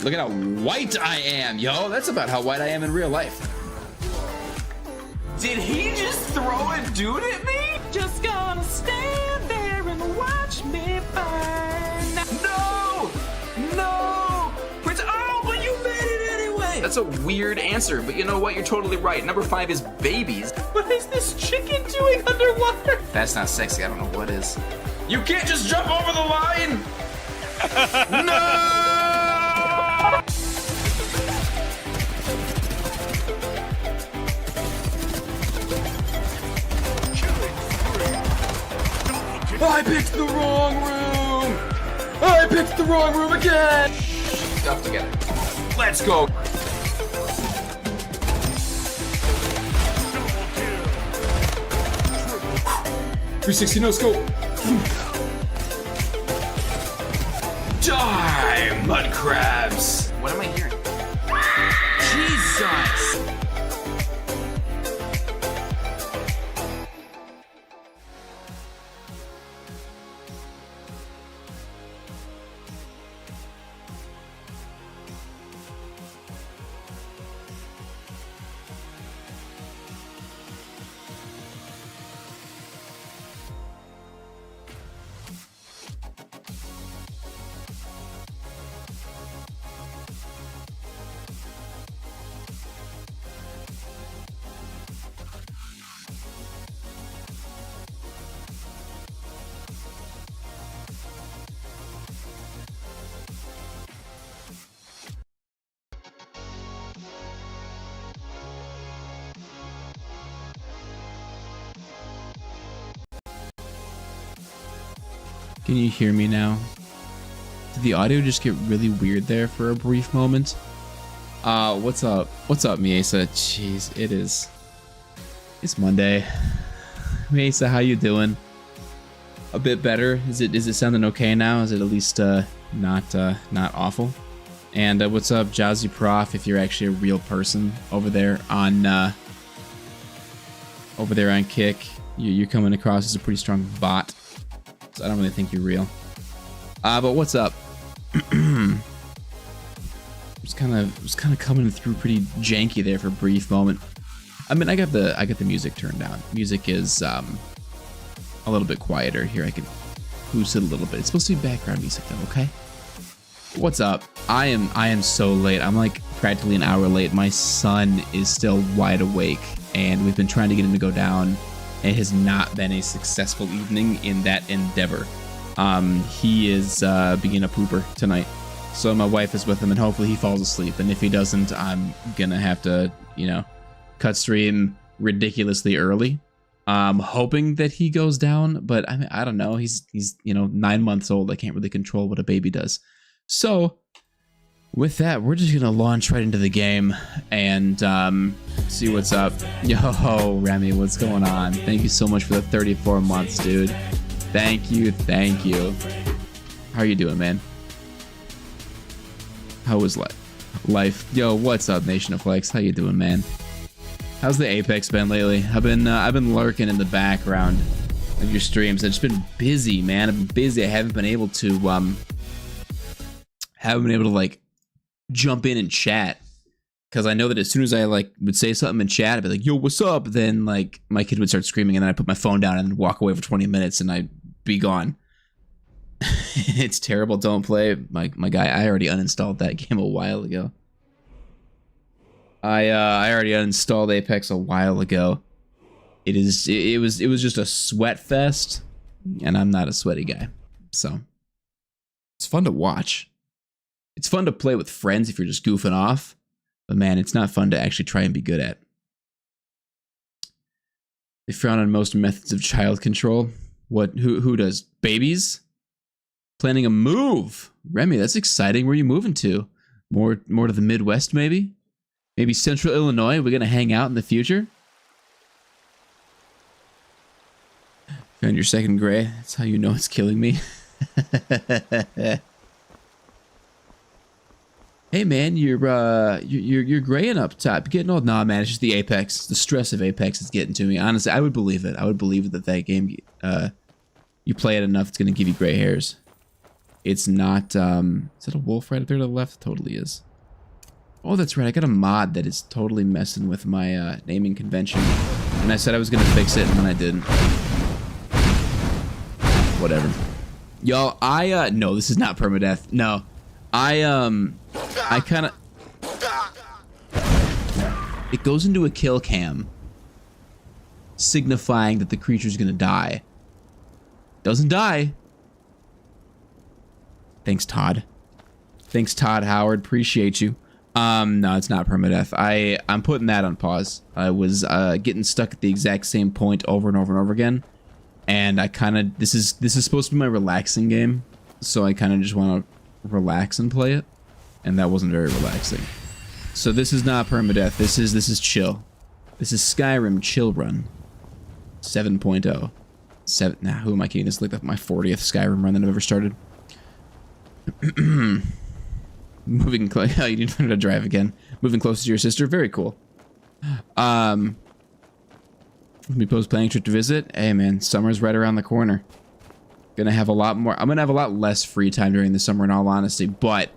Look at how white I am, yo. That's about how white I am in real life. Did he just throw a dude at me? Just gonna stand there and watch me burn. No! No! Prince, oh, but you made it anyway! That's a weird answer, but you know what? You're totally right. Number 5 is babies. What is this chicken doing underwater? That's not sexy. I don't know what is. You can't just jump over the line! No! I picked the wrong room! I picked the wrong room again! Stuff together. Let's go! .360 no scope! Die, mud crabs! What am I hearing? Jesus! Can you hear me now? Did the audio just get really weird there for a brief moment? What's up? What's up, Miesa? Jeez, it is. It's Monday. Miesa, how you doing? A bit better? Is it sounding okay now? Is it at least not awful? And what's up, Jazzy Prof? If you're actually a real person over there on Kick, you're coming across as a pretty strong bot. So I don't really think you're real. But what's up? was kind of coming through pretty janky there for a brief moment. I mean, I got the music turned down. Music is a little bit quieter here. I can boost it a little bit. It's supposed to be background music though, okay? What's up? I am so late. I'm like practically an hour late. My son is still wide awake, and we've been trying to get him to go down. It has not been a successful evening in that endeavor. He is being a pooper tonight. So my wife is with him, and hopefully he falls asleep. And if he doesn't, I'm gonna have to, cut stream ridiculously early. Hoping that he goes down, but I mean, I don't know. He's 9 months old. I can't really control what a baby does. So with that, we're just gonna launch right into the game and see what's up. Yo, Remy, what's going on? Thank you so much for the 34 months, dude. Thank you. How are you doing, man? How was life? Yo, what's up, Nation of Flex? How you doing, man? How's the Apex been lately? I've been lurking in the background of your streams. I've just been busy, man. I've been busy. I haven't been able to like jump in and chat, because I know that as soon as I would say something in chat, I'd be like, yo, what's up? Then like my kid would start screaming, and then I'd put my phone down and walk away for 20 minutes, and I'd be gone. It's terrible. Don't play. My guy, I already uninstalled that game a while ago. I already uninstalled Apex a while ago. It was just a sweat fest, and I'm not a sweaty guy. So it's fun to watch. It's fun to play with friends if you're just goofing off, but man, it's not fun to actually try and be good at. They frown on most methods of child control. What? Who does? Babies? Planning a move. Remy, that's exciting. Where are you moving to? More to the Midwest, maybe? Maybe Central Illinois? We're gonna hang out in the future? Found your second gray. That's how you know it's killing me. Hey man, you're graying up top. You're getting old. Nah, man, it's just the Apex. The stress of Apex is getting to me. Honestly, I would believe it. I would believe that game, you play it enough, it's gonna give you gray hairs. It's not, is it a wolf right up there to the left? It totally is. Oh, that's right. I got a mod that is totally messing with my naming convention. And I said I was gonna fix it, and then I didn't. Whatever. Y'all, no, this is not permadeath. No. I kind of... It goes into a kill cam, signifying that the creature's gonna die. Doesn't die. Thanks, Todd. Thanks, Todd Howard. Appreciate you. No, it's not permadeath. I'm putting that on pause. I was getting stuck at the exact same point over and over and over again, and I kind of this is supposed to be my relaxing game, so I kind of just want to relax and play it, and that wasn't very relaxing. So this is not permadeath. This is chill. This is Skyrim chill run 7.0. Nah, who am I kidding? This is like my 40th Skyrim run that I've ever started. Moving close. Oh, you didn't learn how to drive again. Moving closer to your sister. Very cool. Let me post planning trip to visit. Hey man, summer's right around the corner. Gonna have a lot more. I'm gonna have a lot less free time during the summer, in all honesty. But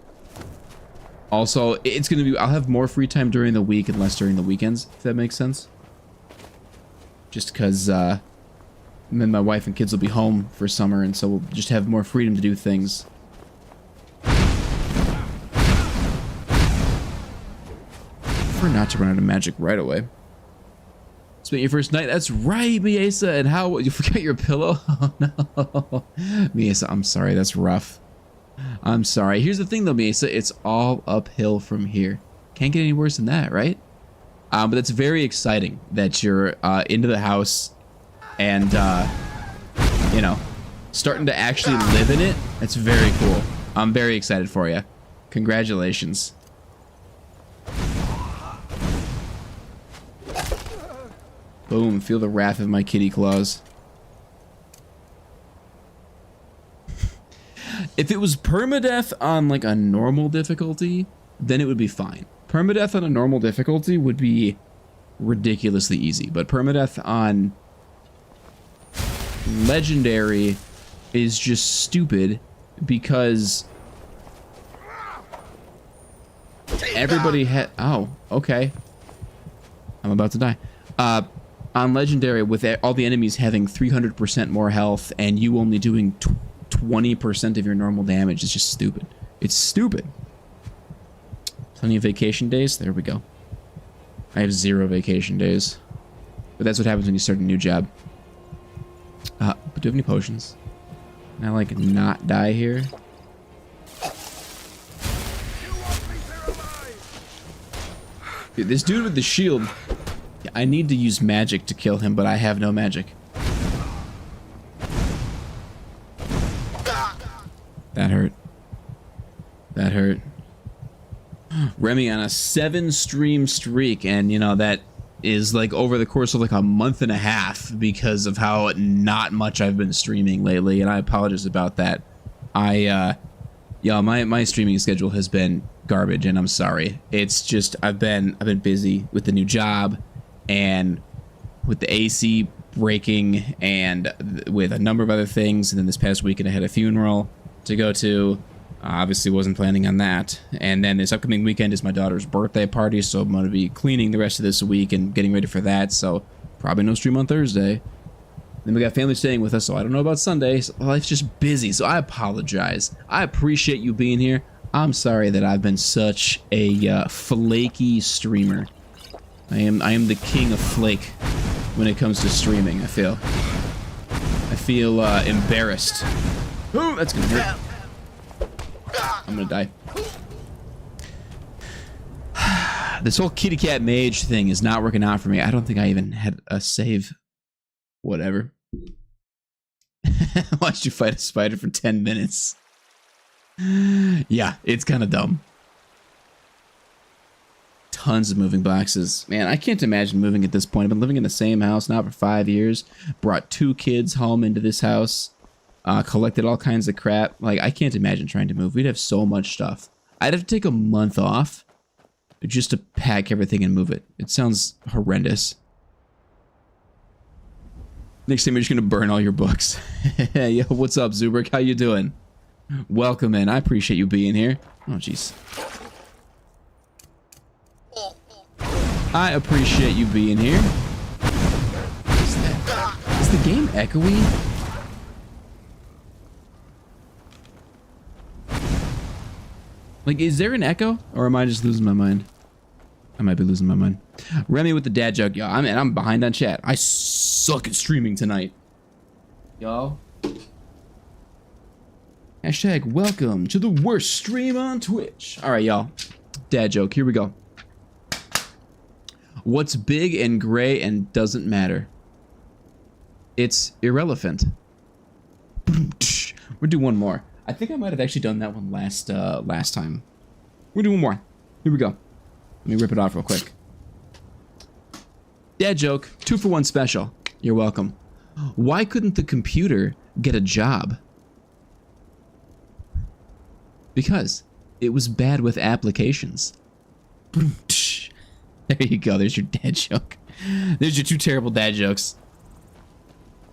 also, it's gonna be. I'll have more free time during the week and less during the weekends. If that makes sense. Just because, then my wife and kids will be home for summer, and so we'll just have more freedom to do things. Not to run out of magic right away. Spent your first night. That's right, Miesa. And how you forgot your pillow? Oh no, Miesa. I'm sorry. That's rough. I'm sorry. Here's the thing, though, Miesa. It's all uphill from here. Can't get any worse than that, right? But that's very exciting that you're into the house, and you know, starting to actually live in it. That's very cool. I'm very excited for you. Congratulations. Boom, feel the wrath of my kitty claws. If it was permadeath on like a normal difficulty, then it would be fine. Permadeath on a normal difficulty would be ridiculously easy, but permadeath on legendary is just stupid because everybody had... Oh, okay. I'm about to die. On legendary, with all the enemies having 300% more health and you only doing 20% of your normal damage, it's just stupid. It's stupid. Plenty of vacation days. There we go. I have 0 vacation days. But that's what happens when you start a new job. But do you have any potions? Can I, like, not die here? Dude, this dude with the shield... I need to use magic to kill him, but I have no magic. That hurt. That hurt. Remy on a 7-stream streak, and you know, that is like over the course of like a month and a half because of how not much I've been streaming lately, and I apologize about that. Yeah, my streaming schedule has been garbage, and I'm sorry. It's just I've been busy with the new job and with the AC breaking and with a number of other things, and then this past weekend I had a funeral to go to. Obviously wasn't planning on that. And then this upcoming weekend is my daughter's birthday party, so I'm going to be cleaning the rest of this week and getting ready for that, so probably no stream on Thursday. Then we got family staying with us, so I don't know about Sunday. So life's just busy, so I apologize. I appreciate you being here. I'm sorry that I've been such a flaky streamer. I am the king of flake when it comes to streaming, I feel embarrassed. Oh, that's gonna hurt. I'm gonna die. This whole kitty cat mage thing is not working out for me. I don't think I even had a save. Whatever. Watched you fight a spider for 10 minutes. Yeah, it's kind of dumb. Tons of moving boxes. Man, I can't imagine moving at this point. I've been living in the same house now for 5 years. Brought 2 kids home into this house. Collected all kinds of crap. Like, I can't imagine trying to move. We'd have so much stuff. I'd have to take a month off just to pack everything and move it. It sounds horrendous. Next time you're just gonna burn all your books. Yo, what's up, Zubrik? How you doing? Welcome in. I appreciate you being here. Oh, jeez. I appreciate you being here. What's that? Is the game echoey? Like, is there an echo? Or am I just losing my mind? I might be losing my mind. Remy with the dad joke. Yo, I'm behind on chat. I suck at streaming tonight. Y'all. Hashtag welcome to the worst stream on Twitch. Alright, y'all. Dad joke. Here we go. What's big and gray and doesn't matter? It's irrelevant. We'll do one more. I think I might have actually done that one last time. We'll do one more. Here we go. Let me rip it off real quick. Dad joke, 2-for-1 special. You're welcome. Why couldn't the computer get a job? Because it was bad with applications. There you go. There's your dad joke. There's your 2 terrible dad jokes.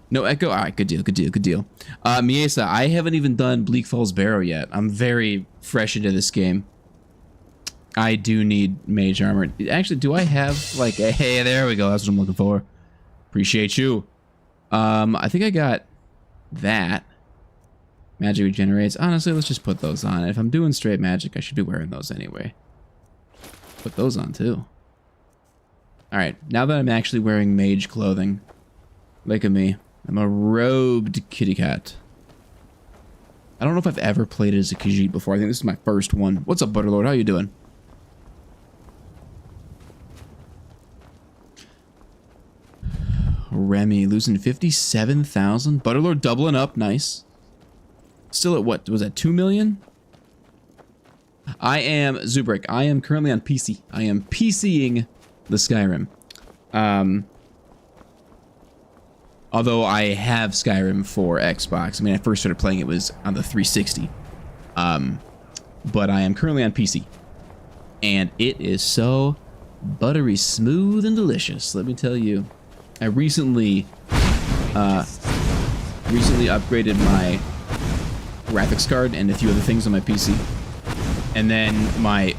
No echo? Alright, good deal, good deal, good deal. Miesa, I haven't even done Bleak Falls Barrow yet. I'm very fresh into this game. I do need mage armor. Actually, do I have, like, a... Hey, there we go. That's what I'm looking for. Appreciate you. I think I got that. Magic regenerates. Honestly, let's just put those on. If I'm doing straight magic, I should be wearing those anyway. Put those on, too. Alright, now that I'm actually wearing mage clothing, look at me. I'm a robed kitty cat. I don't know if I've ever played as a Khajiit before. I think this is my first one. What's up, Butterlord? How you doing? Remy losing 57,000. Butterlord doubling up. Nice. Still at what? Was that 2 million? I am Zubrick. I am currently on PC. I am PCing the Skyrim. Although I have Skyrim for Xbox. I mean, I first started playing it was on the 360. But I am currently on PC. And it is so buttery smooth and delicious, let me tell you. I recently upgraded my graphics card and a few other things on my PC. And then my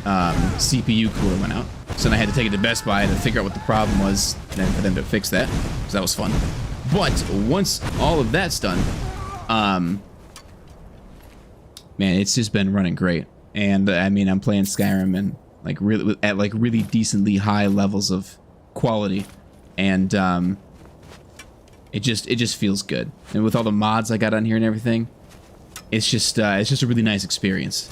CPU cooler went out. So then I had to take it to Best Buy to figure out what the problem was, and then for them to fix that. So that was fun. But once all of that's done, man, it's just been running great. And I mean, I'm playing Skyrim and like really at like really decently high levels of quality, and it just feels good. And with all the mods I got on here and everything, it's just a really nice experience.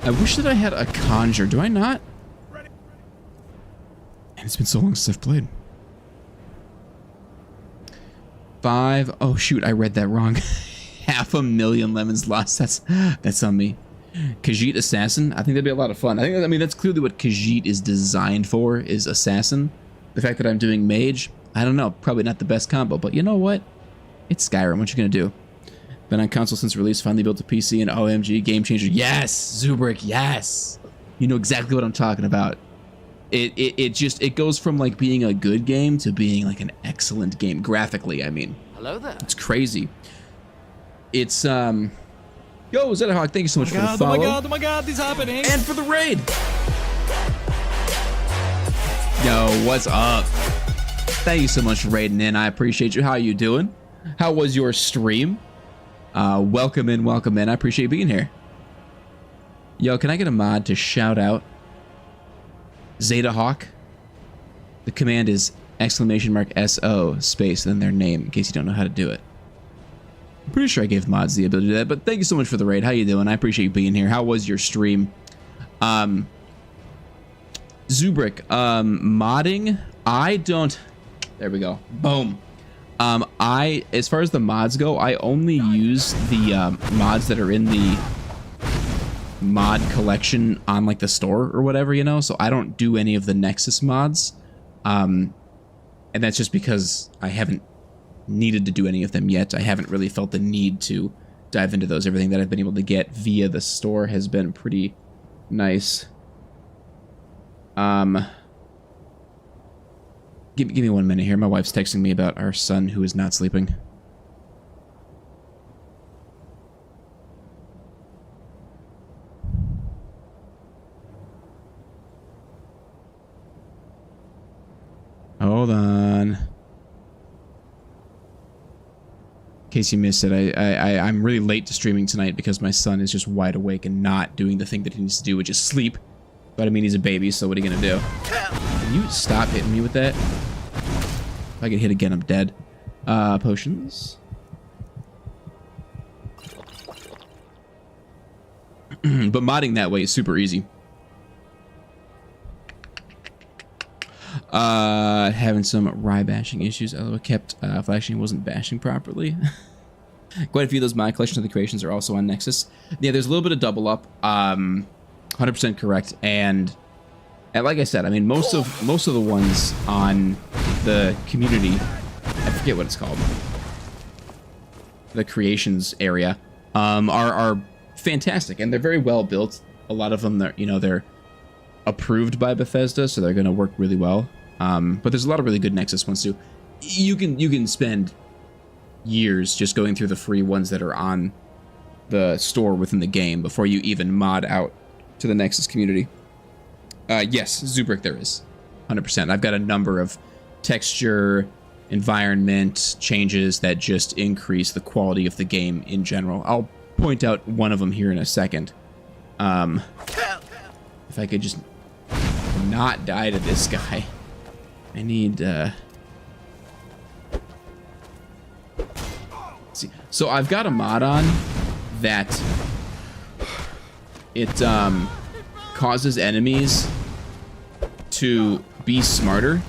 I wish that I had a conjure. Do I not? And it's been so long since I've played. 5. Oh shoot, I read that wrong. 500,000 lemons lost. That's on me. Khajiit Assassin. I think that'd be a lot of fun. I mean that's clearly what Khajiit is designed for, is Assassin. The fact that I'm doing mage, I don't know, probably not the best combo, but you know what? It's Skyrim. What you gonna do? Been on console since release, finally built a PC, and OMG, game changer. Yes, Zubrick, yes. You know exactly what I'm talking about. It goes from like being a good game to being like an excellent game graphically. I mean, hello there. It's crazy. It's yo, Zedahawk, thank you so much for the follow. Oh my god, this is happening. And for the raid. Yo, what's up? Thank you so much for raiding in. I appreciate you. How you doing? How was your stream? Welcome in, welcome in. I appreciate you being here. Yo, can I get a mod to shout out Zedahawk? The command is !SO space then their name, in case you don't know how to do it. I'm pretty sure I gave mods the ability to do that, but thank you so much for the raid. How you doing? I appreciate you being here. How was your stream? Zubrick, modding, I don't... There we go. Boom. As far as the mods go, I only use the mods that are in the mod collection on like the store or whatever, you know, so I don't do any of the Nexus mods. And that's just because I haven't needed to do any of them yet. I haven't really felt the need to dive into those. Everything that I've been able to get via the store has been pretty nice. Give me 1 minute here. My wife's texting me about our son who is not sleeping. Hold on. In case you missed it, I'm really late to streaming tonight because my son is just wide awake and not doing the thing that he needs to do, which is sleep. But I mean, he's a baby, so what are you gonna do? Can you stop hitting me with that? If I get hit again, I'm dead. Potions. But modding that way is super easy. Having some rye bashing issues. Although it kept flashing, wasn't bashing properly. Quite a few of those mod collection of the creations are also on Nexus. Yeah, there's a little bit of double up. 100% correct. And like I said, I mean, most of the ones on the community, I forget what it's called, the creations area, are fantastic, and they're very well built. A lot of them, they're approved by Bethesda, so they're going to work really well. But there's a lot of really good Nexus ones too. You can spend years just going through the free ones that are on the store within the game before you even mod out to the Nexus community. Yes, Zubrick, there is 100%. I've got a number of texture, environment changes that just increase the quality of the game in general. I'll point out one of them here in a second. If I could just not die to this guy. I need, see. So I've got a mod on that it causes enemies to be smarter.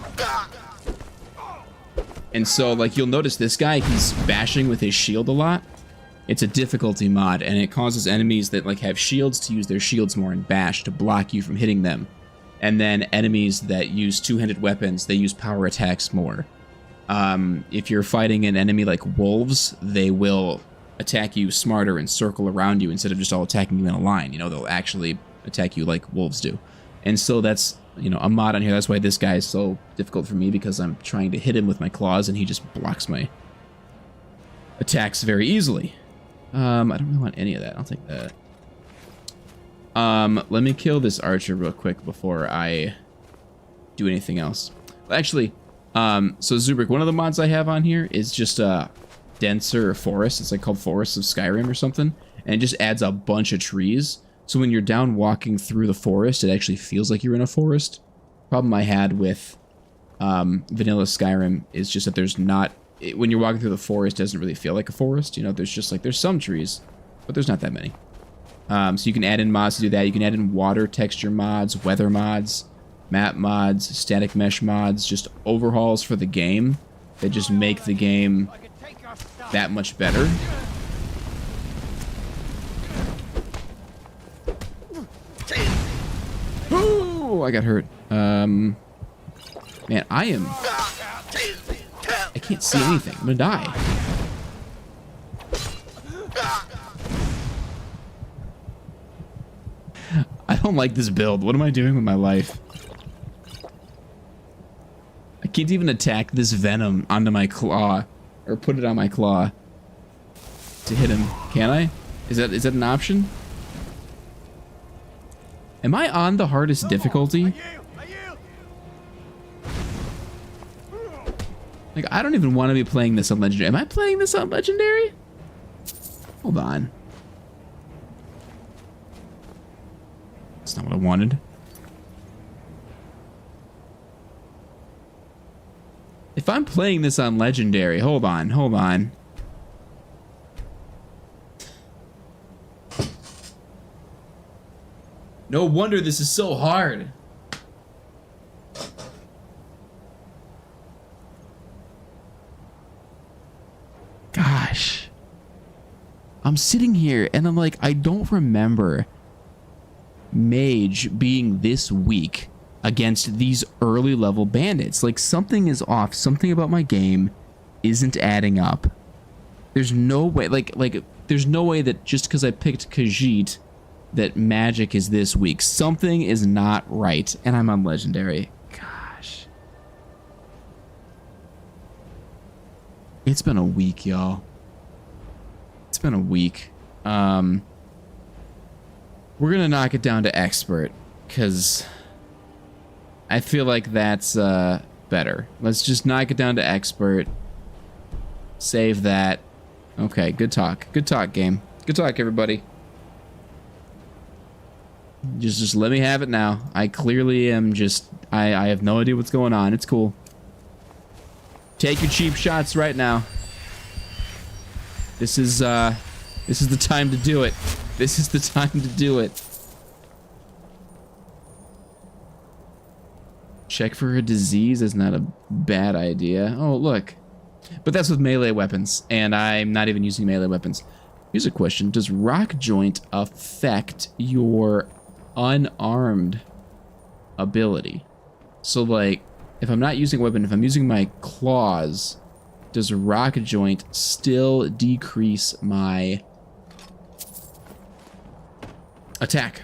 And so, like, you'll notice this guy, he's bashing with his shield a lot. It's a difficulty mod, and it causes enemies that, like, have shields to use their shields more and bash to block you from hitting them. And then enemies that use two-handed weapons, they use power attacks more. If you're fighting an enemy like wolves, they will attack you smarter and circle around you instead of just all attacking you in a line. You know, they'll actually attack you like wolves do. And so that's, you know, a mod on here. That's why this guy is so difficult for me, because I'm trying to hit him with my claws and he just blocks my attacks very easily. I don't really want any of that. I'll take that. Let me kill this archer real quick before I do anything else. Actually, so Zubrik, one of the mods I have on here is just a denser forest. It's like called Forests of Skyrim or something. And it just adds a bunch of trees. So when you're down walking through the forest, it actually feels like you're in a forest. Problem I had with vanilla Skyrim is just that there's not... when you're walking through the forest, it doesn't really feel like a forest. You know, there's just like... there's some trees, but there's not that many. So you can add in mods to do that. You can add in water texture mods, weather mods, map mods, static mesh mods, just overhauls for the game that just make the game that much better. Oh, I got hurt. Man, I can't see anything. I'm gonna die. I don't like this build. What am I doing with my life? I can't even attack this venom onto my claw, or put it on my claw to hit him. Can I? Is that an option? Am I on the hardest difficulty? Like, I don't even want to be playing this on Legendary. Am I playing this on Legendary? Hold on. That's not what I wanted. If I'm playing this on Legendary, hold on. No wonder this is so hard. Gosh. I'm sitting here and I'm like, I don't remember mage being this weak against these early level bandits. Like, something is off. Something about my game isn't adding up. There's no way, like there's no way that just because I picked Khajiit that magic is this weak. Something is not right, and I'm on Legendary. Gosh. It's been a week, y'all. It's been a week. We're gonna knock it down to expert, because I feel like that's better. Let's just knock it down to expert. Save that. Okay, good talk. Good talk, game. Good talk, everybody. Just let me have it now. I clearly am just... I have no idea what's going on. It's cool. Take your cheap shots right now. This is the time to do it. This is the time to do it. Check for a disease is not a bad idea. Oh, look. But that's with melee weapons, and I'm not even using melee weapons. Here's a question. Does rock joint affect your unarmed ability? So, like, if I'm not using a weapon, if I'm using my claws, does rock joint still decrease my attack?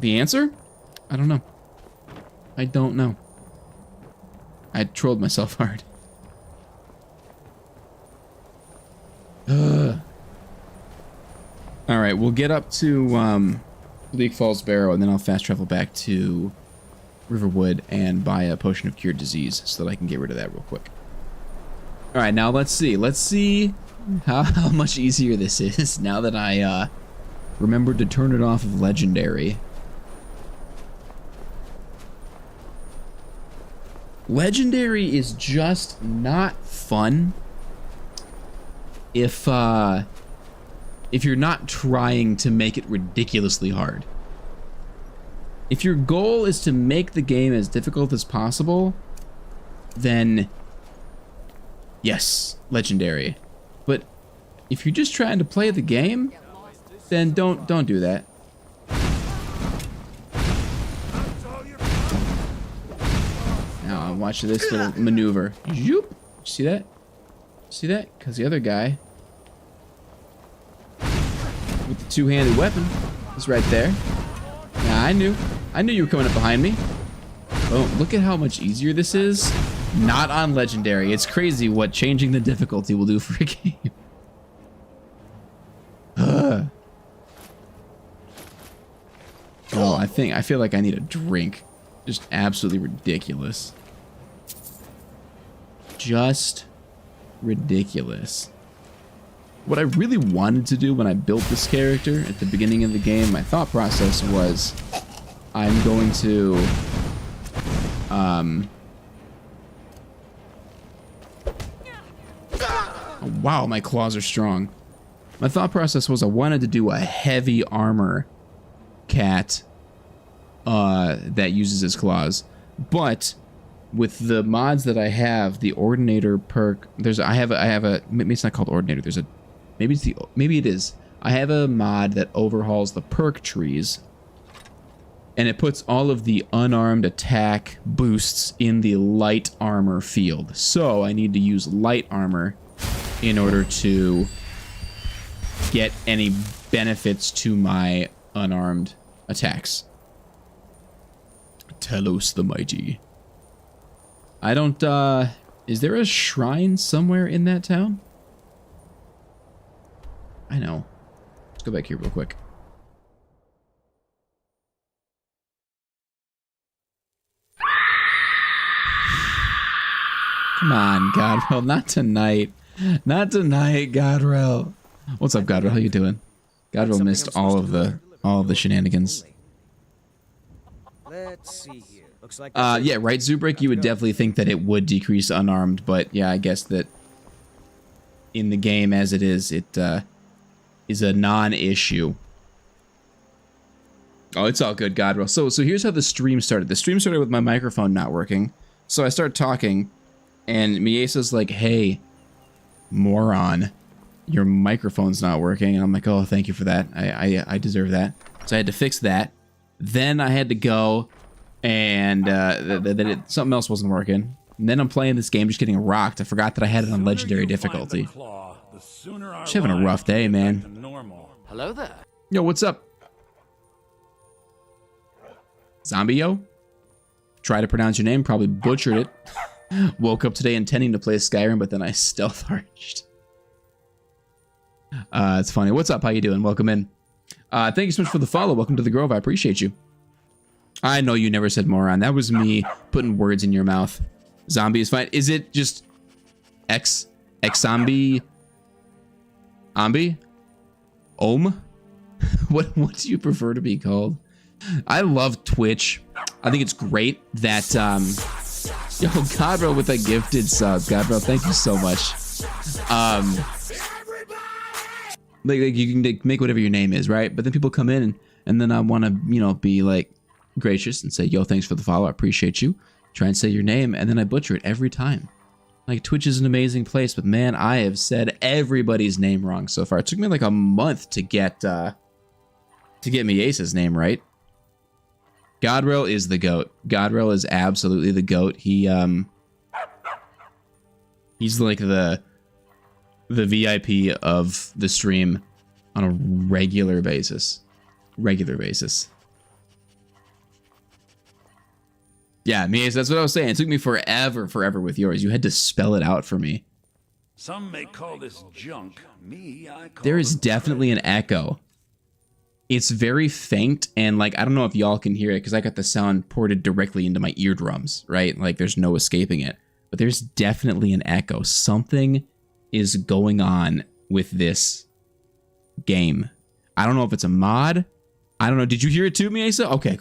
The answer? I don't know. I don't know. I trolled myself hard. Alright, we'll get up to Bleak Falls Barrow, and then I'll fast travel back to Riverwood and buy a potion of cured disease so that I can get rid of that real quick. Alright, now let's see. Let's see how much easier this is now that I remembered to turn it off of Legendary. Legendary is just not fun if you're not trying to make it ridiculously hard. If your goal is to make the game as difficult as possible, then yes, legendary. But if you're just trying to play the game, then don't do that. Now watch this little maneuver. Zoop. See that? See that? Because the other guy with the two-handed weapon is right there. Yeah, I knew you were coming up behind me. Oh, look at how much easier this is. Not on legendary. It's crazy what changing the difficulty will do for a game. Oh, I feel like I need a drink. Just absolutely ridiculous. Just ridiculous. What I really wanted to do when I built this character at the beginning of the game, my thought process was, I'm going to oh, wow, my claws are strong. My thought process was I wanted to do a heavy armor cat that uses his claws, but with the mods that I have, the Ordinator perk, I have a maybe it's not called Ordinator. There's a maybe it is. I have a mod that overhauls the perk trees, and it puts all of the unarmed attack boosts in the light armor field. So I need to use light armor in order to get any benefits to my unarmed attacks. Telos the Mighty. I don't, is there a shrine somewhere in that town? I know. Let's go back here real quick. Come on, Godrel, not tonight. Not tonight, Godrel. What's up, Godrel? How you doing? Godrel missed all of the shenanigans. Let's see here. Looks like yeah, right, Zubrik, you would definitely think that it would decrease unarmed, but yeah, I guess that in the game as it is, it is a non-issue. Oh, it's all good, Godrel. So here's how the stream started. The stream started with my microphone not working. So I start talking, and Miesa's like, hey, moron, your microphone's not working. And I'm like, oh, thank you for that. I deserve that. So I had to fix that. Then I had to go, and something else wasn't working. And then I'm playing this game, just getting rocked. I forgot that I had it on legendary difficulty. Just having a rough day, man. Hello there. Yo, what's up? Zombie-yo? Try to pronounce your name, probably butchered it. Woke up today intending to play Skyrim, but then I stealth arched. It's funny. What's up? How you doing? Welcome in. Thank you so much for the follow. Welcome to the Grove. I appreciate you. I know you never said moron. That was me putting words in your mouth. Zombie is fine. Is it just zombie? Ambi? Om? What do you prefer to be called? I love Twitch. I think it's great that yo, Godbro with a gifted sub. Godbro, thank you so much. Like you can make whatever your name is, right? But then people come in and then I want to, you know, be like gracious and say, yo, thanks for the follow. I appreciate you. Try and say your name, and then I butcher it every time. Like, Twitch is an amazing place, but man, I have said everybody's name wrong so far. It took me like a month to get Miesa's name right. Godrel is the GOAT. Godrel is absolutely the GOAT. He's like the VIP of the stream on a regular basis. Yeah, Miesa, that's what I was saying. It took me forever with yours. You had to spell it out for me. Some may call this junk. Me, I call there is definitely an echo. It's very faint, and like, I don't know if y'all can hear it because I got the sound ported directly into my eardrums, right? Like, there's no escaping it. But there's definitely an echo. Something is going on with this game. I don't know if it's a mod. I don't know. Did you hear it too, Miesa? Okay,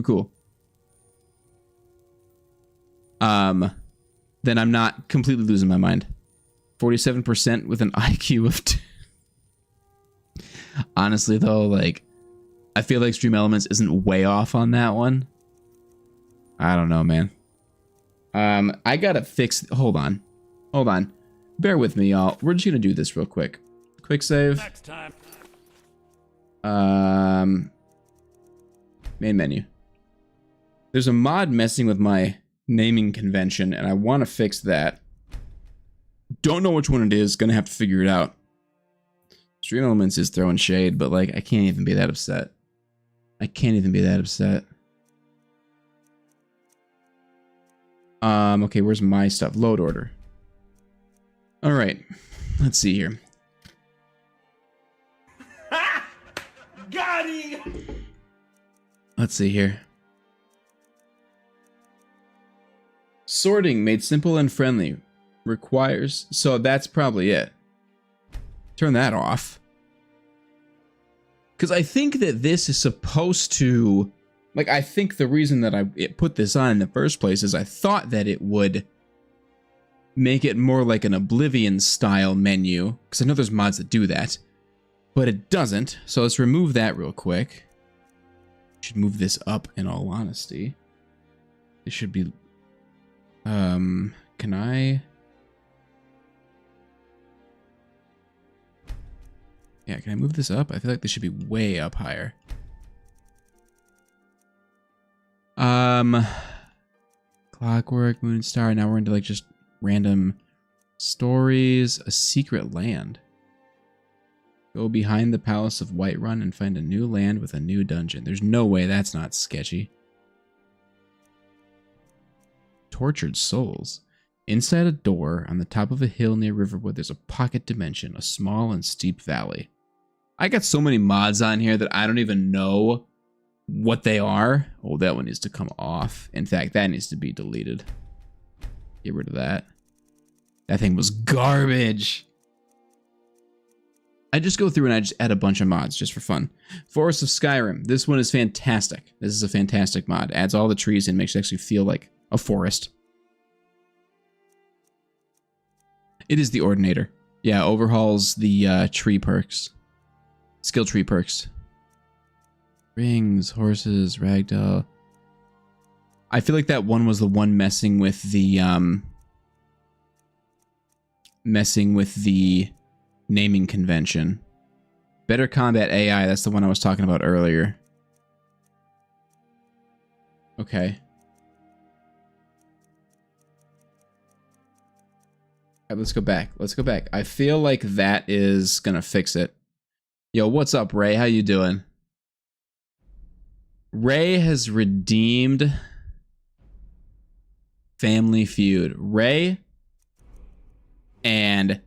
cool. Then I'm not completely losing my mind. 47% with an IQ of 2. Honestly, though, like, I feel like Stream Elements isn't way off on that one. I don't know, man. I gotta fix... Hold on. Bear with me, y'all. We're just gonna do this real quick. Quick save. Next time. Main menu. There's a mod messing with my naming convention, and I want to fix that. Don't know which one it is. Gonna have to figure it out. Stream Elements is throwing shade, but like, I can't even be that upset. Okay, where's my stuff? Load order. All right, let's see here. Got him! Let's see here. Sorting made simple and friendly. Requires... So that's probably it. Turn that off. Because I think that this is supposed to... Like, I think the reason that I put this on in the first place is I thought that it would make it more like an Oblivion-style menu. Because I know there's mods that do that. But it doesn't. So let's remove that real quick. Should move this up, in all honesty. It should be... can I... Yeah, can I move this up? I feel like this should be way up higher. Clockwork, Moonstar. Now we're into like just random stories. A secret land. Go behind the Palace of Whiterun and find a new land with a new dungeon. There's no way that's not sketchy. Tortured souls. Inside a door on the top of a hill near Riverwood, there's a pocket dimension, a small and steep valley. I got so many mods on here that I don't even know what they are. Oh, that one needs to come off. In fact, that needs to be deleted. Get rid of that. That thing was garbage. I just go through and I just add a bunch of mods just for fun. Forest of Skyrim. This one is fantastic. This is a fantastic mod. Adds all the trees and makes it actually feel like a forest. It is the Ordinator. Yeah, overhauls the tree perks. Skill tree perks. Rings, horses, ragdoll. I feel like that one was the one messing with the naming convention. Better combat AI, that's the one I was talking about earlier. Okay. All right, let's go back. Let's go back. I feel like that is gonna fix it. Yo, what's up, Ray? How you doing? Ray has redeemed Family Feud. Ray and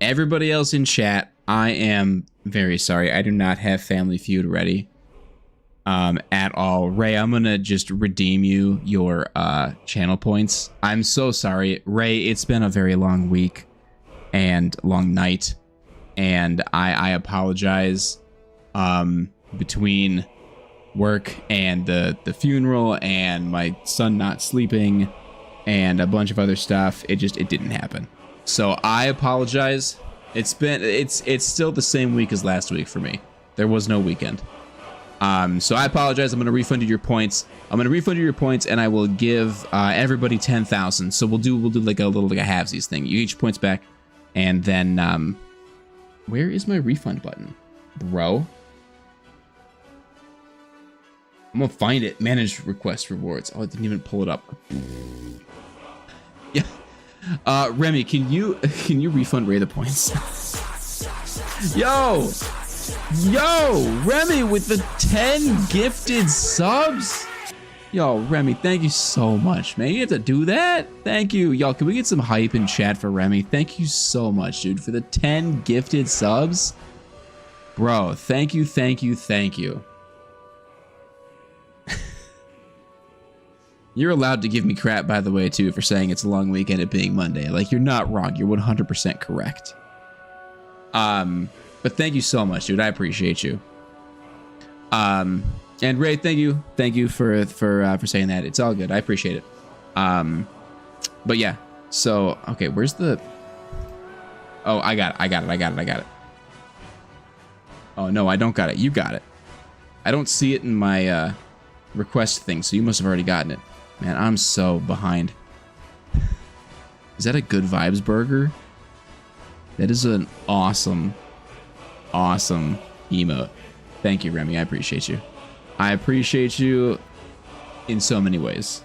everybody else in chat, I am very sorry. I do not have Family Feud ready at all. Ray, I'm gonna just redeem you your channel points. I'm so sorry. Ray, it's been a very long week and long night, and I apologize. Between work and the funeral and my son not sleeping and a bunch of other stuff, it didn't happen. So I apologize. It's still the same week as last week for me. There was no weekend. So I apologize. I'm going to refund you your points. And I will give everybody 10,000. So we'll do like a halvesies thing. You get your points back, and then where is my refund button, bro? I'm gonna find it. Manage request rewards. Oh, I didn't even pull it up. Yeah. Remy, can you refund Ray the points? Yo, Remy with the 10 gifted subs. Yo, Remy, thank you so much, man. You have to do that. Thank you, y'all. Can we get some hype in chat for Remy? Thank you so much, dude, for the 10 gifted subs, bro. Thank you. You're allowed to give me crap, by the way, too, for saying it's a long weekend, it being Monday. Like, you're not wrong. You're 100% correct. But thank you so much, dude. I appreciate you. And Ray, thank you for saying that. It's all good. I appreciate it. But yeah. So okay, where's the? Oh, I got it. Oh no, I don't got it. You got it. I don't see it in my request thing, so you must have already gotten it. Man, I'm so behind. Is that a Good Vibes burger? That is an awesome, awesome emote. Thank you, Remy. I appreciate you. I appreciate you in so many ways.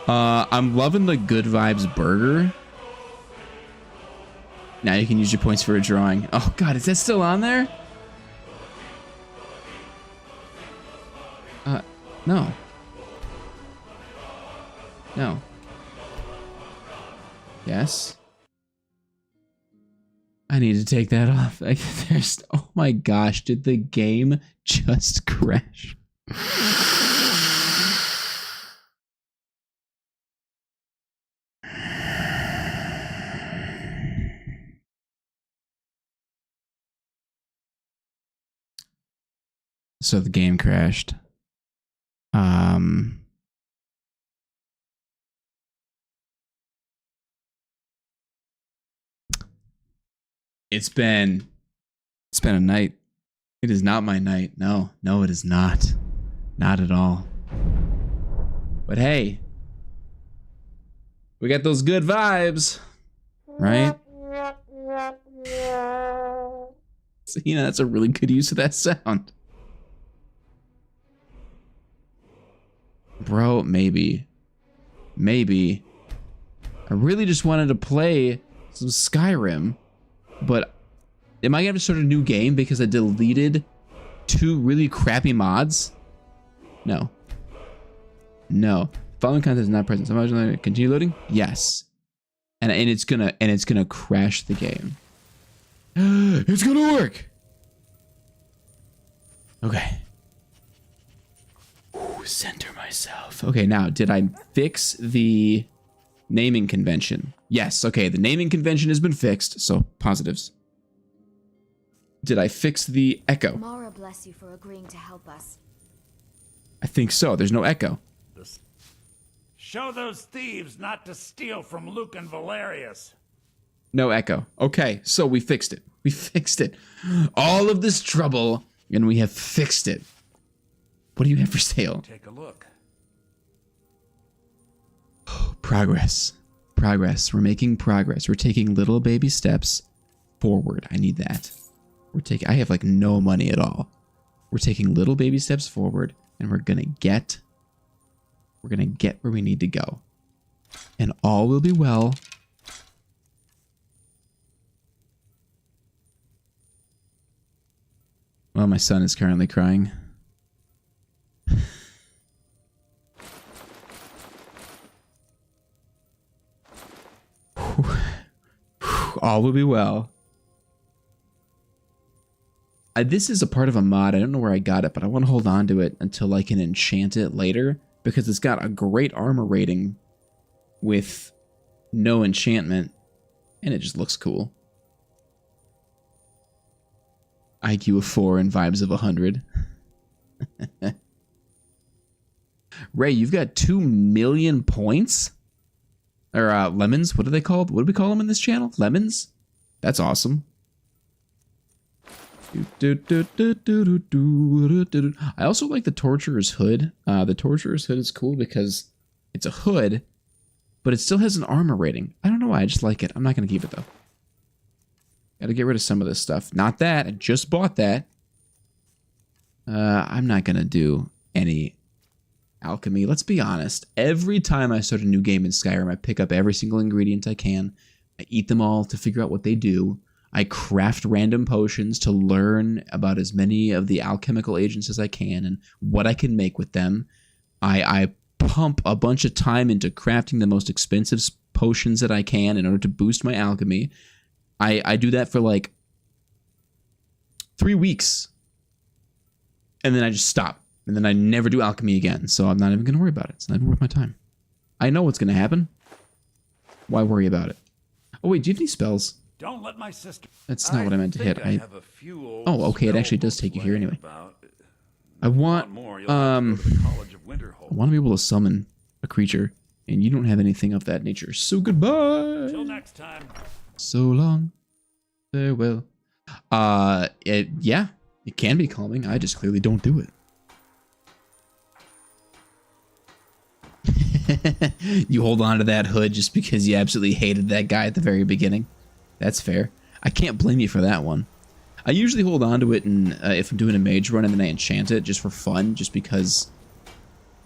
I'm loving the Good Vibes burger. Now you can use your points for a drawing. Oh God, is that still on there? No. No. Yes. I need to take that off. There's, oh my gosh, did the game just crash? So the game crashed. It's been a night. It is not my night. No, it is not. Not at all. But hey, we got those good vibes, right? So, you know, that's a really good use of that sound. Bro, maybe. I really just wanted to play some Skyrim, but am I gonna have to start a new game because I deleted 2 really crappy mods? No. Following content is not present. Somebody continue loading? Yes. And it's gonna crash the game. It's gonna work. Okay. Center myself. Okay, now, did I fix the naming convention? Yes, okay, the naming convention has been fixed, so positives. Did I fix the echo? Mara bless you for agreeing to help us. I think so, there's no echo. Show those thieves not to steal from Luke and Valerius. No echo. Okay, so we fixed it. We fixed it. All of this trouble, and we have fixed it. What do you have for sale? Take a look. Progress. We're making progress. We're taking little baby steps forward. I need that. I have like no money at all. We're taking little baby steps forward, and we're gonna get where we need to go. And all will be well. Well, my son is currently crying. All will be well. This is a part of a mod. I don't know where I got it, but I want to hold on to it until I can enchant it later, because it's got a great armor rating with no enchantment, and it just looks cool. IQ of 4 and vibes of 100. Ray, you've got 2 million points? Or lemons, what are they called? What do we call them in this channel? Lemons? That's awesome. I also like the Torturer's hood. The Torturer's hood is cool because it's a hood, but it still has an armor rating. I don't know why, I just like it. I'm not going to keep it though. Gotta get rid of some of this stuff. Not that, I just bought that. I'm not going to do any alchemy. Let's be honest. Every time I start a new game in Skyrim, I pick up every single ingredient I can. I eat them all to figure out what they do. I craft random potions to learn about as many of the alchemical agents as I can and what I can make with them. I pump a bunch of time into crafting the most expensive potions that I can in order to boost my alchemy. I do that for like 3 weeks. And then I just stop. And then I never do alchemy again. So I'm not even going to worry about it. It's not even worth my time. I know what's going to happen. Why worry about it? Oh, wait. Do you have any spells? Don't let my sister. That's not what I meant to hit. Oh, okay. It actually does take you here anyway. I want to be able to summon a creature. And you don't have anything of that nature. So goodbye. Till next time. So long. Farewell. Yeah, it can be calming. I just clearly don't do it. You hold on to that hood just because you absolutely hated that guy at the very beginning. That's fair. I can't blame you for that one. I usually hold on to it if I'm doing a mage run and then I enchant it just for fun, just because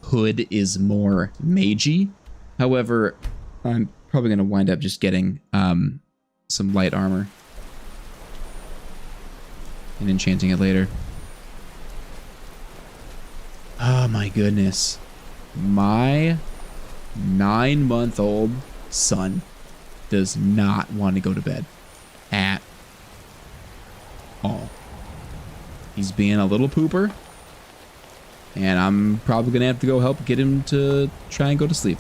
hood is more magey. However, I'm probably going to wind up just getting some light armor and enchanting it later. Oh my goodness. My 9-month-old son does not want to go to bed at all. He's being a little pooper, and I'm probably gonna have to go help get him to try and go to sleep,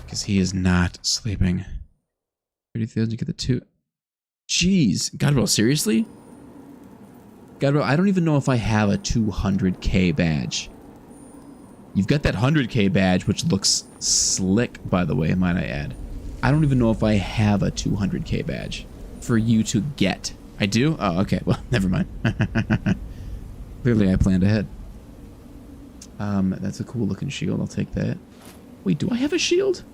because he is not sleeping. 30,000 to get the 2. Jeez, Godwell, seriously? Godwell, I don't even know if I have a 200k badge. You've got that 100k badge, which looks slick, by the way, might I add. I don't even know if I have a 200k badge for you to get. I do? Oh, okay. Well, never mind. Clearly, I planned ahead. That's a cool looking shield. I'll take that. Wait, do I have a shield?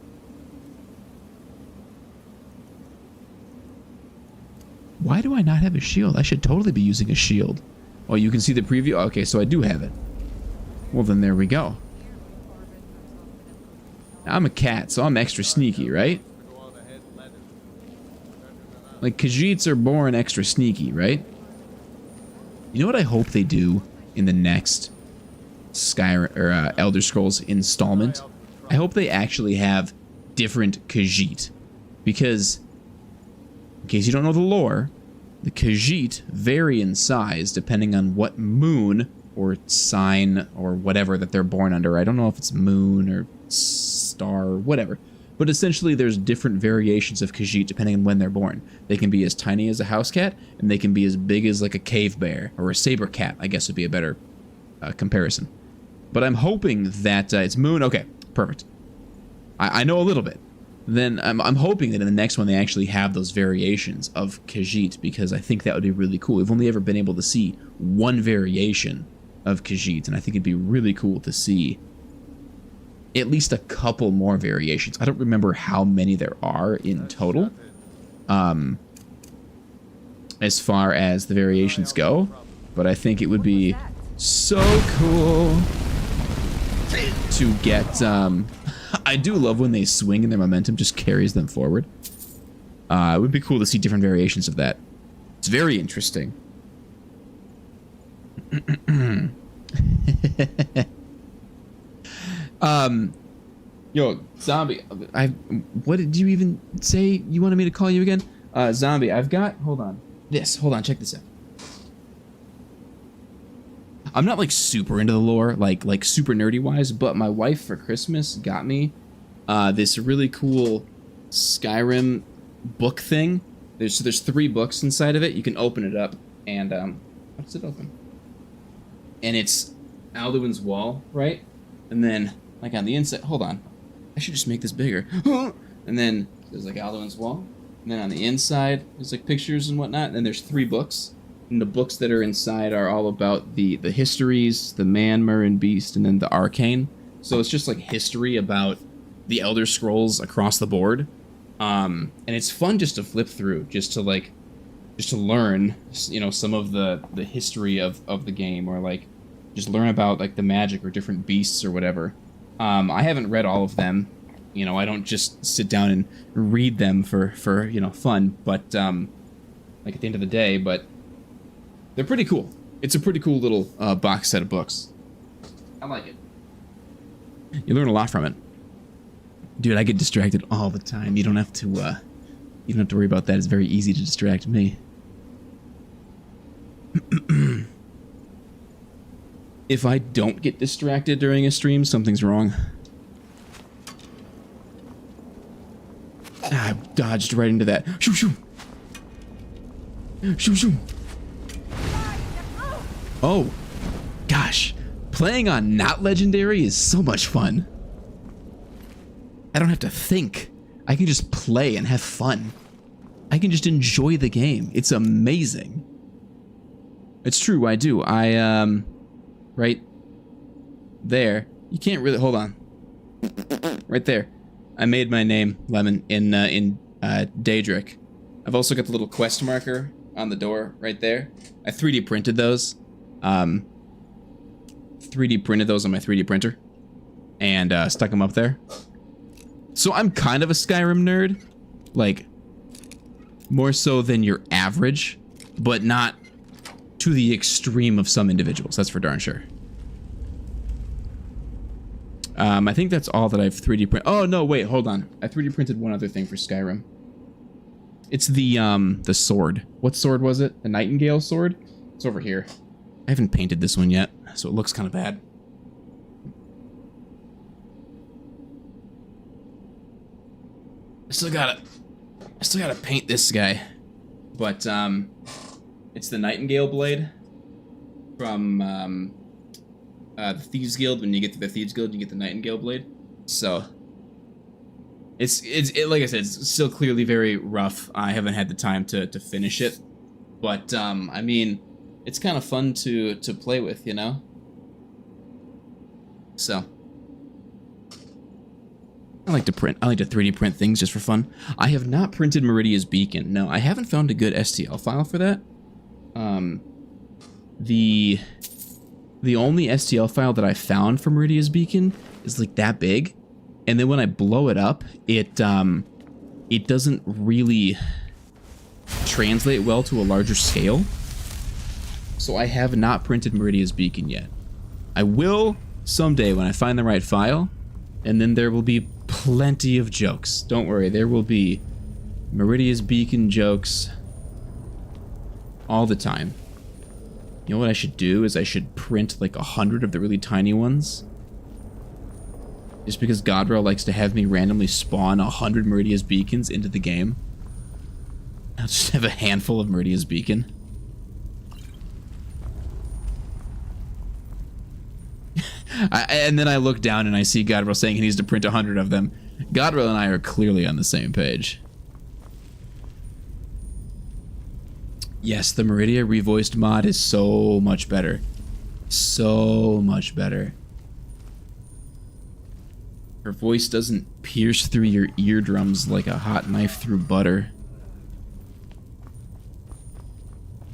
Why do I not have a shield? I should totally be using a shield. Oh, you can see the preview? Okay, so I do have it. Well, then there we go. I'm a cat, so I'm extra sneaky, right? Like, Khajiits are born extra sneaky, right? You know what I hope they do in the next Skyrim or Elder Scrolls installment? I hope they actually have different Khajiit, because in case you don't know the lore, the Khajiit vary in size depending on what moon or sign or whatever that they're born under. I don't know if it's moon or star or whatever. But essentially, there's different variations of Khajiit depending on when they're born. They can be as tiny as a house cat, and they can be as big as like a cave bear or a saber cat, I guess would be a better comparison. But I'm hoping that it's moon. Okay, perfect. I know a little bit. Then I'm hoping that in the next one they actually have those variations of Khajiit, because I think that would be really cool. We've only ever been able to see one variation of Khajiit, and I think it'd be really cool to see at least a couple more variations. I don't remember how many there are in total, as far as the variations go, but I think it would be so cool to get, I do love when they swing and their momentum just carries them forward. It would be cool to see different variations of that. It's very interesting. Yo, Zombie, what did you even say you wanted me to call you again? Zombie, I've got, hold on, check this out. I'm not like super into the lore, like super nerdy wise, but my wife for Christmas got me this really cool Skyrim book thing. There's 3 books inside of it. You can open it up, and how does it open? And it's Alduin's Wall, right? And then like on the inside, hold on, I should just make this bigger. And then there's like Alduin's Wall, and then on the inside there's like pictures and whatnot. And then there's 3 books. And the books that are inside are all about the histories, the man, Mer, and Beast, and then the arcane. So it's just like history about the Elder Scrolls across the board. And it's fun just to flip through, just to learn, you know, some of the history of the game, or like just learn about like the magic or different beasts or whatever. I haven't read all of them. You know, I don't just sit down and read them for you know, fun, but like at the end of the day, but they're pretty cool. It's a pretty cool little box set of books. I like it. You learn a lot from it. Dude, I get distracted all the time. You don't have to worry about that. It's very easy to distract me. If I don't get distracted during a stream, something's wrong. I dodged right into that. Shoo shoo. Shoo shoo. Oh, gosh. Playing on not legendary is so much fun. I don't have to think. I can just play and have fun. I can just enjoy the game. It's amazing. It's true, I do. Right there. You can't really, hold on. Right there. I made my name, Lemon, in Daedric. I've also got the little quest marker on the door right there. I 3D printed those. 3D printed those on my 3D printer. And stuck them up there. So I'm kind of a Skyrim nerd. Like, more so than your average, but not to the extreme of some individuals. That's for darn sure. I think that's all that I've 3D printed. Oh, no, wait, hold on. I 3D printed one other thing for Skyrim. It's the sword. What sword was it? The Nightingale sword? It's over here. I haven't painted this one yet, so it looks kind of bad. I still gotta paint this guy. But, it's the Nightingale blade from, the Thieves Guild. When you get to the Thieves Guild, you get the Nightingale blade. So, it's like I said, it's still clearly very rough. I haven't had the time to finish it. But, I mean, it's kind of fun to play with, you know? So, I like to 3D print things just for fun. I have not printed Meridia's Beacon. No, I haven't found a good STL file for that. The only STL file that I found for Meridia's Beacon is like that big, and then when I blow it up, it doesn't really translate well to a larger scale. So I have not printed Meridia's Beacon yet. I will someday when I find the right file, and then there will be plenty of jokes. Don't worry, there will be Meridia's Beacon jokes all the time. You know what I should do is I should print like 100 of the really tiny ones. Just because Godrel likes to have me randomly spawn 100 Meridia's Beacons into the game. I'll just have a handful of Meridia's Beacon. And then I look down and I see Godrel saying he needs to print 100 of them. Godrel and I are clearly on the same page. Yes, the Meridia revoiced mod is so much better. So much better. Her voice doesn't pierce through your eardrums like a hot knife through butter.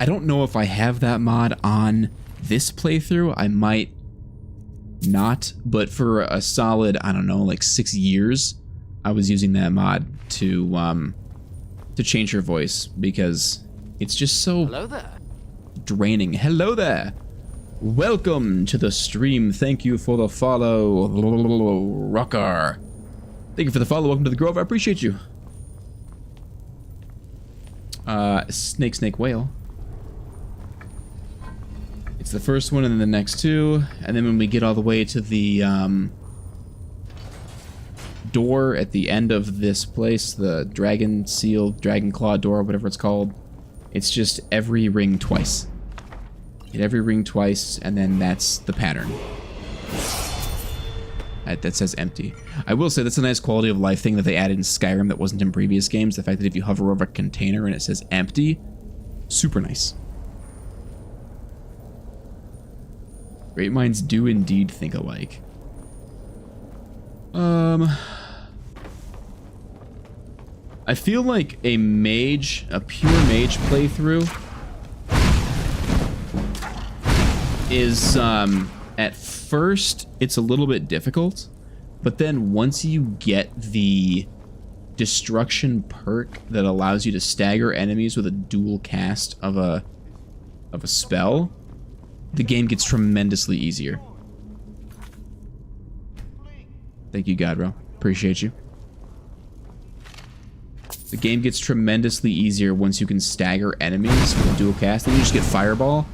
I don't know if I have that mod on this playthrough. I might not, but for a solid, I don't know, like 6 years, I was using that mod to change her voice because it's just so draining. Hello there. Welcome to the stream. Thank you for the follow, Rocker. Thank you for the follow. Welcome to the Grove. I appreciate you. Snake Whale. It's the first one and then the next two. And then when we get all the way to the door at the end of this place, the Dragon Seal, Dragon Claw door, whatever it's called, it's just every ring twice. Hit every ring twice, and then that's the pattern. That says empty. I will say that's a nice quality of life thing that they added in Skyrim that wasn't in previous games. The fact that if you hover over a container and it says empty, super nice. Great minds do indeed think alike. I feel like a mage, a pure mage playthrough is, at first, it's a little bit difficult, but then once you get the destruction perk that allows you to stagger enemies with a dual cast of a spell, the game gets tremendously easier. Thank you, Godro. Appreciate you. The game gets tremendously easier once you can stagger enemies with a dual cast. Then you just get Fireball,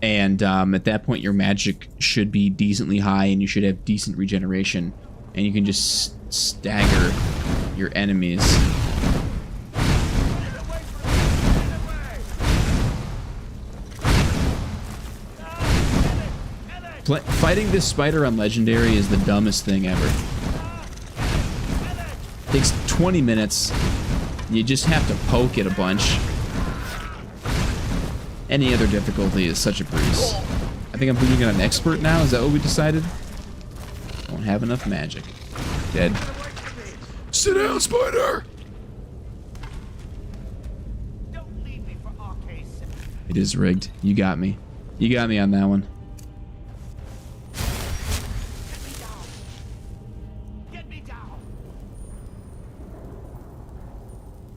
and at that point your magic should be decently high and you should have decent regeneration, and you can just stagger your enemies. Fighting this spider on Legendary is the dumbest thing ever. Takes 20 minutes. You just have to poke it a bunch. Any other difficulty is such a breeze. I think I'm putting it on expert now. Is that what we decided? Don't have enough magic. Dead. Sit down, spider! It is rigged. You got me. You got me on that one.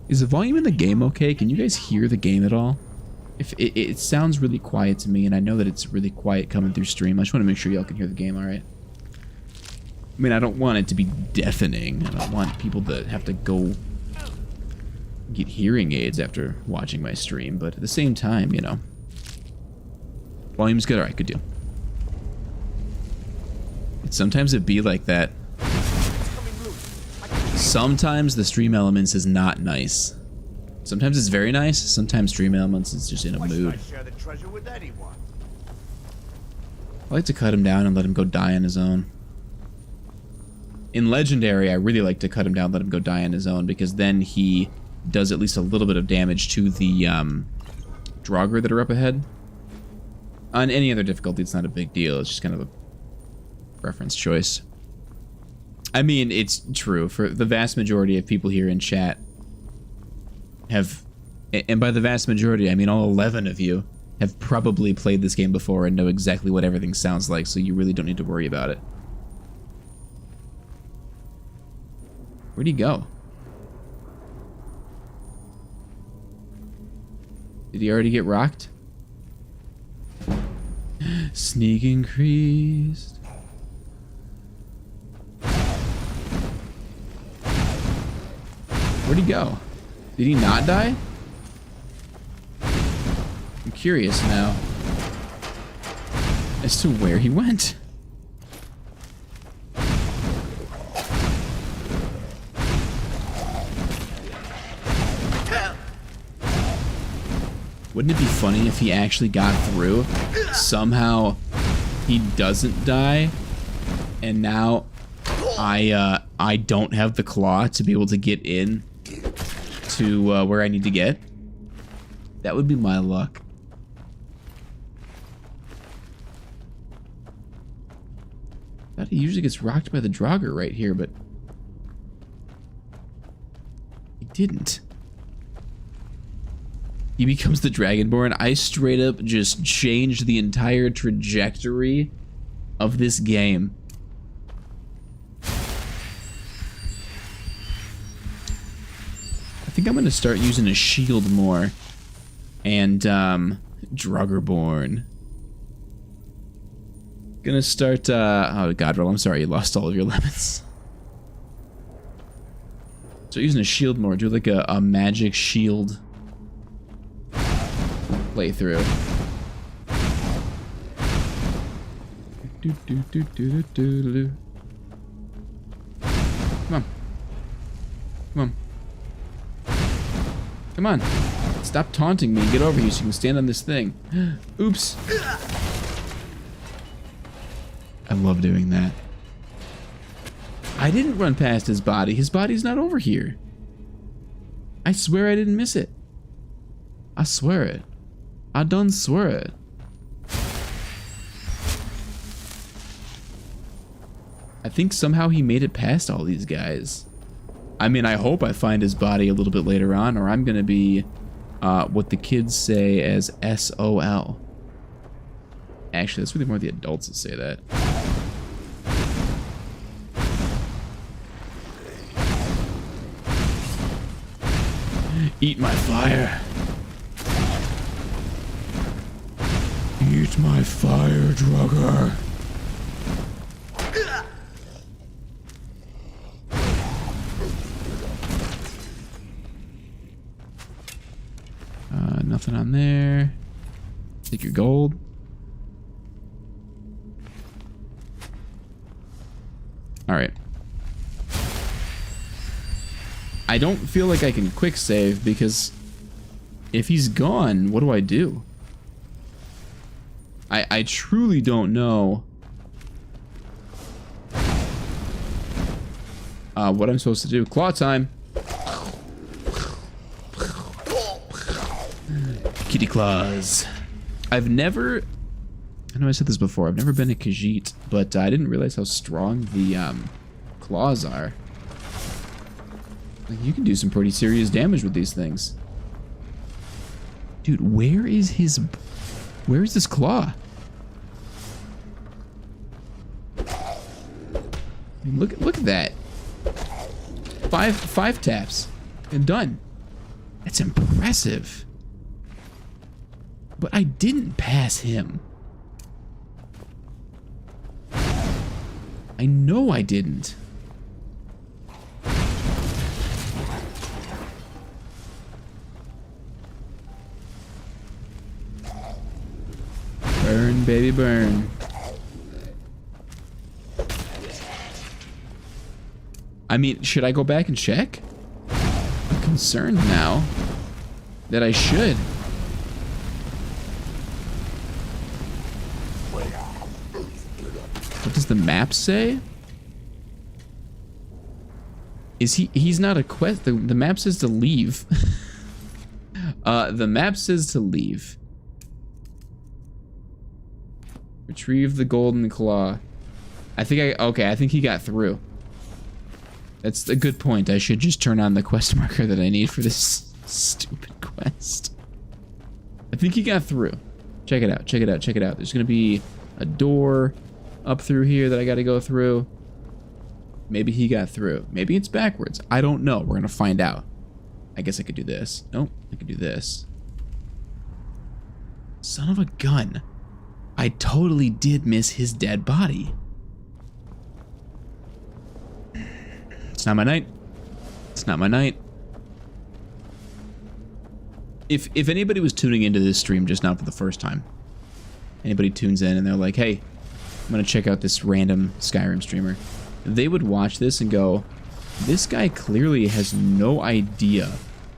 Is the volume in the game okay? Can you guys hear the game at all? If it sounds really quiet to me, and I know that it's really quiet coming through stream. I just want to make sure y'all can hear the game all right. I mean, I don't want it to be deafening. I don't want people to have to go get hearing aids after watching my stream, but at the same time, you know. Volume's good. All right, good deal. Sometimes it be like that. Sometimes the stream elements is not nice. Sometimes it's very nice. Sometimes stream elements is just in a mood. I like to cut him down and let him go die on his own. In Legendary, I really like to cut him down and let him go die on his own, because then he does at least a little bit of damage to the Draugr that are up ahead. On any other difficulty, it's not a big deal. It's just kind of a preference choice. I mean, it's true. For the vast majority of people here in chat have, and by the vast majority, I mean all 11 of you, have probably played this game before and know exactly what everything sounds like, so you really don't need to worry about it. Where'd he go? Did he already get rocked? Sneak increased. Where'd he go? Did he not die? I'm curious now as to where he went. Wouldn't it be funny if he actually got through? Somehow he doesn't die, and now I don't have the claw to be able to get in to where I need to get. That would be my luck. I thought he usually gets rocked by the Draugr right here, but he didn't. He becomes the Dragonborn. I straight up just changed the entire trajectory of this game. I think I'm gonna start using a shield more. And Draugr-born. Gonna start oh god, roll, I'm sorry you lost all of your lemons. So using a shield more, do like a magic shield playthrough. Come on. Come on. Come on. Stop taunting me. Get over here so you can stand on this thing. Oops. I love doing that. I didn't run past his body. His body's not over here. I swear I didn't miss it. I swear it. I done swear it. I think somehow he made it past all these guys. I mean, I hope I find his body a little bit later on, or I'm gonna be what the kids say as SOL. Actually, that's really more the adults that say that. Eat my fire. Eat my fire, Draugr. Nothing on there. Take your gold. All right. I don't feel like I can quick save because if he's gone, what do I do? I truly don't know what I'm supposed to do. Claw time. Kitty claws. I've never, I know I said this before, I've never been a Khajiit, but I didn't realize how strong the claws are. Like, you can do some pretty serious damage with these things. Dude, where is this claw? I mean, look at that. Five taps and done. That's impressive. But I didn't pass him. I know I didn't. Burn, baby, burn. I mean, should I go back and check? I'm concerned now that I should. What does the map say? Is he's not a quest? The map says to leave. The map says to leave. Retrieve the golden claw. I think he got through. That's a good point. I should just turn on the quest marker that I need for this stupid quest. I think he got through. Check it out, check it out, check it out. There's gonna be a door up through here that I gotta go through. Maybe he got through. Maybe it's backwards. I don't know. We're gonna find out. I guess I could do this. Nope, I could do this. Son of a gun. I totally did miss his dead body. It's not my night. It's not my night. If anybody was tuning into this stream just now for the first time, anybody tunes in and they're like, hey, I'm gonna check out this random Skyrim streamer, they would watch this and go, this guy clearly has no idea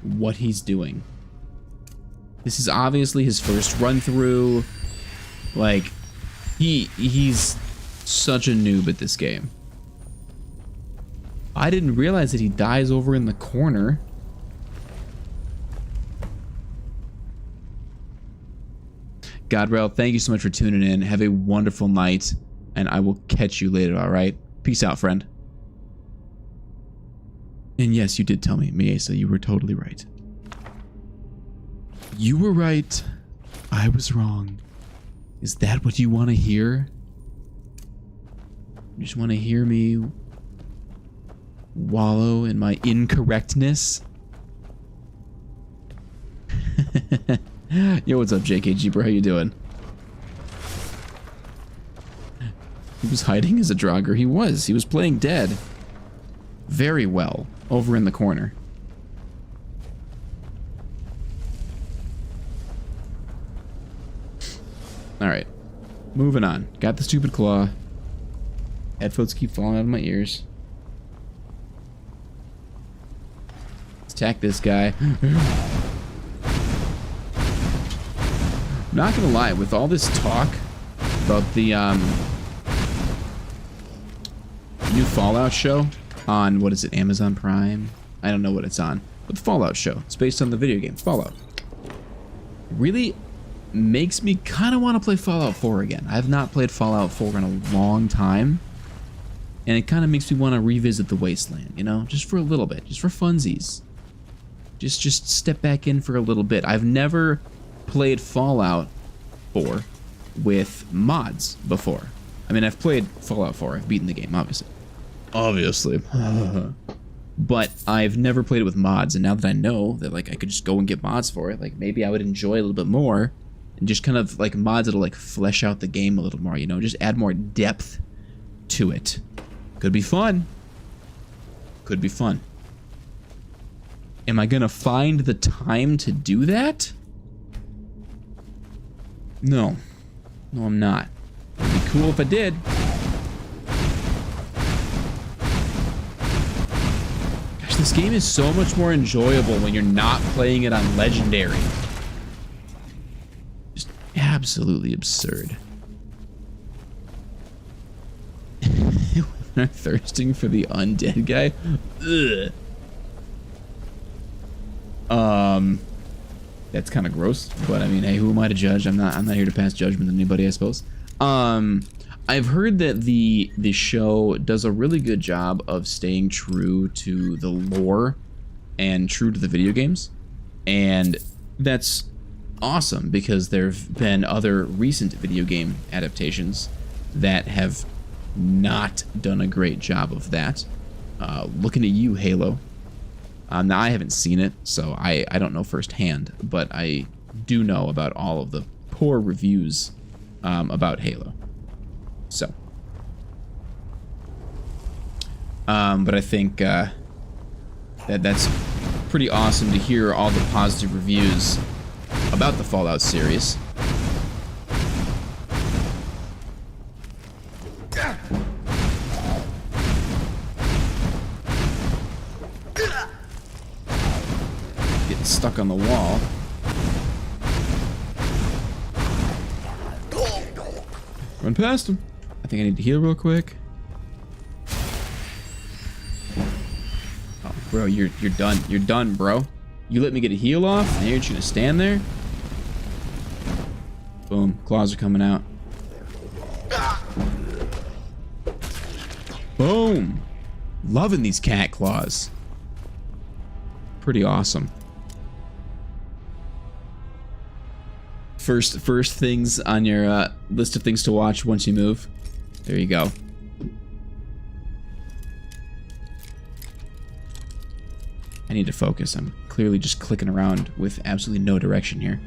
what he's doing. This is obviously his first run through. Like, he's such a noob at this game. I didn't realize that he dies over in the corner. Godrel, thank you so much for tuning in. Have a wonderful night, and I will catch you later, alright? Peace out, friend. And yes, you did tell me, Miesa, you were totally right. You were right. I was wrong. Is that what you want to hear? You just want to hear me wallow in my incorrectness? Yo, what's up, JKG, bro? How you doing? He was hiding as a Draugr. He was playing dead very well over in the corner. Alright, moving on. Got the stupid claw. Headphones keep falling out of my ears. Let's attack this guy. Not gonna lie, with all this talk about the new Fallout show on, what is it, Amazon Prime? I don't know what it's on, but the Fallout show. It's based on the video game Fallout. Really makes me kind of want to play Fallout 4 again. I have not played Fallout 4 in a long time, and it kind of makes me want to revisit the Wasteland, you know, just for a little bit, just for funsies. Just step back in for a little bit. I've never played Fallout 4 with mods before. I mean, I've played Fallout 4. I've beaten the game, obviously. But I've never played it with mods, and now that I know that, like, I could just go and get mods for it, like, maybe I would enjoy it a little bit more, and just kind of, like, mods that'll, like, flesh out the game a little more, you know, just add more depth to it. Could be fun. Could be fun. Am I gonna find the time to do that? No. No, I'm not. It'd be cool if I did. Gosh, this game is so much more enjoyable when you're not playing it on Legendary. Just absolutely absurd. Women are thirsting for the undead guy? Ugh. That's kind of gross, but I mean, hey, who am I to judge? I'm not here to pass judgment on anybody, I suppose. I've heard that the show does a really good job of staying true to the lore and true to the video games, and that's awesome because there've been other recent video game adaptations that have not done a great job of that. Looking at you, Halo. Now, I haven't seen it, so I don't know firsthand, but I do know about all of the poor reviews about Halo. So. But I think that's pretty awesome to hear all the positive reviews about the Fallout series. Stuck on the wall. Run past him. I think I need to heal real quick. Oh, bro, you're done. You're done, bro. You let me get a heal off, and you're just gonna stand there? Boom. Claws are coming out. Boom. Loving these cat claws. Pretty awesome. First things on your list of things to watch once you move. There you go. I need to focus. I'm clearly just clicking around with absolutely no direction here.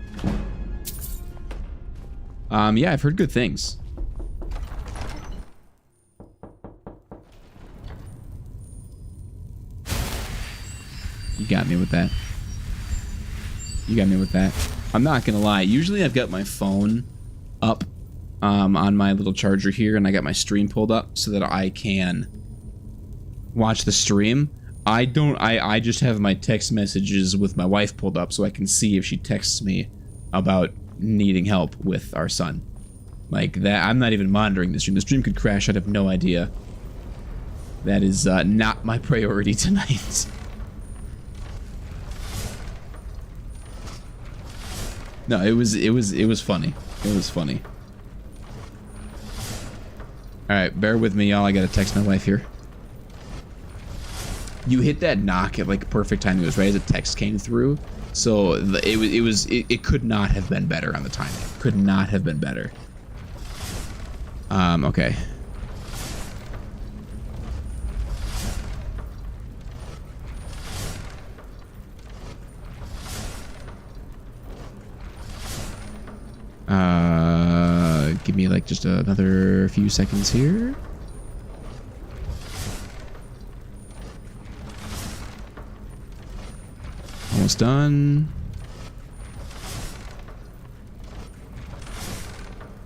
Yeah, I've heard good things. You got me with that. You got me with that. I'm not gonna lie, usually I've got my phone up on my little charger here, and I got my stream pulled up so that I can watch the stream. I just have my text messages with my wife pulled up so I can see if she texts me about needing help with our son. Like that, I'm not even monitoring the stream. The stream could crash, I'd have no idea. That is not my priority tonight. No, it was funny. It was funny. All right, bear with me, y'all. I gotta text my wife here. You hit that knock at like perfect timing. It was right as a text came through, so it could not have been better on the timing. Could not have been better. Okay. Give me like just another few seconds here. Almost done.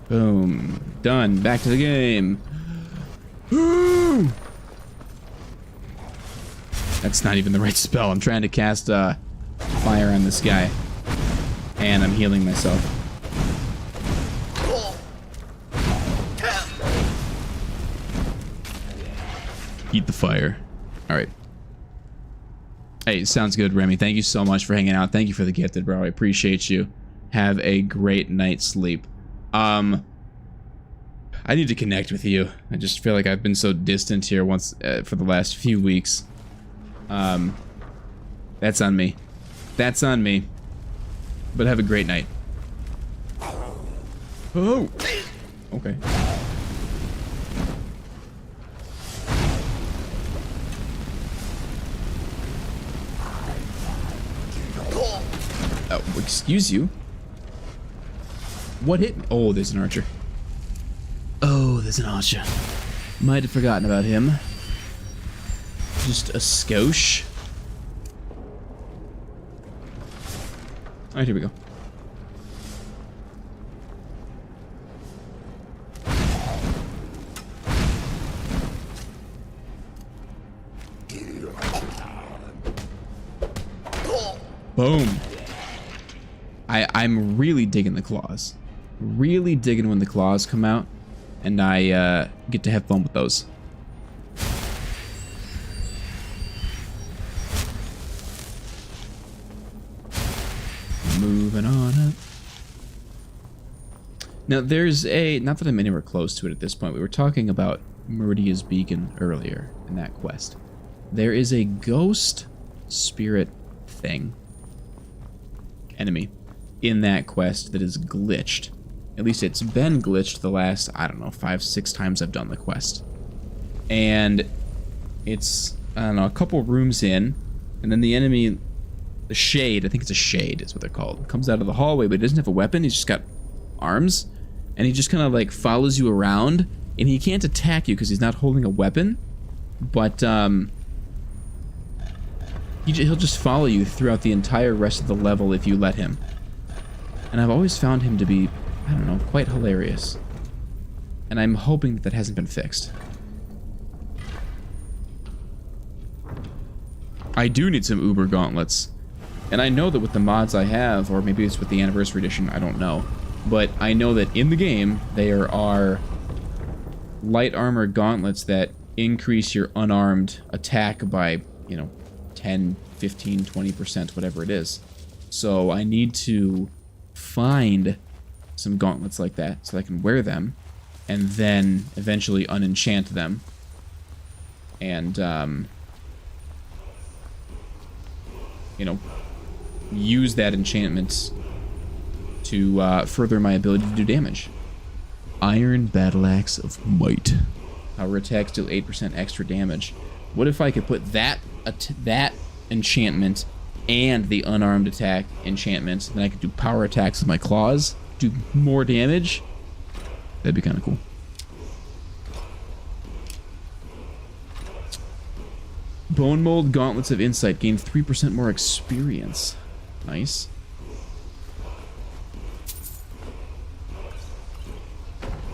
Boom. Done. Back to the game. That's not even the right spell. I'm trying to cast fire on this guy. And I'm healing myself. Eat the fire. All right. Hey, sounds good, Remy. Thank you so much for hanging out. Thank you for the gifted, bro. I appreciate you. Have a great night's sleep. I need to connect with you. I just feel like I've been so distant here once for the last few weeks. That's on me. That's on me. But have a great night. Oh. Okay. Oh, excuse you. What hit me? Oh, there's an archer. Oh, there's an archer. Might have forgotten about him. Just a skosh. Alright, here we go. Boom. I'm really digging the claws. Really digging when the claws come out, and I get to have fun with those. Moving on up. Now, there's not that I'm anywhere close to it at this point. We were talking about Meridia's Beacon earlier in that quest. There is a ghost spirit thing, enemy, in that quest that is glitched. At least it's been glitched the last, I don't know, 5-6 times I've done the quest. And it's, I don't know, a couple rooms in, and then the enemy, the shade, I think it's a shade is what they're called, comes out of the hallway, but he doesn't have a weapon, he's just got arms, and he just kind of like follows you around, and he can't attack you because he's not holding a weapon, but he'll just follow you throughout the entire rest of the level if you let him. And I've always found him to be, I don't know, quite hilarious. And I'm hoping that hasn't been fixed. I do need some Uber gauntlets. And I know that with the mods I have, or maybe it's with the Anniversary Edition, I don't know. But I know that in the game, there are light armor gauntlets that increase your unarmed attack by, you know, 10, 15, 20%, whatever it is. So I need to find some gauntlets like that so I can wear them and then eventually unenchant them and you know, use that enchantment to further my ability to do damage. Iron Battle Axe of Might. Power attacks deal 8% extra damage. What if I could put that enchantment and the unarmed attack enchantment, then I could do power attacks with my claws, do more damage? That'd be kind of cool. Bone Mold Gauntlets of Insight gain 3% more experience. Nice.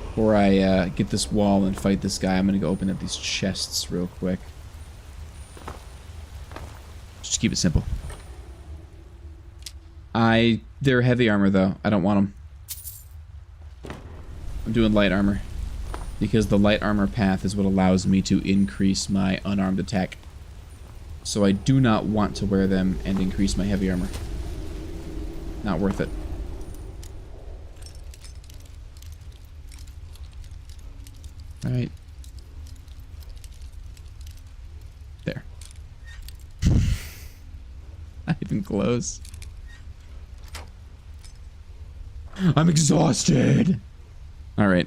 Before I get this wall and fight this guy, I'm gonna go open up these chests real quick. Just keep it simple. They're heavy armor though. I don't want them. I'm doing light armor because the light armor path is what allows me to increase my unarmed attack. So I do not want to wear them and increase my heavy armor. Not worth it. All right. There. Not even close. I'm exhausted. All right.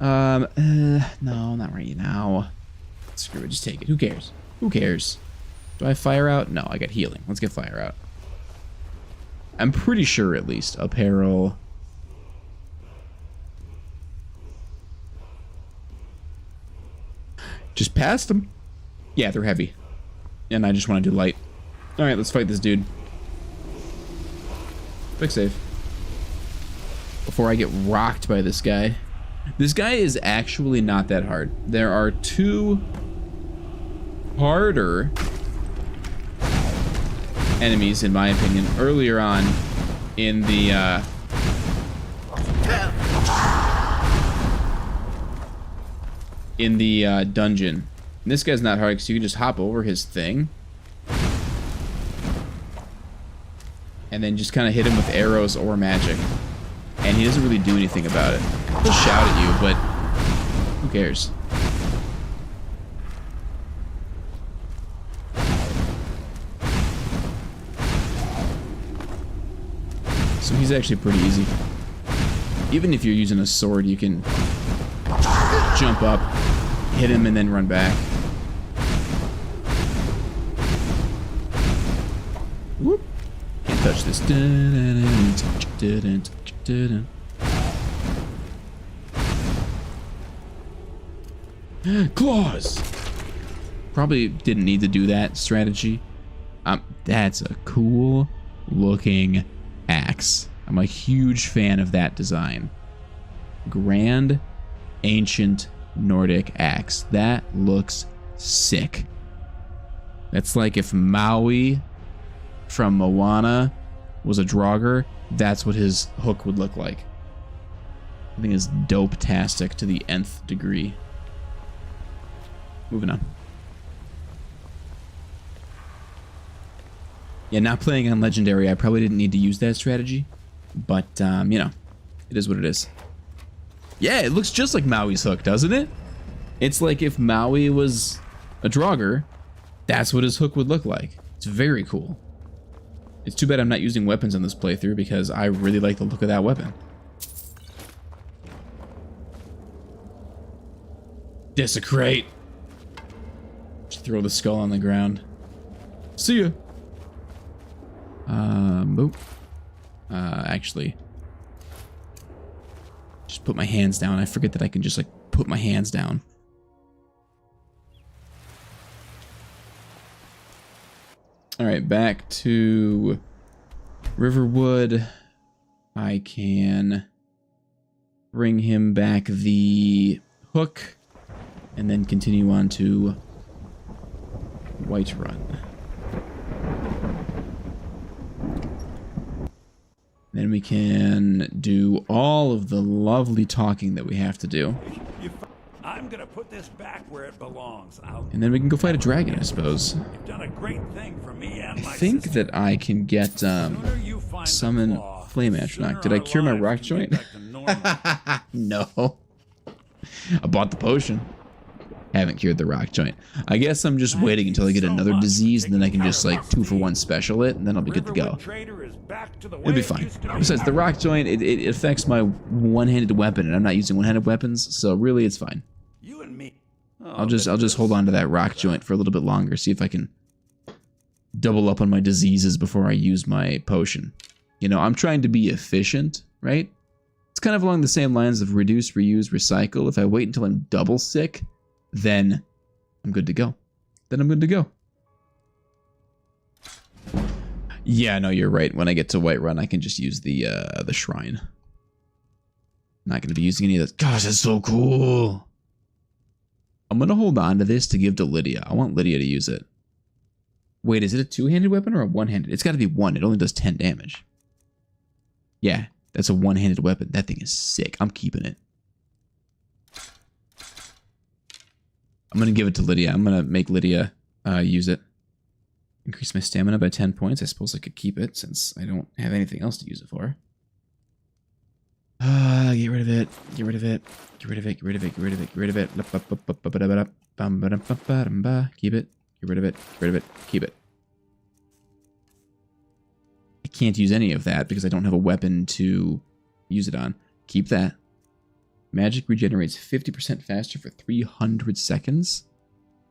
No, not right now. Screw it, just take it. Who cares? Who cares? Do I have fire out? No, I got healing. Let's get fire out. I'm pretty sure, at least. Apparel. Just passed them. Yeah, they're heavy. And I just want to do light. Alright, let's fight this dude. Quick save. Before I get rocked by this guy. This guy is actually not that hard. There are two harder enemies, in my opinion, earlier on in the dungeon. And this guy's not hard because you can just hop over his thing and then just kind of hit him with arrows or magic, and he doesn't really do anything about it. He'll shout at you, but who cares? So he's actually pretty easy. Even if you're using a sword, you can jump up, hit him, and then run back. Whoop. Can't touch this. Claws! Probably didn't need to do that strategy. That's a cool looking axe. I'm a huge fan of that design. Grand Ancient Nordic axe. That looks sick. That's like if Maui from Moana was a Draugr, that's what his hook would look like. I think it's dope-tastic to the nth degree. Moving on. Yeah, not playing on Legendary, I probably didn't need to use that strategy. But, you know, it is what it is. Yeah, it looks just like Maui's hook, doesn't it? It's like if Maui was a Draugr, that's what his hook would look like. It's very cool. It's too bad I'm not using weapons in this playthrough because I really like the look of that weapon. Desecrate. Just throw the skull on the ground. See ya. Boop. Actually, just put my hands down. I forget that I can just like put my hands down. All right, back to Riverwood. I can bring him back the hook and then continue on to Whiterun. Then we can do all of the lovely talking that we have to do. I'm gonna put this back where it belongs. And then we can go fight a dragon, I suppose. You've done a great thing for me and my I think sister. that I can get summon Flame Atronach. Did I cure my rock joint? No. I bought the potion. Haven't cured the rock joint. I guess I'm just waiting until I get another disease, and then I can just like 2-for-1 special it, and then I'll be good to go. It'll be fine. Besides, the rock joint, it affects my one-handed weapon, and I'm not using one-handed weapons, so really it's fine. You and me. I'll just hold on to that rock joint for a little bit longer, see if I can double up on my diseases before I use my potion. You know, I'm trying to be efficient, right? It's kind of along the same lines of reduce, reuse, recycle. If I wait until I'm double sick, then I'm good to go. Yeah, no, you're right. When I get to Whiterun, I can just use the shrine. Not going to be using any of this. Gosh, that's so cool. I'm going to hold on to this to give to Lydia. I want Lydia to use it. Wait, is it a two-handed weapon or a one-handed? It's got to be one. It only does 10 damage. Yeah, that's a one-handed weapon. That thing is sick. I'm keeping it. I'm going to give it to Lydia. I'm going to make Lydia use it. Increase my stamina by 10 points. I suppose I could keep it since I don't have anything else to use it for. Get rid of it. Get rid of it. Get rid of it. Get rid of it. Get rid of it. Get rid of it. Keep it. Get rid of it. Get rid of it. Keep it. I can't use any of that because I don't have a weapon to use it on. Keep that. Magic regenerates 50% faster for 300 seconds.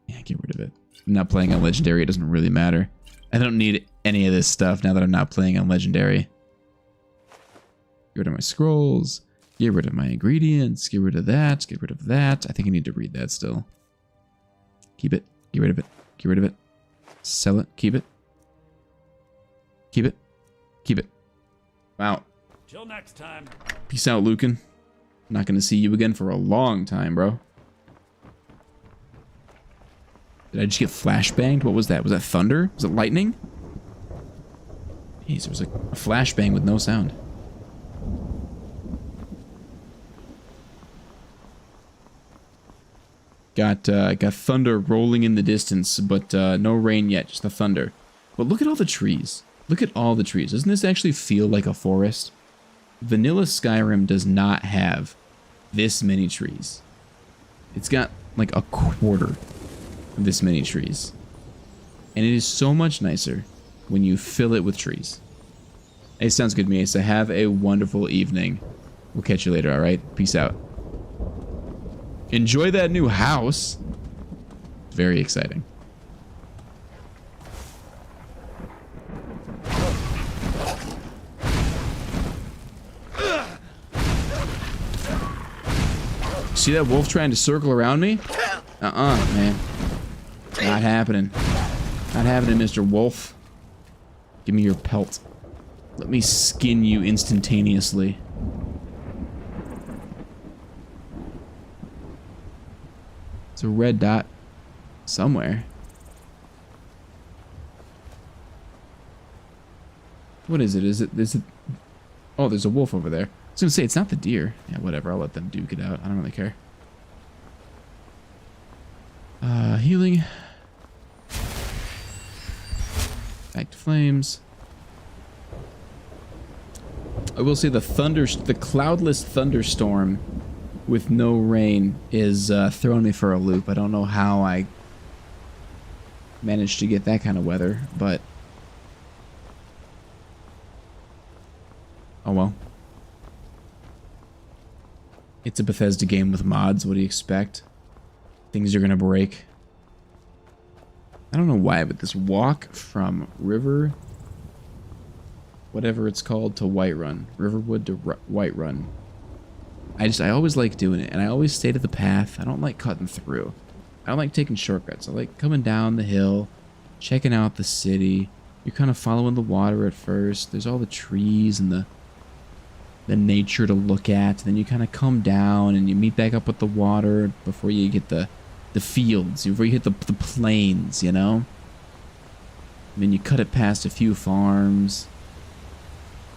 Yeah, get rid of it. I'm not playing on Legendary. It doesn't really matter. I don't need any of this stuff now that I'm not playing on Legendary. Get rid of my scrolls. Get rid of my ingredients. Get rid of that. Get rid of that. I think I need to read that still. Keep it. Get rid of it. Get rid of it. Sell it. Keep it. Keep it. Keep it. Wow. Till next time. Peace out, Lucan. Not going to see you again for a long time, bro. Did I just get flashbanged? What was that? Was that thunder? Was it lightning? Jeez, there was like a flashbang with no sound. Got thunder rolling in the distance, but no rain yet, just the thunder. But look at all the trees. Look at all the trees. Doesn't this actually feel like a forest? Vanilla Skyrim does not have this many trees. It's got like a quarter of this many trees. And it is so much nicer when you fill it with trees. Hey, sounds good to me, Asa. Have a wonderful evening. We'll catch you later, alright? Peace out. Enjoy that new house. Very exciting. See that wolf trying to circle around me? Man. Not happening. Not happening, Mr. Wolf. Give me your pelt. Let me skin you instantaneously. It's a red dot somewhere. What is it? Is it? Oh, there's a wolf over there. I was gonna say, it's not the deer. Yeah, whatever. I'll let them duke it out. I don't really care. Healing. Back to flames. I will say the cloudless thunderstorm with no rain is throwing me for a loop. I don't know how I managed to get that kind of weather, but oh well. It's a Bethesda game with mods. What do you expect? Things are gonna break. I don't know why, but this walk from River, whatever it's called, to Whiterun, Riverwood to Whiterun. I always like doing it, and I always stay to the path. I don't like cutting through. I don't like taking shortcuts. I like coming down the hill, checking out the city. You're kind of following the water at first. There's all the trees and the nature to look at. Then you kind of come down and you meet back up with the water before you get the fields, before you hit the plains, you know? And then you cut it past a few farms.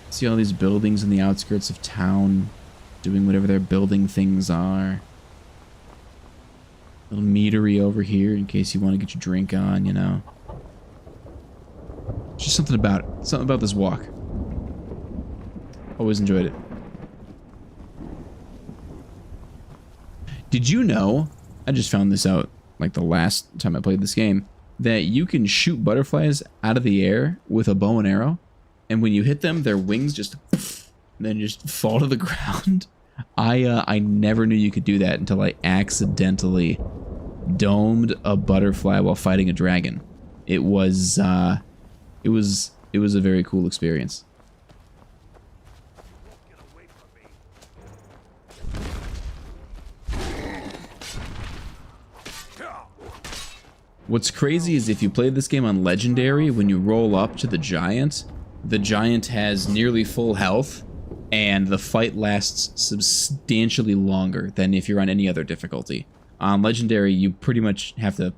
See all these buildings in the outskirts of town doing whatever their building things are. Little meadery over here in case you want to get your drink on, you know? Just something about it. Something about this walk. Always enjoyed it. Did you know, I just found this out like the last time I played this game, that you can shoot butterflies out of the air with a bow and arrow, and when you hit them, their wings just then just fall to the ground. I never knew you could do that until I accidentally domed a butterfly while fighting a dragon. It was a very cool experience. What's crazy is if you play this game on Legendary, when you roll up to the giant has nearly full health, and the fight lasts substantially longer than if you're on any other difficulty. On Legendary, you pretty much have to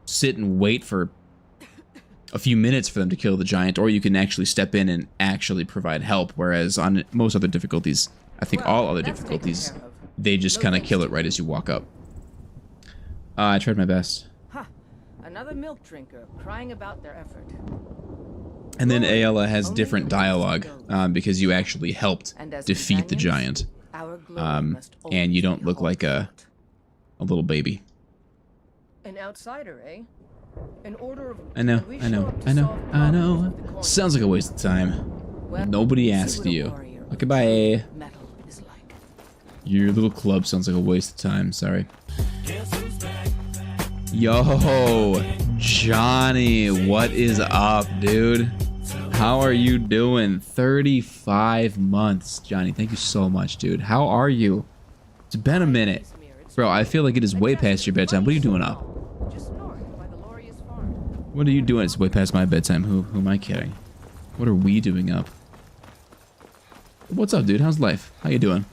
sit and wait for a few minutes for them to kill the giant, or you can actually step in and actually provide help, whereas on most other difficulties, I think all other difficulties, they just kind of kill it right as you walk up. I tried my best. Another milk drinker crying about their effort. And then Ayala has different dialogue because you actually helped defeat the giant. And you don't look like a little baby. An outsider, eh? An order of I know. Sounds like a waste of time. Nobody asked you. Okay, bye. Your little club sounds like a waste of time. Sorry. Yo, Johnny, what is up, dude? How are you doing? 35 months, Johnny. Thank you so much, dude. How are you? It's been a minute. Bro, I feel like it is way past your bedtime. What are you doing up? What are you doing? It's way past my bedtime. Who am I kidding? What are we doing up? What's up, dude? How's life? How you doing?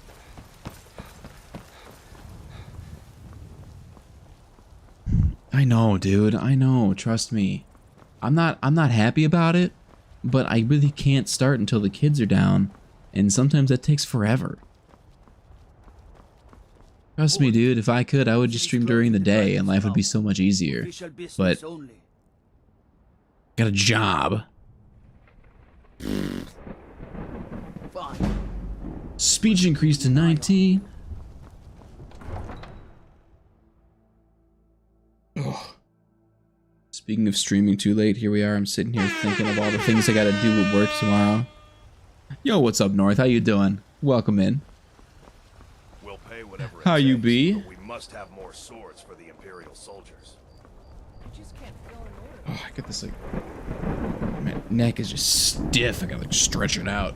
I know, dude. I know. Trust me. I'm not happy about it, but I really can't start until the kids are down, and sometimes that takes forever. Trust me, dude. If I could, I would just stream during the day, and life would be so much easier. But got a job. Speech increased to 19. Ugh. Speaking of streaming too late, here we are. I'm sitting here thinking of all the things I gotta do at work tomorrow. Yo, what's up, North? How you doing? Welcome in. We'll pay whatever it How you takes, be? but we must have more swords for the Imperial soldiers. Oh, I got this like, my neck is just stiff. I gotta like stretch it out.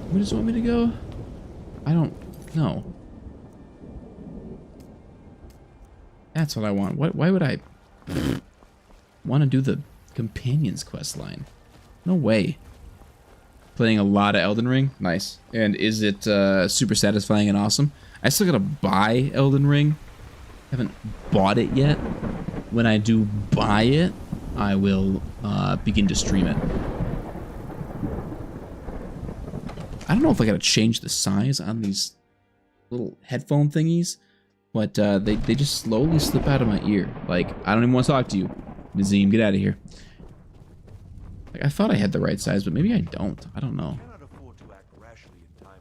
Where does it want me to go? I don't know. That's what I want. Why would I want to do the companions quest line? No way. Playing a lot of Elden Ring? Nice. And is it super satisfying and awesome? I still gotta buy Elden Ring. Haven't bought it yet. When I do buy it, I will begin to stream it. I don't know if I gotta change the size on these little headphone thingies, But they just slowly slip out of my ear. Like, I don't even want to talk to you. Nazim, get out of here. Like, I thought I had the right size, but maybe I don't. I don't know.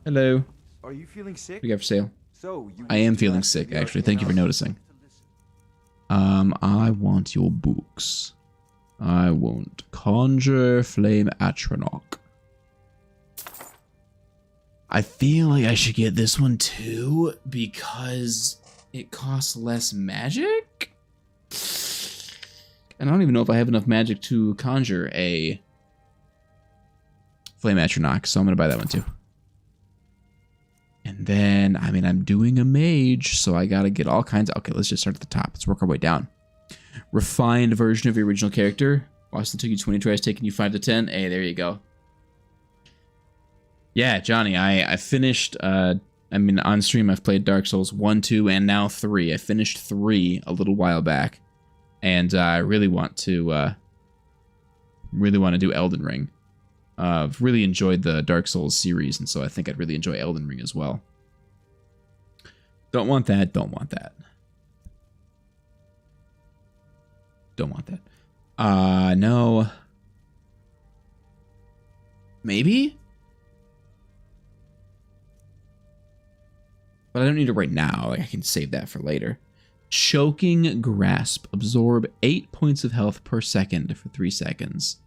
Hello. Are you feeling sick? What do you got for sale? So you I am feeling sick, actually. Thank you for noticing. I want your books. I want Conjure Flame Atronach. I feel like I should get this one too because it costs less magic? And I don't even know if I have enough magic to conjure a Flame Atronach, so I'm going to buy that one too. And then, I mean, I'm doing a mage, so I got to get all kinds of... Okay, let's just start at the top. Let's work our way down. Refined version of your original character. Austin took you 20 tries, taking you 5 to 10. Hey, there you go. Yeah, Johnny, I finished... I mean, on stream, I've played Dark Souls 1, 2, and now 3. I finished 3 a little while back. And I really want to do Elden Ring. I've really enjoyed the Dark Souls series, and so I think I'd really enjoy Elden Ring as well. Don't want that, don't want that. Don't want that. No. Maybe? But I don't need it right now. Like, I can save that for later. Choking Grasp. Absorb 8 points of health per second for 3 seconds.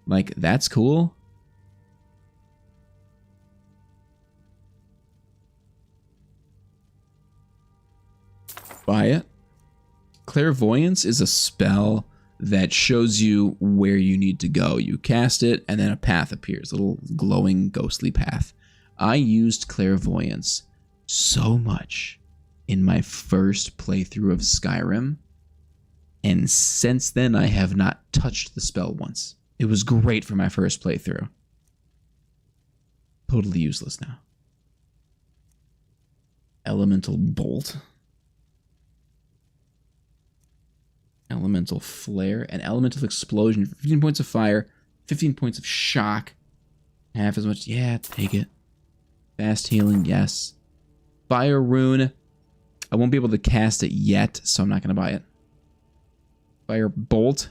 Like, that's cool. Buy it. Clairvoyance is a spell that shows you where you need to go. You cast it, and then a path appears. A little glowing, ghostly path. I used Clairvoyance so much in my first playthrough of Skyrim, and since then I have not touched the spell once. It was great for my first playthrough. Totally useless now. Elemental Bolt. Elemental Flare. And Elemental Explosion. 15 points of fire. 15 points of shock. Half as much. Yeah, take it. Fast healing, yes. Fire Rune. I won't be able to cast it yet, so I'm not going to buy it. Fire Bolt.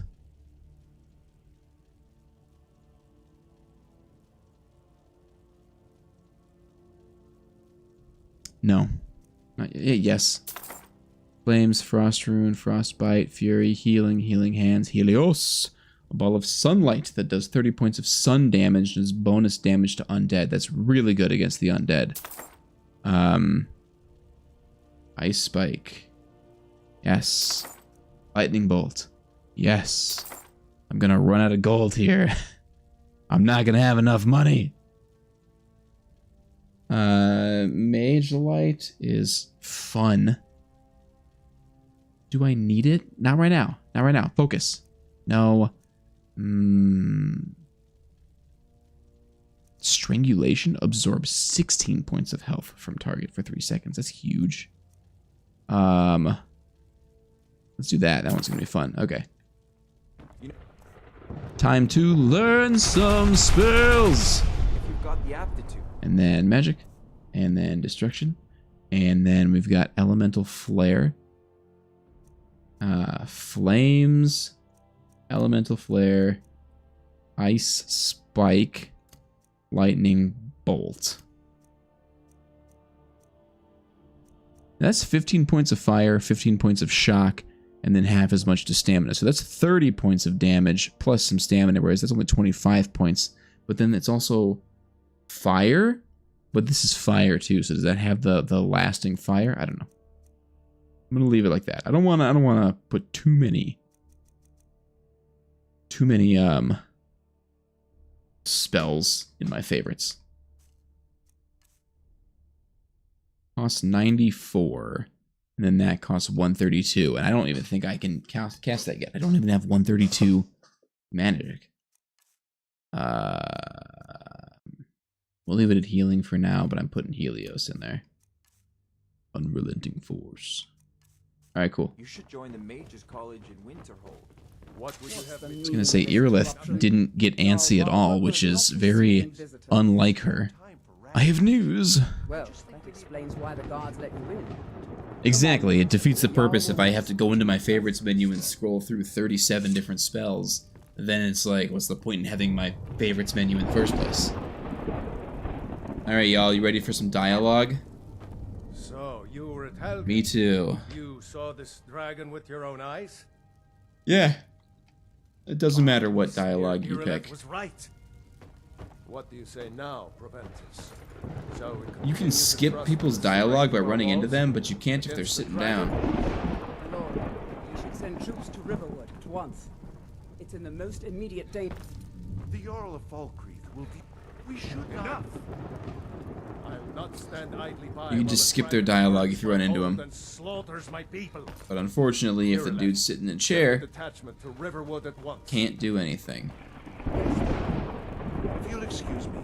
No. Not yet. Yes. Flames, Frost Rune, Frostbite, Fury, Healing, Healing Hands, Helios. A ball of sunlight that does 30 points of sun damage and is bonus damage to undead. That's really good against the undead. Ice Spike. Yes. Lightning Bolt. Yes. I'm gonna run out of gold here. I'm not gonna have enough money. Mage Light is fun. Do I need it? Not right now. Not right now. Focus. No. Strangulation absorbs 16 points of health from target for 3 seconds. That's huge. Let's do that. That one's gonna be fun. Okay. Time to learn some spells. If you've got the aptitude. And then magic. And then destruction. And then we've got elemental flare. Flames. Elemental flare. Ice spike. Lightning bolt. That's 15 points of fire, 15 points of shock, and then half as much to stamina. So that's 30 points of damage plus some stamina, whereas that's only 25 points. But then it's also fire, but this is fire too. So does that have the lasting fire? I don't know. I'm gonna leave it like that. I don't wanna put too many spells in my favorites. Costs 94, and then that costs 132, and I don't even think I can cast that yet. I don't even have 132 magic. We'll leave it at healing for now, but I'm putting Helios in there. Unrelenting force. All right, cool. You should join the Mages College in Winterhold. What would you have I was gonna say Irileth didn't get antsy at all, which is very unlike her. I have news. Well, that explains why the guards let you in. Exactly, it defeats the purpose if I have to go into my favorites menu and scroll through 37 different spells. Then it's like, what's the point in having my favorites menu in the first place? Alright, y'all, you ready for some dialogue? So, you were at Helgen. Me too. You saw this dragon with your own eyes? Yeah. It doesn't matter what dialogue you Irileth pick. was right. What do you say now, Proventus? Shall we You continue can to skip trust people's the dialogue by strength of running our into walls them, but you can't if they're against the sitting dragon? down. My lord, you should send troops to Riverwood at once. It's in the most immediate danger. The Jarl of Falkreath will be... We should not... I'll not stand idly by You can while just the skip their dragon dialogue if you run burns into my them. hold and slaughters my people. But unfortunately, if the Irileth, dude's sitting in a send a chair, detachment to Riverwood at once. can't do anything. If you'll excuse me,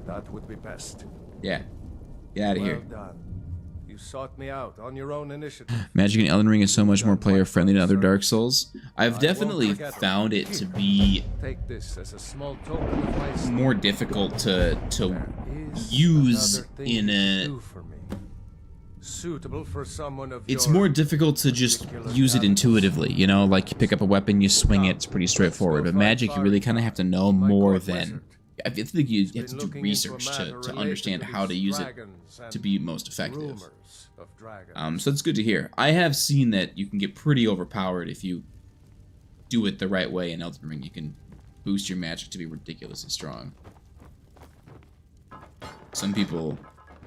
That would be best. Yeah. Get out of Well here. done. You sought me out on your own initiative. Magic in Elden Ring is so much more player-friendly than other Dark Souls. I've definitely found it to be Take this as a small token of my esteem. more difficult to There is use another thing in you a... can do for me. Suitable for someone of It's your more difficult to just use it intuitively, you know? Like, you pick up a weapon, you swing it, it's pretty straightforward. But Magic, you really kind of have to know more than... I think you have to do research to understand how to use it to be most effective. So it's good to hear. I have seen that you can get pretty overpowered if you do it the right way in Elden Ring. You can boost your magic to be ridiculously strong. Some people,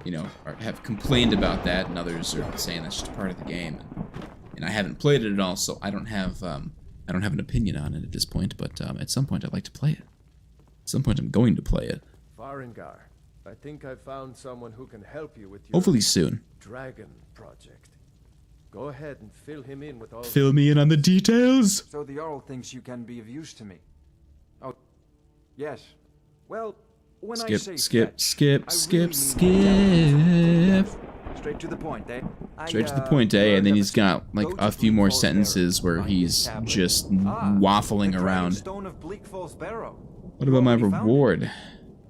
you know, have complained about that, and others are saying that's just part of the game. And I haven't played it at all, so I don't have an opinion on it at this point. But at some point, I'd like to play it. At some point, I'm going to play it. Farengar, I think I found someone who can help you with your Hopefully soon. dragon project. Go ahead and fill him in with all. Fill me in on the details. So the Jarl thinks you can be of use to me. Oh, yes. Well, when I say Skip, fetch, I skip. Straight to the point, eh? Straight to the point, eh? And then he's got like a few more sentences where he's just waffling around. Stone of Bleak Falls Barrow. What about my We found it. reward?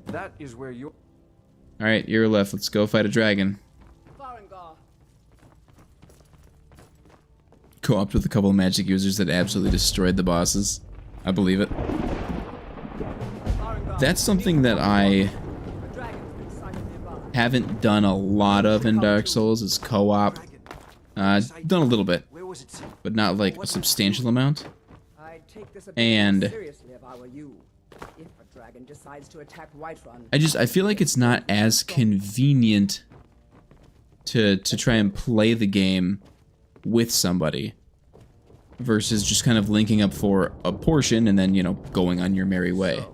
That is where you. Alright, you're left. Let's go fight a dragon. Farengar. Co-opted with a couple of magic users that absolutely destroyed the bosses. I believe it. That's something that I The dragon's been sighted nearby. haven't done a lot of in Dark Souls, is co-op. Done a little bit, Where was it? but not like a substantial amount. I'd take this a bit And- more seriously if I were you. If a dragon decides to attack Whiterun, I feel like it's not as convenient to try and play the game with somebody versus just kind of linking up for a portion and then, you know, going on your merry way.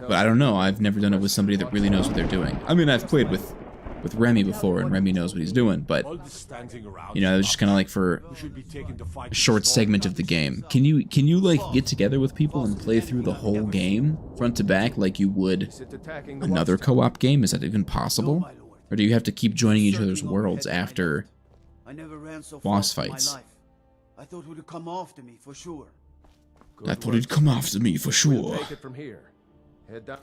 But I don't know, I've never done it with somebody that really knows what they're doing. I mean, I've played with Remy before, and Remy knows what he's doing, but, you know, it was just kind of like for a short segment of the game. Can you like, get together with people and play through the whole game, front to back, like you would another co-op game? Is that even possible? Or do you have to keep joining each other's worlds after I never ran so boss far in my fights? life. I thought it would come after me for sure. I thought he'd come after me for We'll sure. take it from here. Head down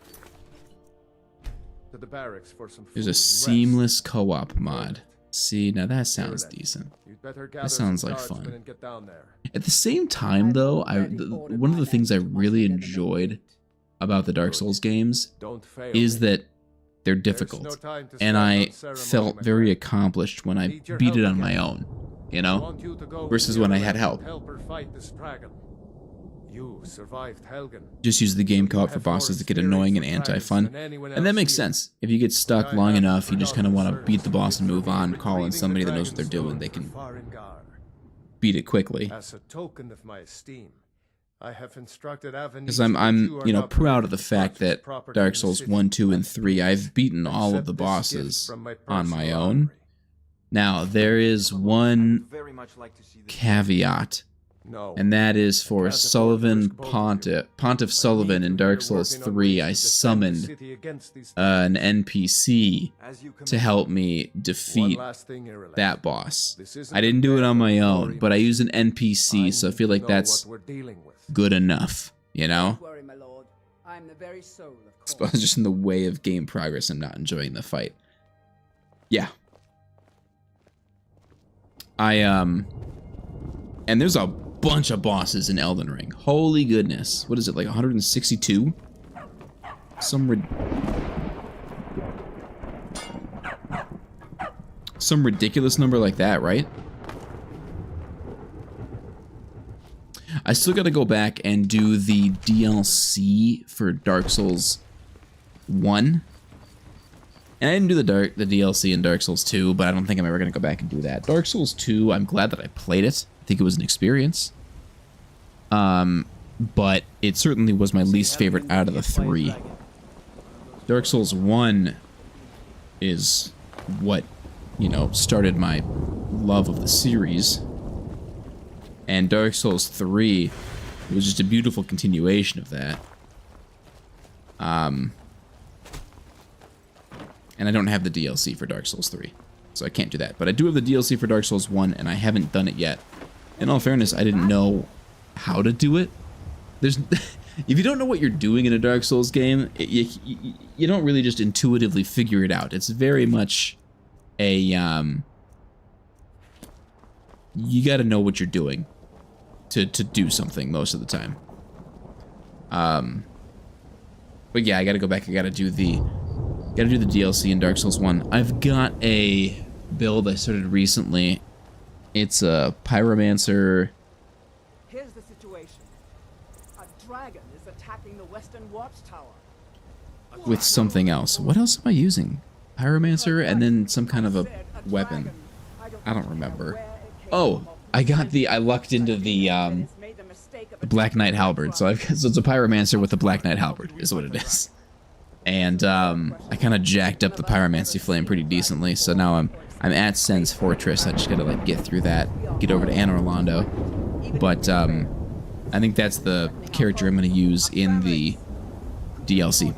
to the barracks for some food There's a and rest. seamless co-op mod. See, now that sounds Irileth, decent. You'd better gather sounds some like guardsmen fun. and get down there. At the same time, though, one of the things I really enjoyed about the Dark Souls games Don't fail is me. that they're There's no difficult. time to And stand I on ceremony, felt my very friend. accomplished when I Need your beat it help on my again. own, you I know? want you to go Versus with when I Irileth had and help. Help her fight this dragon. You survived Helgen. Just use the game co-op for have bosses that get more annoying and experience anti-fun. than anyone And that else makes here. sense. If you get stuck I long have enough, you just kind of want to service beat the boss and move on, call in retrieving somebody the that knows what they're doing. They dragon's can stone for Farengar. beat it quickly. As a token of my esteem, I have instructed Avenue. Because I'm you know, proud of the fact that Dark Souls 1, 2, and 3, I've beaten all of the bosses on my own. Now, there is one Very much like to see the caveat, No. and that is for Sullivan Pontiff Sullivan in Dark Souls 3. I summoned an NPC as you to help me defeat that that boss. I didn't do it on my own, but I used an NPC, so I feel like that's good enough, you know? don't worry, my lord. I'm the very soul of I suppose just in the way of game progress, I'm not enjoying the fight. Yeah. and there's a bunch of bosses in Elden Ring. Holy goodness. What is it, like 162? Some ridiculous number like that, right? I still gotta go back and do the DLC for Dark Souls 1. And I didn't do the DLC in Dark Souls 2, but I don't think I'm ever gonna go back and do that. Dark Souls 2, I'm glad that I played it. I think it was an experience. But it certainly was my least favorite out of the 3. Dark Souls 1 is what, you know, started my love of the series. And Dark Souls 3 was just a beautiful continuation of that. And I don't have the DLC for Dark Souls 3, so I can't do that. But I do have the DLC for Dark Souls 1, and I haven't done it yet. In all fairness, I didn't know how to do it. There's, if you don't know what you're doing in a Dark Souls game, you don't really just intuitively figure it out. It's very much a, you gotta know what you're doing to do something most of the time. But yeah, I gotta go back. I gotta do the DLC in Dark Souls 1. I've got a build I started recently. It's a pyromancer. Here's the situation. A dragon is attacking the western watchtower. With something else. What else am I using? Pyromancer and then some kind of a weapon. I don't remember. Oh, I lucked into the Black Knight halberd. So it's a pyromancer with a Black Knight halberd is what it is. And I kind of jacked up the pyromancy flame pretty decently. So now I'm at Sen's Fortress. I just gotta like get through that, get over to Anor Londo. But I think that's the character I'm gonna use in the DLC.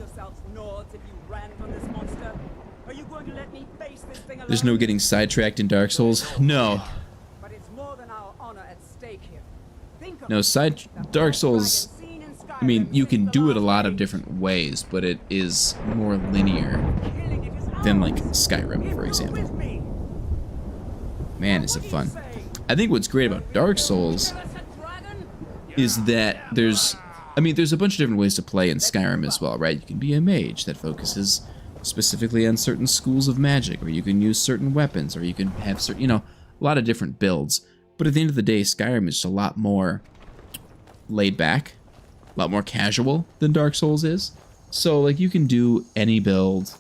There's no getting sidetracked in Dark Souls. No. No, Dark Souls, I mean, you can do it a lot of different ways, but it is more linear than like Skyrim, for example. Man, is it fun. I think what's great about Dark Souls is that there's a bunch of different ways to play in Skyrim as well, right? You can be a mage that focuses specifically on certain schools of magic, or you can use certain weapons, or you can have certain, you know, a lot of different builds. But at the end of the day, Skyrim is just a lot more laid back, a lot more casual than Dark Souls is. So, like, you can do any build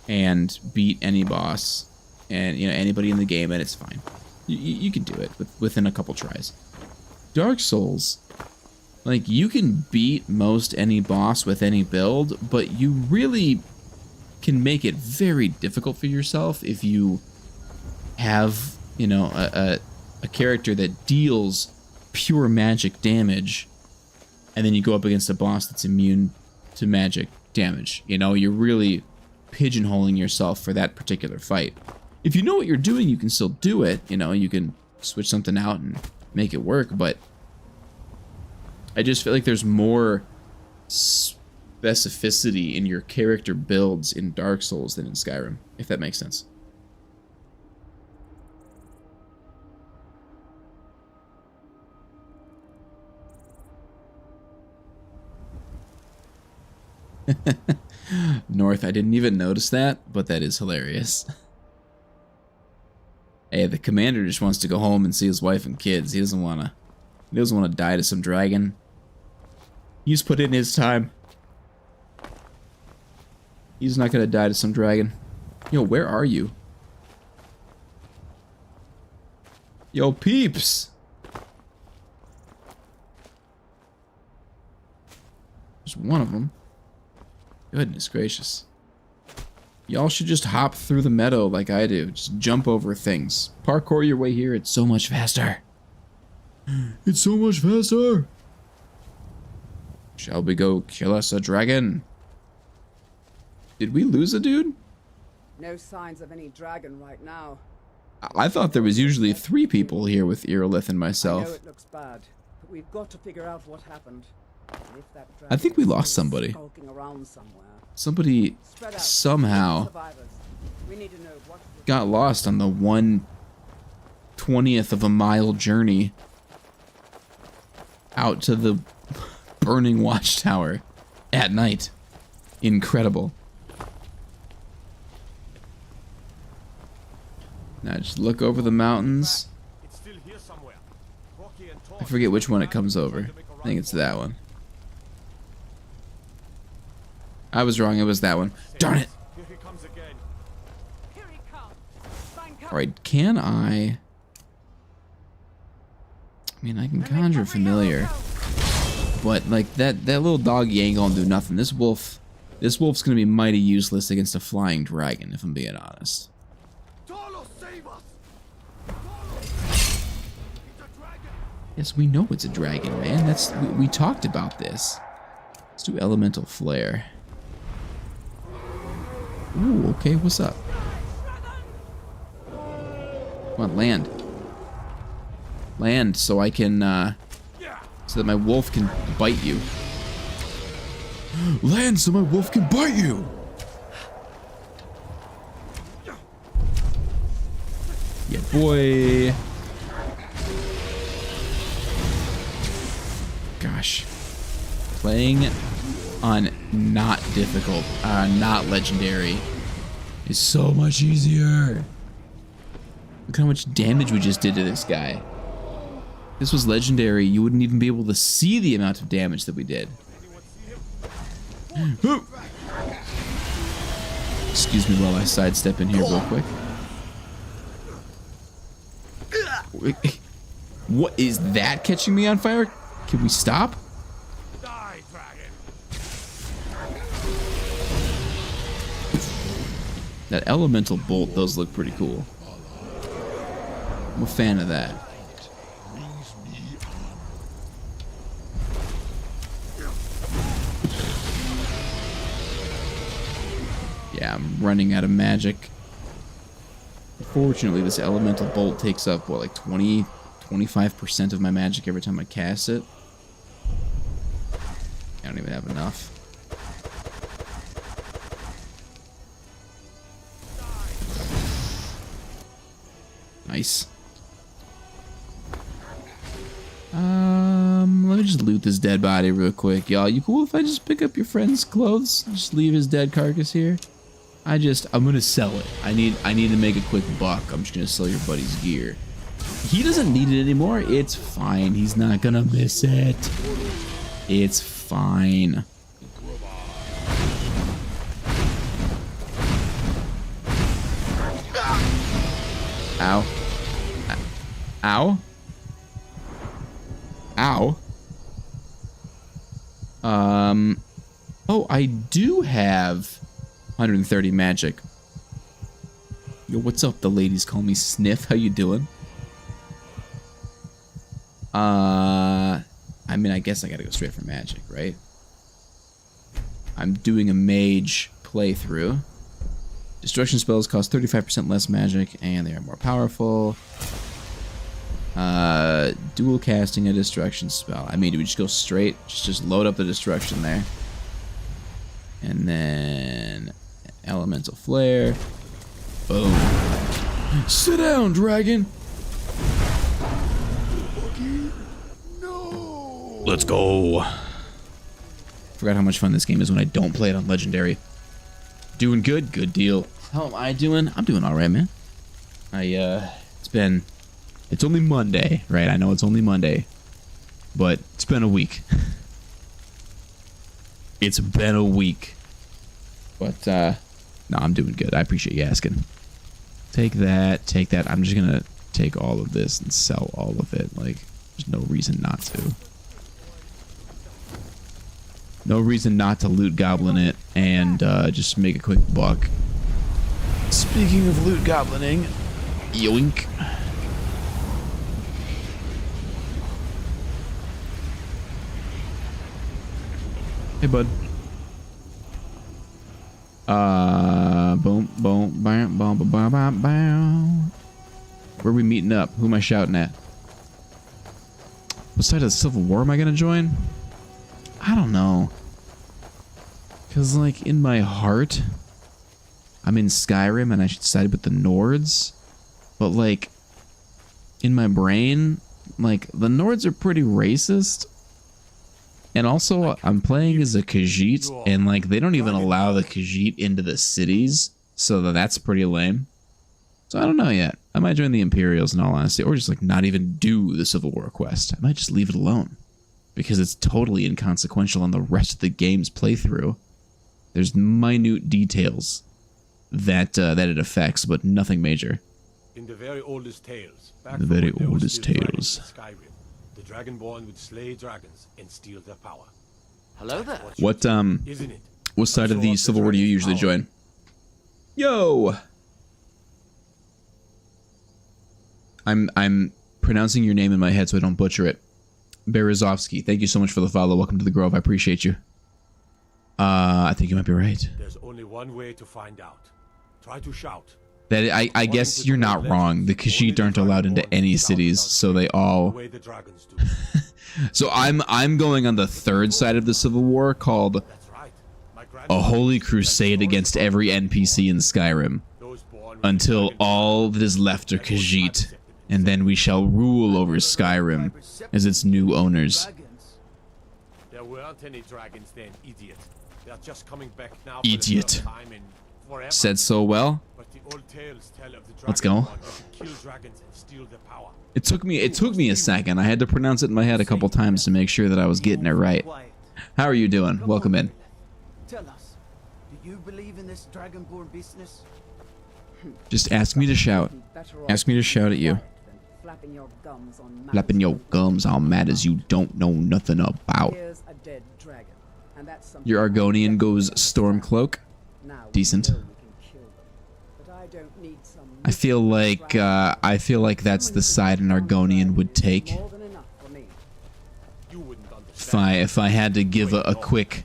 and beat any boss and, you know, anybody in the game, and it's fine. You can do it within a couple tries. Dark Souls, like, you can beat most any boss with any build, but you really can make it very difficult for yourself if you have, you know, a character that deals pure magic damage, and then you go up against a boss that's immune to magic damage. You know, you're really pigeonholing yourself for that particular fight. If you know what you're doing, you can still do it. You know, you can switch something out and make it work, but I just feel like there's more specificity in your character builds in Dark Souls than in Skyrim, if that makes sense. North, I didn't even notice that, but that is hilarious. Hey, the commander just wants to go home and see his wife and kids. He doesn't want to die to some dragon. He's put in his time. He's not gonna die to some dragon. Yo, where are you? Yo, peeps! There's one of them. Goodness gracious. Y'all should just hop through the meadow like I do. Just jump over things. Parkour your way here. It's so much faster. It's so much faster. Shall we go kill us a dragon? Did we lose a dude? No signs of any dragon right now. I thought there was usually 3 people here with Irilith and myself. I know it looks bad, but we've got to figure out what happened. I think we lost somebody. Somebody somehow got lost on the one 1/20th of a mile journey out to the burning watchtower at night. Incredible. Now just look over the mountains. I forget which one it comes over. I think it's that one. I was wrong, it was that one. Darn it! Alright, can I mean, I can conjure familiar. But, like, that little doggy ain't gonna do nothing. This wolf's gonna be mighty useless against a flying dragon, if I'm being honest. Yes, we know it's a dragon, man. We talked about this. Let's do elemental flare. Ooh, okay, what's up? Come on, land. Land so I can, so that my wolf can bite you. Land so my wolf can bite you! Yeah, boy. Gosh. Playing on not difficult, not legendary is so much easier. Look how much damage we just did to this guy. If this was legendary, you wouldn't even be able to see the amount of damage that we did. Excuse me while I sidestep in here real quick. What is that catching me on fire? Can we stop? Die, dragon. That elemental bolt does look pretty cool. I'm a fan of that. Yeah, I'm running out of magic. Unfortunately, this elemental bolt takes up, what, like 25% of my magic every time I cast it? I don't even have enough. Nice. Let me just loot this dead body real quick, y'all. You cool if I just pick up your friend's clothes? Just leave his dead carcass here? I'm gonna sell it. I need to make a quick buck. I'm just gonna sell your buddy's gear. He doesn't need it anymore. It's fine. He's not gonna miss it. It's fine. Ow. Ow. Ow. Oh, I do have 130 magic. Yo, what's up? The ladies call me Sniff. How you doing? I mean, I guess I gotta go straight for magic, right? I'm doing a mage playthrough. Destruction spells cost 35% less magic, and they are more powerful. Dual casting a destruction spell. I mean, do we just go straight? Just load up the destruction there. And then elemental flare. Boom. Sit down, dragon. No. Let's go. Forgot how much fun this game is when I don't play it on legendary. Doing good? Good deal. How am I doing? I'm doing alright, man. It's only Monday, right? I know it's only Monday, but it's been a week. It's been a week. But, no, I'm doing good. I appreciate you asking. Take that, take that. I'm just gonna take all of this and sell all of it. Like, there's no reason not to. No reason not to loot goblin it and just make a quick buck. Speaking of loot goblining, yoink. Hey, bud. Boom, boom, bam, bam, bam, bam, bam, bam. Where are we meeting up? Who am I shouting at? What side of the Civil War am I gonna join? I don't know. Cause like in my heart, I'm in Skyrim and I should side with the Nords, but like in my brain, like, the Nords are pretty racist. And also, I'm playing as a Khajiit, and, like, they don't even allow the Khajiit into the cities, so that's pretty lame. So I don't know yet. I might join the Imperials in all honesty, or just, like, not even do the Civil War quest. I might just leave it alone, because it's totally inconsequential on the rest of the game's playthrough. There's minute details that it affects, but nothing major. In the very oldest tales, The very oldest tales. Skyrim, the Dragonborn would slay dragons and steal their power. Hello there. What Isn't it? what side of the Civil War do you usually join? Yo! I'm pronouncing your name in my head so I don't butcher it. Berezovsky, thank you so much for the follow. Welcome to the Grove. I appreciate you. I think you might be right. There's only one way to find out. Try to shout. That I guess you're not wrong. The Khajiit aren't allowed into any cities, so they all. So I'm going on the third side of the Civil War, called a holy crusade against every NPC in Skyrim, until all that is left are Khajiit, and then we shall rule over Skyrim as its new owners. There weren't any dragons then, idiot. They're just coming back now. Idiot. Said so well. Let's go. It took me a second. I had to pronounce it in my head a couple times to make sure that I was getting it right. How are you doing? Welcome in. Tell us, do you believe in this dragonborn business? Just ask me to shout. Ask me to shout at you. Flapping your gums on matters you don't know nothing about. Here's a dead dragon, and that's something Your Argonian goes Stormcloak. now we Decent. know we can kill them. But I don't need some I feel like that's the side an Argonian would take. more than enough for me. If I had to give a quick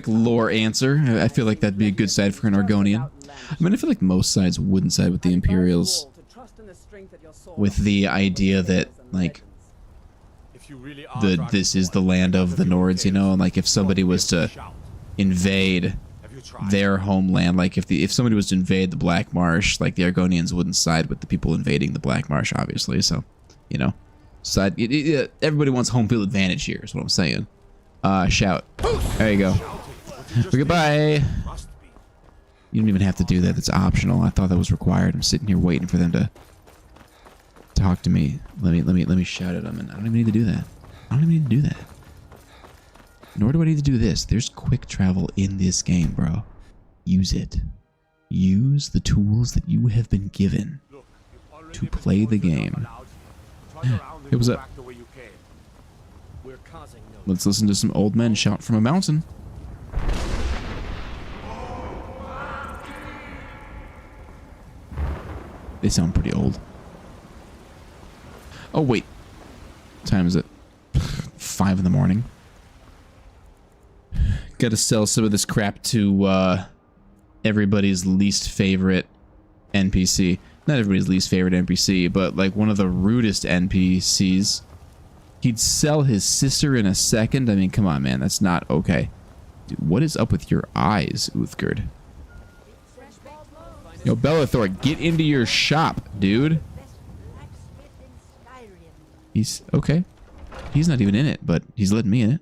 lore answer, I feel like that'd be a good side for an Argonian. I mean, I feel like most sides wouldn't side with the Imperials, with the idea that, like, this is the land of the Nords, you know, and like if somebody was to invade their homeland, like if somebody was to invade the Black Marsh, like the Argonians wouldn't side with the people invading the Black Marsh, obviously. So, you know, everybody wants home field advantage here, is what I'm saying. Shout. There you go. Goodbye. You don't even have to do that. That's optional. I thought that was required. I'm sitting here waiting for them to talk to me. Let me shout at them, and I don't even need to do that. I don't even need to do that. Nor do I need to do this. There's quick travel in this game, bro. Use it. Use the tools that you have been given to play the game. Hey, what's up? Let's listen to some old men shout from a mountain. They sound pretty old. Oh, wait. What time is it? 5 in the morning. Gotta sell some of this crap to everybody's least favorite NPC. Not everybody's least favorite NPC, but like one of the rudest NPCs. He'd sell his sister in a second. I mean, come on, man. That's not okay. Dude, what is up with your eyes, Uthgerd? Yo, Bellathor, get into your shop, dude. He's okay. He's not even in it, but he's letting me in it.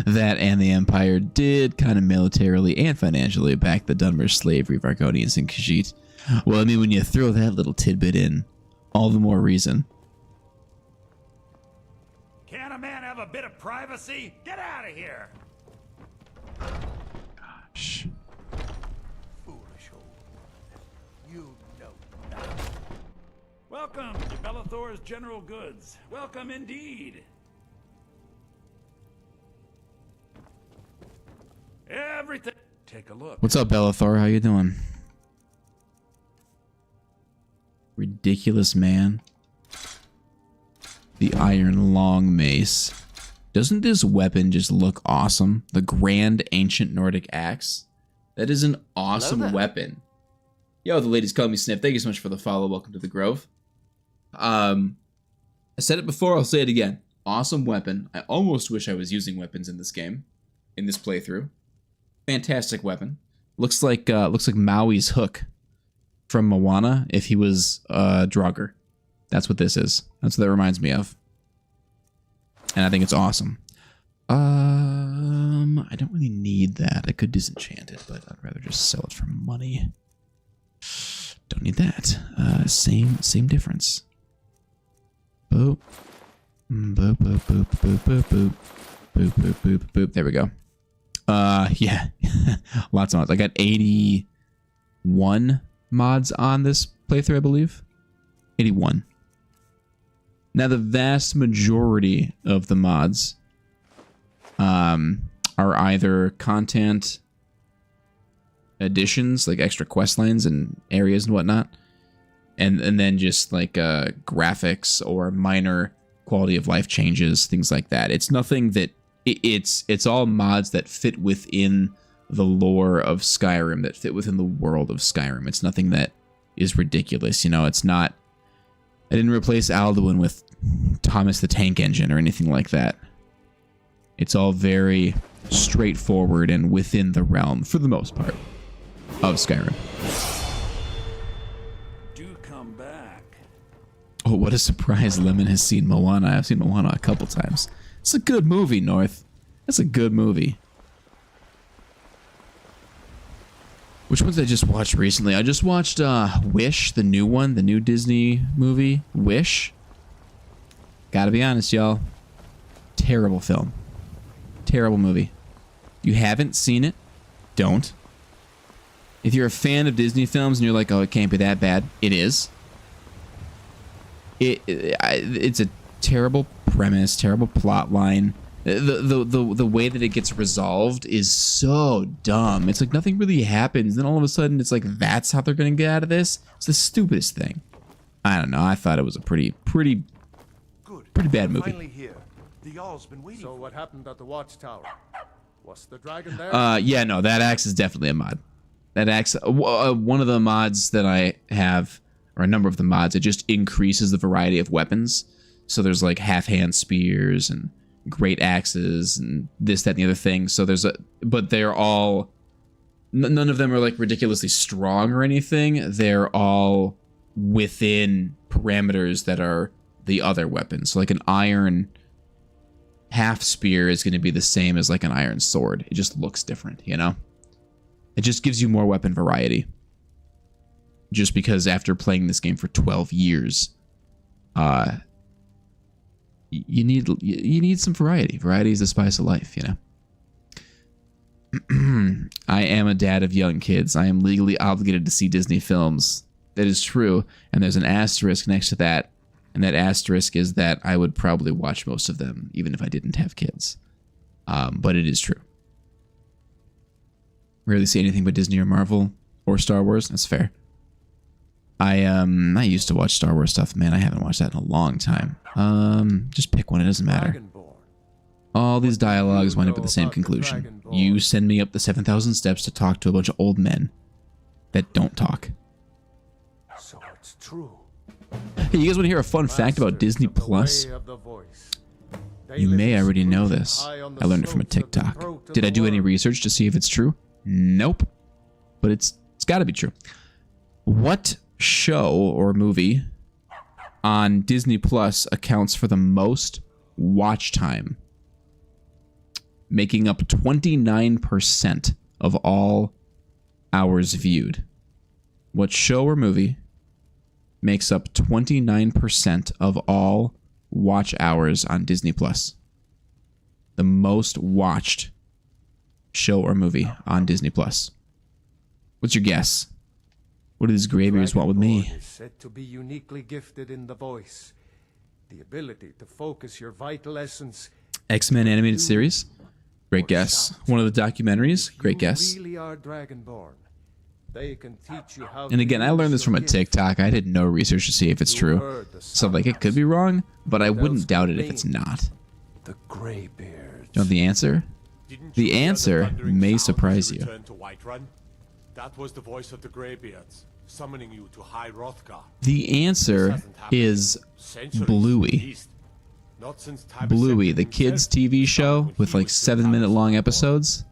That and the Empire did kind of militarily and financially back the Dunmer slavery of Argonians and Khajiit. Well, I mean, when you throw that little tidbit in, all the more reason. Can a man have a bit of privacy? Get out of here! Gosh. Foolish old. You know nothing. Welcome to Bellathor's General Goods. Welcome indeed. Everything. Take a look. What's up, Bellathor? How you doing? Ridiculous man. The Iron Long Mace. Doesn't this weapon just look awesome? The Grand Ancient Nordic Axe. That is an awesome weapon. Yo, the ladies call me Sniff. Thank you so much for the follow. Welcome to the Grove. I said it before, I'll say it again. Awesome weapon. I almost wish I was using weapons in this game. In this playthrough. Fantastic weapon. Looks like Maui's hook. from Moana if he was Draugr. That's what this is. That's what that reminds me of. And I think it's awesome. I don't really need that. I could disenchant it, but I'd rather just sell it for money. Don't need that. Same difference. Boop. Boop, boop, boop, boop, boop, boop. Boop, boop, boop, boop. There we go. Yeah. Lots of mods. I got 81 mods on this playthrough, I believe. 81. Now, the vast majority of the mods are either content additions, like extra quest lines and areas and whatnot, and then just like graphics or minor quality of life changes, things like that. It's nothing that it's all mods that fit within the lore of Skyrim, that fit within the world of Skyrim. It's nothing that is ridiculous, you know. It's not. I didn't replace Alduin with Thomas the Tank Engine or anything like that. It's all very straightforward and within the realm, for the most part, of Skyrim. Do come back. Oh, what a surprise Lemon has seen Moana. I've seen Moana a couple times. It's a good movie, North. That's a good movie. Which ones did I just watch recently? I just watched Wish, the new one, the new Disney movie, Wish. Gotta be honest, y'all. Terrible film. Terrible movie. You haven't seen it? Don't. If you're a fan of Disney films and you're like, oh, it can't be that bad, it is. It's a terrible premise, terrible plot line. The way that it gets resolved is so dumb. It's like nothing really happens. Then all of a sudden, it's like that's how they're gonna get out of this. It's the stupidest thing. I don't know. I thought it was a pretty bad movie. Finally here. The Jarl's been waiting. So what happened at the watchtower? Was the dragon there? Yeah, no, that axe is definitely a mod. That axe, one of the mods that I have, or a number of the mods, it just increases the variety of weapons. So there's like half-hand spears and great axes and this, that, and the other thing. So but they're all, none of them are like ridiculously strong or anything. They're all within parameters that are the other weapons. So like an iron half spear is going to be the same as like an iron sword. It just looks different, you know? It just gives you more weapon variety. Just because after playing this game for 12 years, you need some variety. Variety is the spice of life, you know? I am a dad of young kids. I am legally obligated to see Disney films. That is true. And there's an asterisk next to that. And that asterisk is that I would probably watch most of them, even if I didn't have kids. But it is true. Rarely see anything but Disney or Marvel or Star Wars. That's fair. I used to watch Star Wars stuff, man. I haven't watched that in a long time. Just pick one. It doesn't matter. All these dialogues wind up at the same conclusion. You send me up the 7,000 steps to talk to a bunch of old men that don't talk. So it's true. Hey, you guys want to hear a fun fact about Disney Plus? You may already know this. I learned it from a TikTok. Did I do any research to see if it's true? Nope. But it's got to be true. What show or movie on Disney Plus accounts for the most watch time, making up 29% of all hours viewed? What show or movie makes up 29% of all watch hours on Disney Plus? The most watched show or movie on Disney Plus. What's your guess? What do these graybeards want with me? Is said to be uniquely gifted in the voice, the ability to focus your vital essence. X-Men animated series? Great guess. One of the documentaries? Great guess. You really are Dragonborn. They can teach you how. And again, I learned this from a TikTok. I did no research to see if it's true. So like it could be wrong, but I wouldn't doubt it if it's not. The Greybeards. You know the answer? The answer may surprise you. That was the voice of the Greybeards, summoning you to High Hrothgar. The answer is Bluey. Bluey, the kids' TV show with like 7-minute long episodes.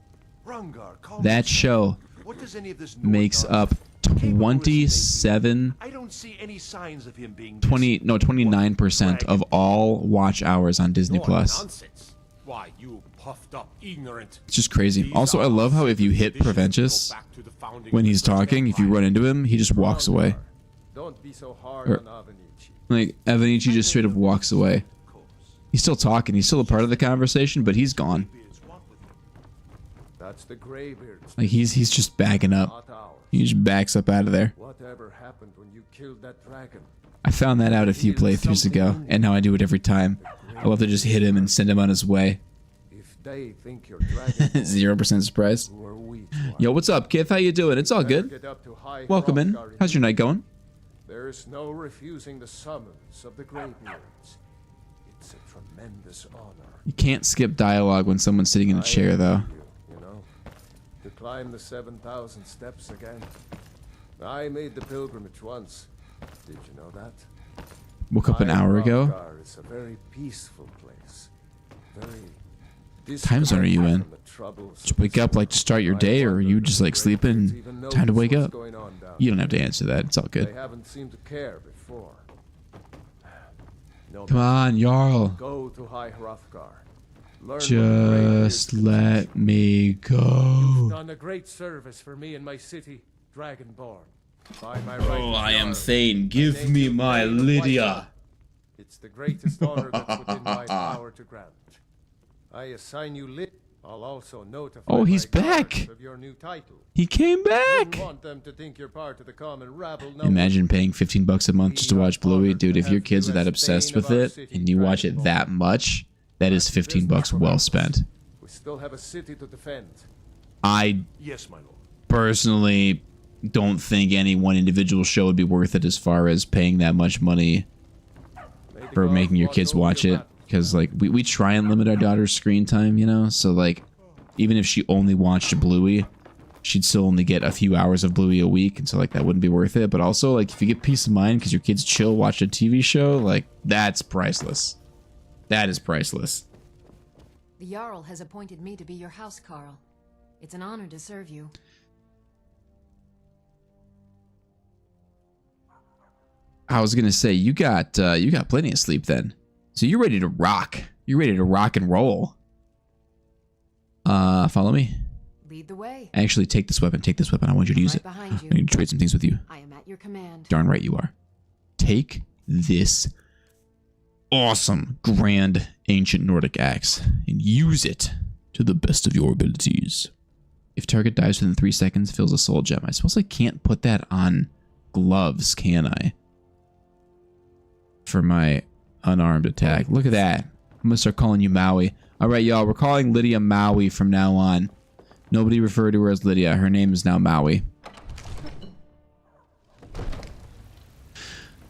That show makes up 27, I don't see any signs of him being 29% of all watch hours on Disney Plus. Nonsense. Why, you puffed up ignorant. It's just crazy. Also, I love how if you hit Preventius when he's talking, if you run into him, he just walks away. Don't be so hard Or, on Avenici. like, Avenici just straight up walks away. He's still talking. He's still a part of the conversation, but he's gone. That's the Greybeards. Like, he's just backing up. Not ours. He just backs up out of there. Whatever happened when you killed that dragon? I found that out a few playthroughs ago, and now I do it every time. I love to just hit him and send him on his way. If they think you're dragon, 0% surprise. who are we? Yo, what's up, Kith? How you doing? It's all good. Get up to High Welcome in. Hrothgar How's your night going? There's no refusing the summons of the Greybeards. It's a tremendous honor. You can't skip dialogue when someone's sitting in a chair, though. You know, to climb the 7,000 steps again. I made the pilgrimage once. Did you know that? Woke up an hour ago. Hrothgar is a very peaceful place. Very Time zone are you in? from the troubles Just of wake this up, like, to start your day, or are you just, like, sleeping? even Time to notice wake what's up. going on down You don't have to answer that. It's all there. They good. haven't seemed to care before. No Come on, Jarl. Go to High Hrothgar. Learn what the Greybeards Just let me go. done a great service for me and my city, Dragonborn. By my right Oh, as I am Jarl, Thane. I Give name me you my Thane of Lydia. Whiterun. It's the greatest honor that's within my power to grant. I assign you lit. I'll also notify Oh, he's my guards back. of your new title. He came back. You want them to think you're part of the common rabble. No, Imagine paying $15 a month just to watch Bluey. Dude, if your kids are that obsessed with it and you watch it that much, that is $15 well spent. we still have a city to defend. I Yes, my lord. personally don't think any one individual show would be worth it as far as paying that much money May the for gods making your watch kids over watch your it. Because, like, we try and limit our daughter's screen time, you know? So, like, even if she only watched Bluey, she'd still only get a few hours of Bluey a week. And so, like, that wouldn't be worth it. But also, like, if you get peace of mind because your kids chill, watch a TV show, like, that's priceless. That is priceless. The Jarl has appointed me to be your housecarl. It's an honor to serve you. I was gonna say you got plenty of sleep then, so you're ready to rock. You're ready to rock and roll. Follow me. Lead the way. Actually, take this weapon. Take this weapon. I want you to use Right it. behind you. I need to trade some things with you. I am at your command. Darn right you are. Take this awesome, grand, ancient Nordic axe and use it to the best of your abilities. If target dies within 3 seconds, fills a soul gem. I suppose I can't put that on gloves, can I? For my unarmed attack. Look at that. I'm gonna start calling you Maui. Alright, y'all, we're calling Lydia Maui from now on. Nobody refer to her as Lydia. Her name is now Maui.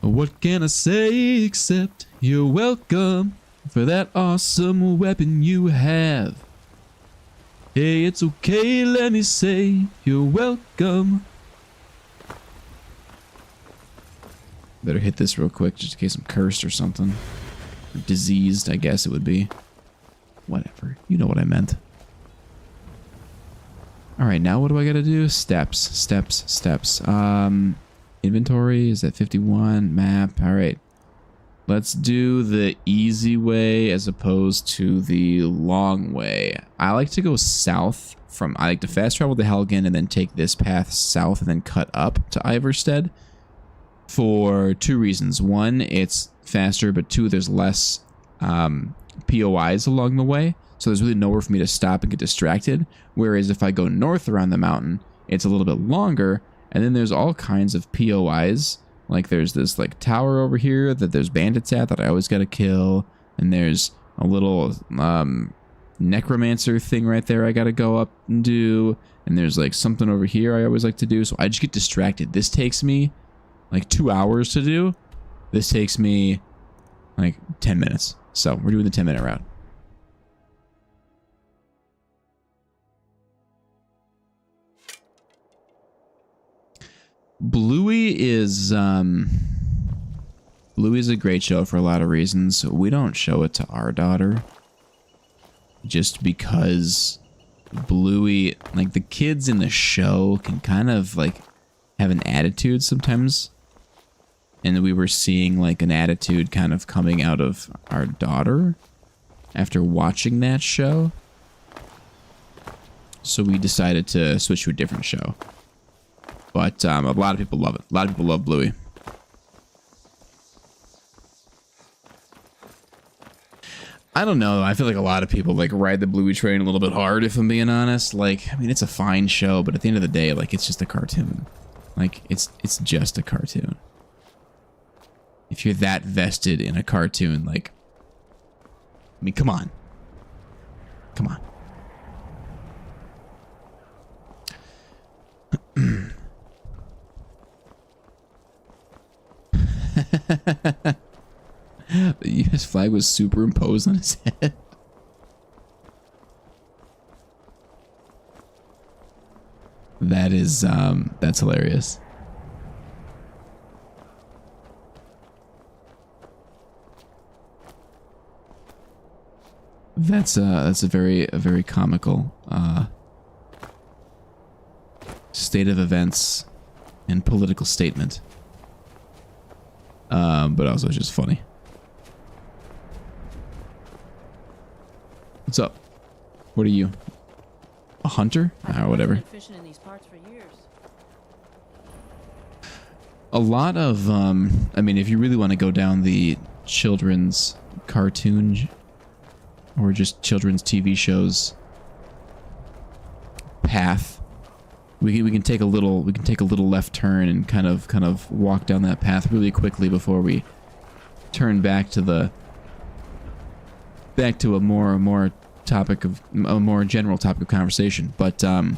What can I say except you're welcome for that awesome weapon you have. Hey, it's okay, let me say you're welcome. Better hit this real quick just in case I'm cursed or something. Or diseased, I guess it would be. Whatever. You know what I meant. Alright, now what do I gotta do? Steps. Inventory is at 51. Map. Alright. Let's do the easy way as opposed to the long way. I like to go south from... I like to fast travel to Helgen and then take this path south and then cut up to Iverstead. For 2 reasons. 1, it's faster, but 2, there's less POIs along the way. So there's really nowhere for me to stop and get distracted. Whereas if I go north around the mountain, it's a little bit longer. And then there's all kinds of POIs. Like there's this like tower over here that there's bandits at that I always gotta kill. And there's a little necromancer thing right there I gotta go up and do. And there's like something over here I always like to do. So I just get distracted. This takes me like 2 hours to do. This takes me like 10 minutes. So we're doing the 10-minute route. Bluey is a great show for a lot of reasons. We don't show it to our daughter just because Bluey, like the kids in the show can kind of like have an attitude sometimes. And we were seeing like an attitude kind of coming out of our daughter after watching that show. So we decided to switch to a different show. But a lot of people love it. A lot of people love Bluey. I don't know. I feel like a lot of people like ride the Bluey train a little bit hard, if I'm being honest. Like, I mean, it's a fine show, but at the end of the day, like, it's just a cartoon. Like, it's just a cartoon. If you're that vested in a cartoon, like, I mean, come on. Come on. The U.S. flag was superimposed on his head. That is, that's hilarious. That's a very comical, state of events and political statement. But also just funny. What's up? What are you? A hunter? Or whatever. Fishing in these parts for years. A lot of, I mean, if you really want to go down the children's cartoon or just children's TV shows path, we can take a little left turn and kind of walk down that path really quickly before we turn back to a more general topic of conversation. But a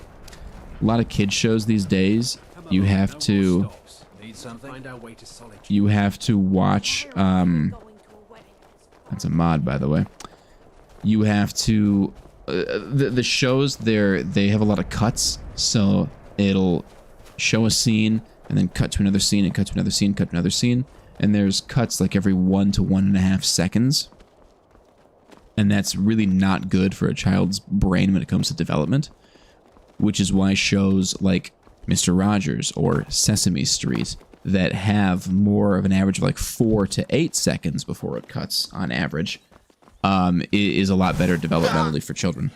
lot of kids shows these days, you have to watch, that's a mod, by the way. You have to the shows they have a lot of cuts, so it'll show a scene and then cut to another scene and cut to another scene, cut to another scene, and there's cuts like every 1 to 1.5 seconds. And that's really not good for a child's brain when it comes to development, which is why shows like Mr. Rogers or Sesame Street that have more of an average of like 4 to 8 seconds before it cuts on average is a lot better developmentally for children.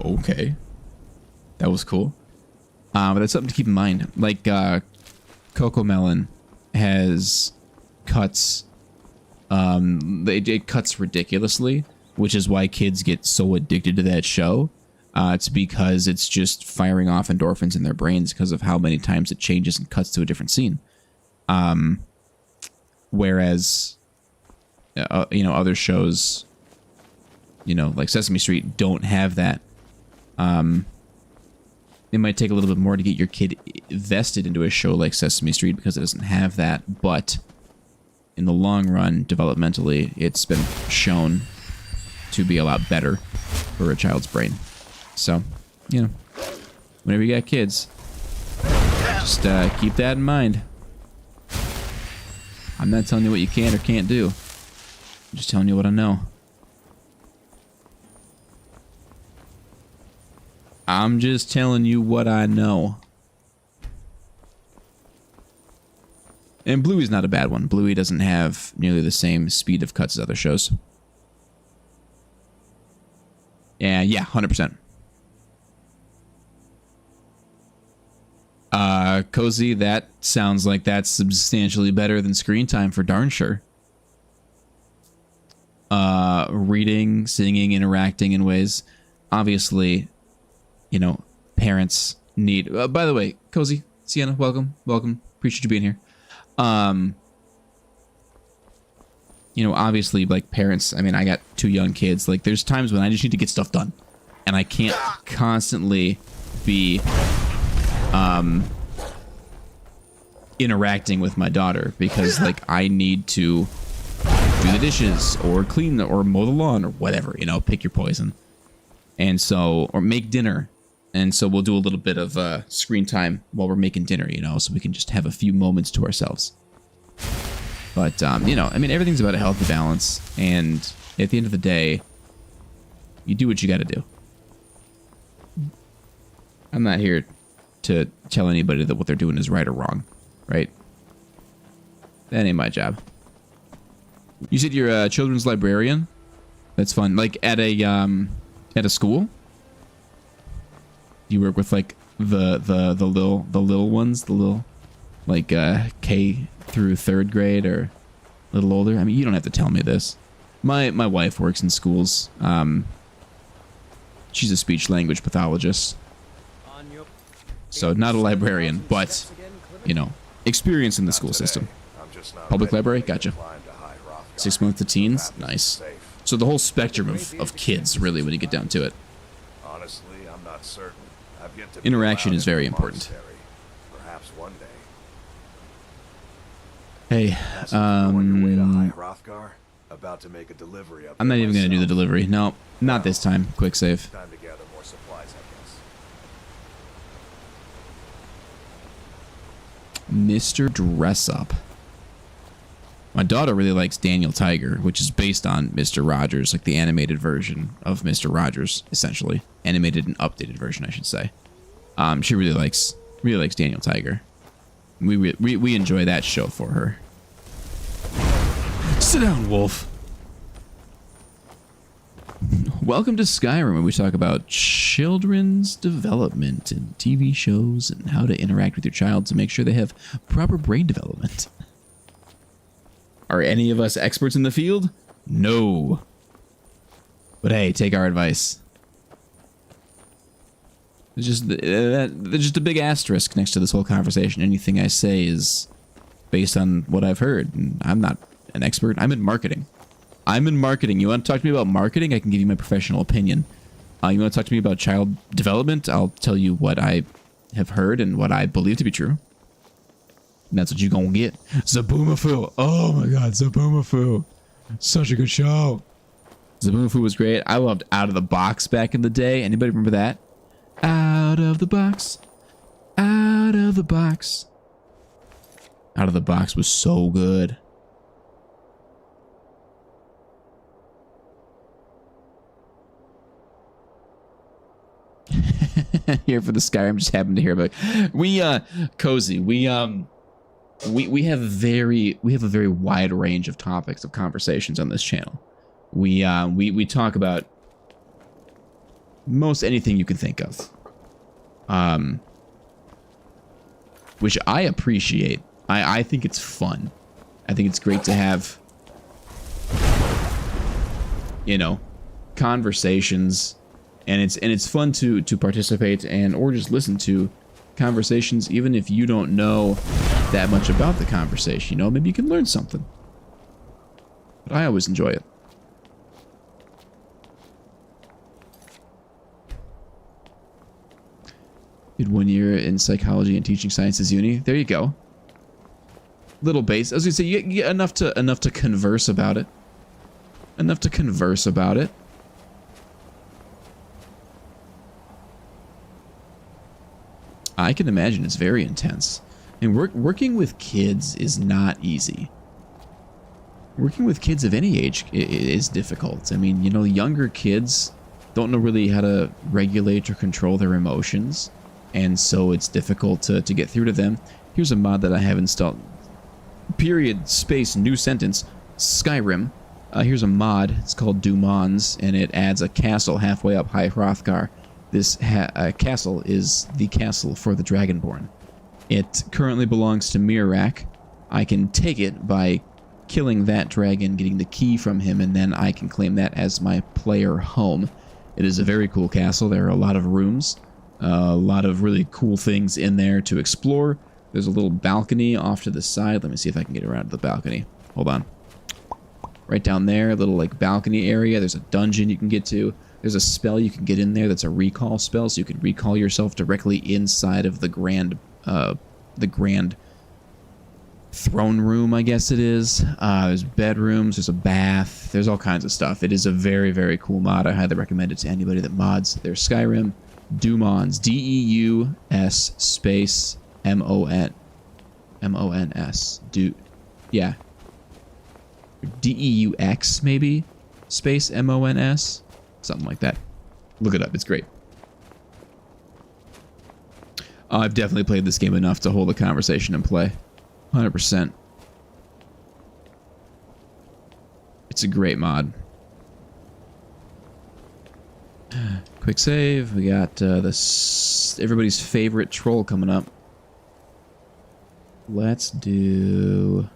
Okay. That was cool. But that's something to keep in mind. Like Coco Melon has cuts, it cuts ridiculously, which is why kids get so addicted to that show. It's because it's just firing off endorphins in their brains because of how many times it changes and cuts to a different scene. Whereas, other shows, like Sesame Street don't have that. It might take a little bit more to get your kid vested into a show like Sesame Street because it doesn't have that, but in the long run, developmentally, it's been shown to be a lot better for a child's brain. So, whenever you got kids, just keep that in mind. I'm not telling you what you can or can't do. I'm just telling you what I know. I'm just telling you what I know. And Bluey's not a bad one. Bluey doesn't have nearly the same speed of cuts as other shows. Yeah, 100%. Cozy, that sounds like that's substantially better than screen time for darn sure. Reading, singing, interacting in ways. Obviously, parents need... by the way, Cozy, Sienna, welcome. Appreciate you being here. Obviously, like, parents, I mean, I got 2 young kids. Like, there's times when I just need to get stuff done. And I can't constantly be, interacting with my daughter because, like, I need to do the dishes or clean or mow the lawn or whatever, pick your poison. And so, or make dinner. And so we'll do a little bit of screen time while we're making dinner, so we can just have a few moments to ourselves. But, I mean, everything's about a healthy balance. And at the end of the day, you do what you got to do. I'm not here to tell anybody that what they're doing is right or wrong, right? That ain't my job. You said you're a children's librarian? That's fun. Like at a school? You work with like the little ones, the little like K through 3rd grade or a little older? I mean, you don't have to tell me this. My wife works in schools. She's a speech language pathologist. So not a librarian, but you know, experience in the school system. Public library, gotcha. 6 months to teens, nice. So the whole spectrum of kids, really, when you get down to it. Honestly, I'm not certain. I've yet to Interaction is very important. Perhaps one Hey, day. On your way to High Hrothgar? About to make a delivery up I'm not there even gonna do the myself. delivery. No, not this time. Quick save. Time to gather more supplies, I guess. Mr. Dress Up. My daughter really likes Daniel Tiger, which is based on Mr. Rogers, like the animated version of Mr. Rogers, essentially. Animated and updated version, I should say. She really likes Daniel Tiger. We enjoy that show for her. Sit down, Wolf. Welcome to Skyrim, where we talk about children's development and TV shows and how to interact with your child to make sure they have proper brain development. Are any of us experts in the field? No. But hey, take our advice. There's just a big asterisk next to this whole conversation. Anything I say is based on what I've heard. And I'm not an expert. I'm in marketing. You want to talk to me about marketing? I can give you my professional opinion. You want to talk to me about child development? I'll tell you what I have heard and what I believe to be true. And that's what you're gonna get. Zaboomafoo. Oh my god, Zaboomafoo. Such a good show. Zaboomafoo was great. I loved Out of the Box back in the day. Anybody remember that? Out of the box. Out of the box. Out of the Box was so good. Here for the Skyrim, just happened to hear about Cozy. We have a very wide range of topics of conversations on this channel. We talk about most anything you can think of, which I appreciate. I think it's fun. I think it's great to have, you know, conversations, and it's fun to participate and or just listen to conversations, even if you don't know that much about the conversation. You know, maybe you can learn something. But I always enjoy it. Did 1 year in psychology and teaching sciences uni. There you go. Little base. I was gonna say you get enough to converse about it. Enough to converse about it. I can imagine it's very intense. And working with kids is not easy. Working with kids of any age is difficult. I mean, you know, younger kids don't know really how to regulate or control their emotions. And so it's difficult to get through to them. Here's a mod that I have installed. Period, space, new sentence, Skyrim. Here's a mod. It's called Dumons, and it adds a castle halfway up High Hrothgar. This castle is the castle for the Dragonborn. It currently belongs to Mirak. I can take it by killing that dragon, getting the key from him, and then I can claim that as my player home. It is a very cool castle. There are a lot of rooms, a lot of really cool things in there to explore. There's a little balcony off to the side. Let me see if I can get around to the balcony. Hold on. Right down there, a little like balcony area. There's a dungeon you can get to. There's a spell you can get in there that's a recall spell, so you can recall yourself directly inside of the grand throne room, I guess it is. There's bedrooms, there's a bath, there's all kinds of stuff. It is a very, very cool mod. I highly recommend it to anybody that mods their Skyrim. Dumons, D-E-U-S space M-O-N M-O-N-S. Yeah. D-E-U-X, maybe? Space M-O-N-S? Something like that. Look it up, it's great. I've definitely played this game enough to hold a conversation and play. 100%. It's a great mod. Quick save. We got this everybody's favorite troll coming up. Let's do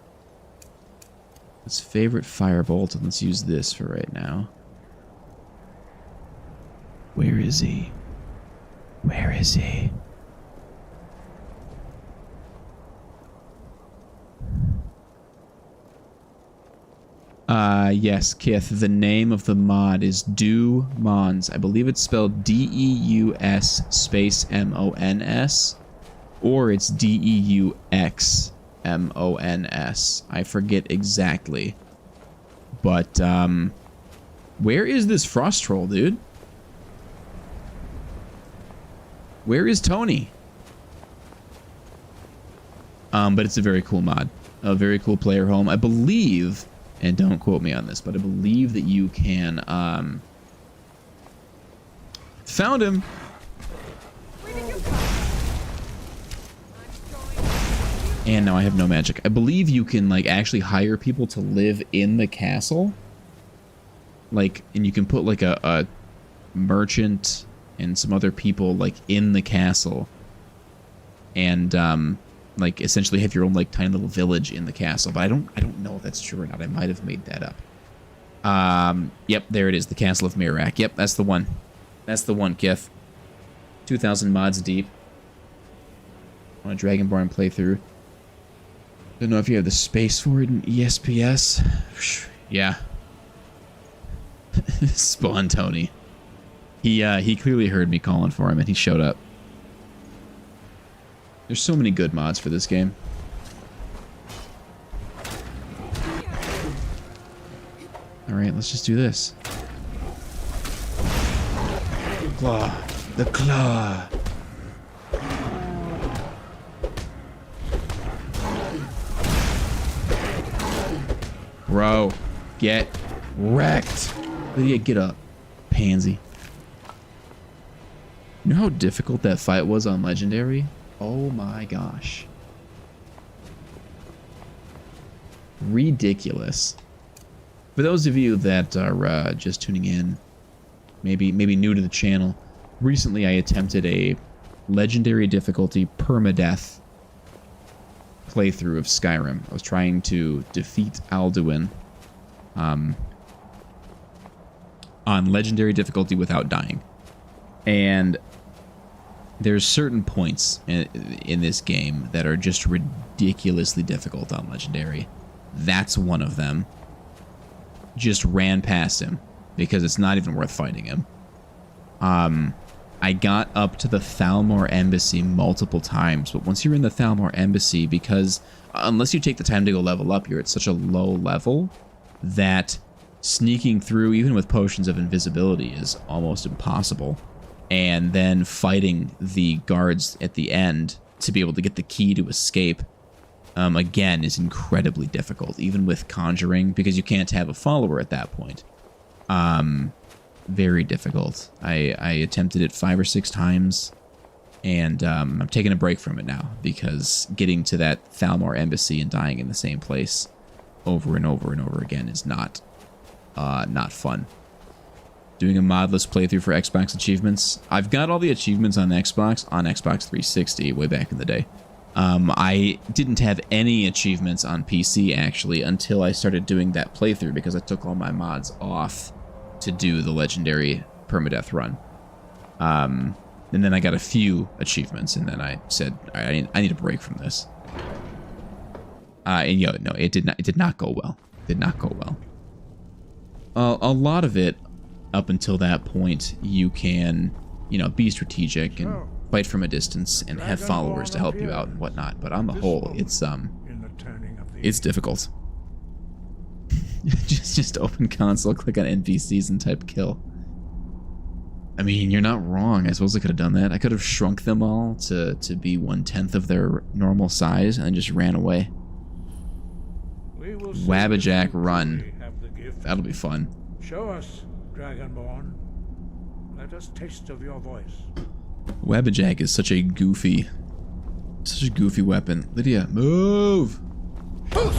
his favorite firebolt, and let's use this for right now. Where is he? Where is he? Yes, Kith. The name of the mod is Do Mons. I believe it's spelled D-E-U-S space M-O-N-S, or it's D-E-U-X-M-O-N-S. I forget exactly. But, where is this frost troll, dude? Where is Tony? But it's a very cool mod. A very cool player home. I believe, and don't quote me on this, but I believe that you can, found him. And now I have no magic. I believe you can, like, actually hire people to live in the castle. Like, and you can put, like, a merchant and some other people, like, in the castle. And, like, essentially have your own, like, tiny little village in the castle. But I don't know if that's true or not. I might have made that up. Yep, there it is. The Castle of Mirak. Yep, that's the one. That's the one, Kith. 2,000 mods deep. On a Dragonborn playthrough. Don't know if you have the space for it in ESPS. Yeah. Spawn Tony. He clearly heard me calling for him and he showed up. There's so many good mods for this game. Alright, let's just do this. Claw. The claw. Bro, get wrecked. Lydia, get up. Pansy. You know how difficult that fight was on Legendary? Oh my gosh. Ridiculous. For those of you that are just tuning in, maybe new to the channel, recently I attempted a Legendary difficulty permadeath playthrough of Skyrim. I was trying to defeat Alduin on Legendary difficulty without dying. And there's certain points in this game that are just ridiculously difficult on Legendary. That's one of them. Just ran past him because it's not even worth fighting him. I got up to the Thalmor Embassy multiple times, but once you're in the Thalmor Embassy, because unless you take the time to go level up, you're at such a low level that sneaking through, even with potions of invisibility, is almost impossible. And then fighting the guards at the end to be able to get the key to escape, again, is incredibly difficult, even with conjuring, because you can't have a follower at that point. Very difficult. I attempted it 5 or 6 times, and I'm taking a break from it now, because getting to that Thalmor Embassy and dying in the same place over and over and over again is not fun. Doing a modless playthrough for Xbox achievements. I've got all the achievements on Xbox 360 way back in the day. I didn't have any achievements on PC, actually, until I started doing that playthrough, because I took all my mods off to do the Legendary permadeath run. And then I got a few achievements, and then I said, I need a break from this. And no, it did not go well. Did not go well. A lot of it, up until that point, you can, be strategic and fight from a distance and have followers to help you out and whatnot. But on the whole, it's difficult. just open console, click on NPCs and type kill. I mean, you're not wrong. I suppose I could have done that. I could have shrunk them all to be 1/10 of their normal size and then just ran away. Wabbajack run. That'll be fun. Show us, Dragonborn. Let us taste of your voice. Wabbajack is such a goofy Such a goofy weapon. Lydia, move! Let us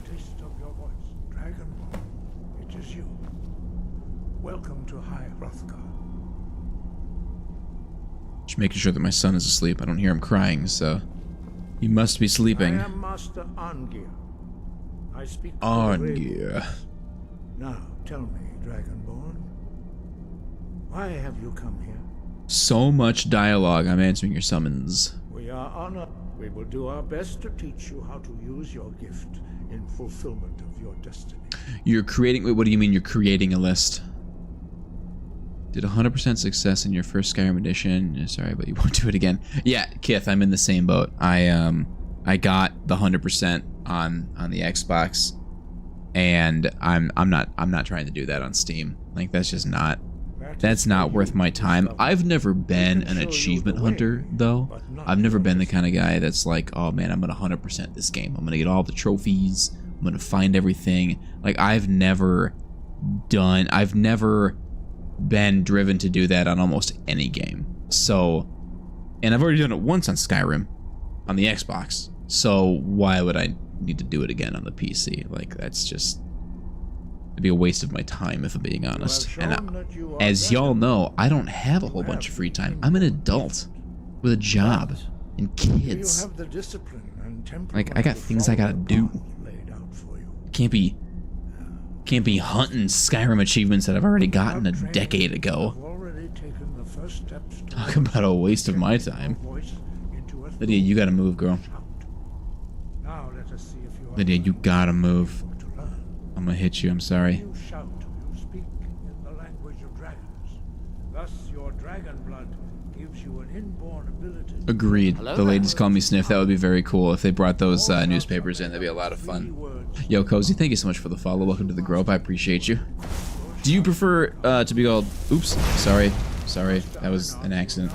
taste of your voice, Dragonborn. It is you. Welcome to High Hrothgar. Just making sure that my son is asleep. I don't hear him crying, so he must be sleeping. I am Master Arngeir. I speak for the Arngeir. Ravens. Now, tell me, Dragonborn, why have you come here? So much dialogue. I'm answering your summons. We are honored. We will do our best to teach you how to use your gift in fulfillment of your destiny. You're creating... Wait, what do you mean you're creating a list? Did 100% success in your first Skyrim edition. Sorry, but you won't do it again. Yeah, Kith, I'm in the same boat. I got the 100% on the Xbox, and I'm not trying to do that on Steam. Like, that's just not... That's not worth my time. I've never been an achievement hunter, though. I've never been the kind of guy that's like, oh man, I'm gonna 100% this game. I'm gonna get all the trophies. I'm gonna find everything. Like, I've never been driven to do that on almost any game. So, and I've already done it once on Skyrim, on the Xbox. So why would I need to do it again on the PC? Like, that's just... It'd be a waste of my time, if I'm being honest. And as y'all know, I don't have a whole bunch of free time. I'm an adult with a job and kids. Like, I got things I gotta do. Can't be hunting Skyrim achievements that I've already gotten a decade ago. Talk about a waste of my time. Lydia, you gotta move, girl. Lydia, you gotta move. I'm gonna hit you, I'm sorry. You shout, you speak in the language of dragons. Thus your dragon blood gives you an inborn ability. Agreed. The ladies call me Sniff. That would be very cool if they brought those newspapers in. That'd be a lot of fun. Yo, Cozy, thank you so much for the follow. Welcome to the Grove. I appreciate you. Do you prefer to be called... Oops. Sorry. That was an accident.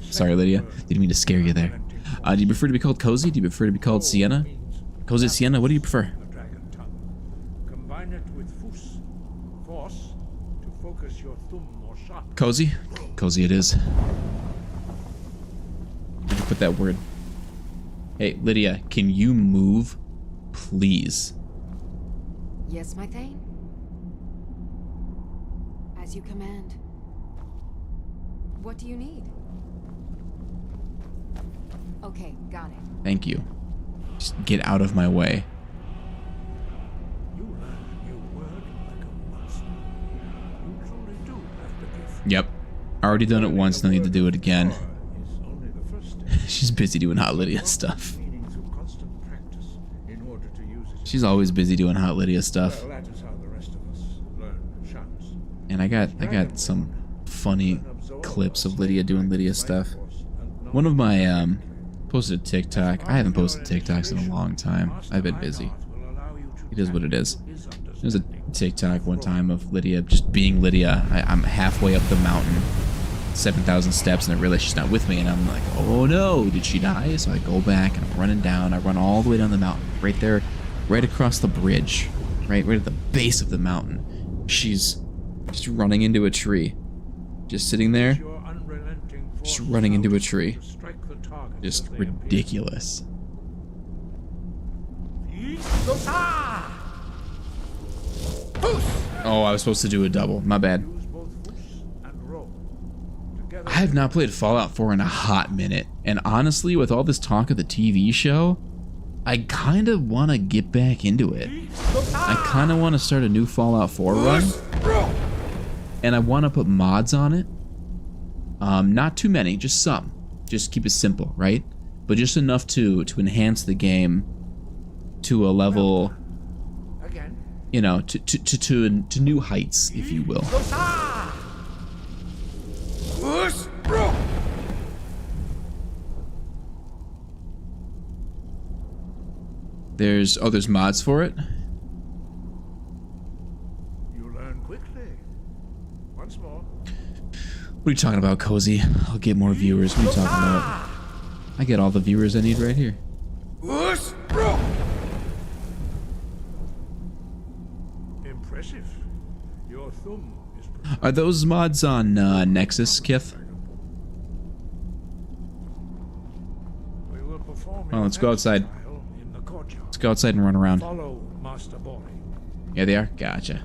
Sorry, Lydia. Didn't mean to scare you there. Do you prefer to be called Cozy? Do you prefer to be called Sienna? Cozy, Sienna, what do you prefer? Cozy? Cozy it is. Where'd you put that word? Hey, Lydia, can you move, please? Yes, my Thane? As you command. What do you need? Okay, got it. Thank you. Just get out of my way. Yep. Already done it once, no need to do it again. She's busy doing Hot Lydia stuff. She's always busy doing Hot Lydia stuff. And I got some funny clips of Lydia doing Lydia stuff. One of my posted a TikTok. I haven't posted TikToks in a long time. I've been busy. It is what it is. There's a TikTok one time of Lydia just being Lydia. I'm halfway up the mountain, 7,000 steps, and I realize she's not with me, and I'm like, oh no, did she die? So I go back and I'm running down. I run all the way down the mountain, right there, right across the bridge, right at the base of the mountain. She's just running into a tree, just sitting there, just running into a tree. Just ridiculous. Oh, I was supposed to do a double. My bad. I have not played Fallout 4 in a hot minute, and honestly, with all this talk of the TV show, I kind of want to get back into it. I kind of want to start a new Fallout 4 run, and I want to put mods on it. Not too many, just some. Just keep it simple, right? But just enough to enhance the game to a level, you know, to new heights, if you will. There's mods for it. You learn quickly. Once more. What are you talking about, Cozy? I'll get more viewers. What are you talking about? I get all the viewers I need right here. Impressive. Your thumb is... Are those mods on Nexus, Kith? Oh, let's go outside. In the courtyard. Let's go outside and run around. Follow Master Bori. Yeah, they are? Gotcha.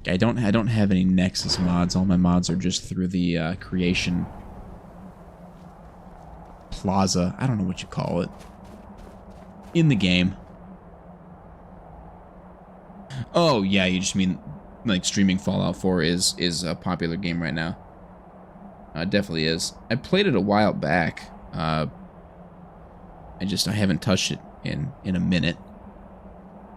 I don't have any Nexus mods. All my mods are just through the creation plaza. I don't know what you call it. In the game. Oh, yeah, you just mean like streaming Fallout 4 is a popular game right now. It definitely is. I played it a while back. I haven't touched it in a minute.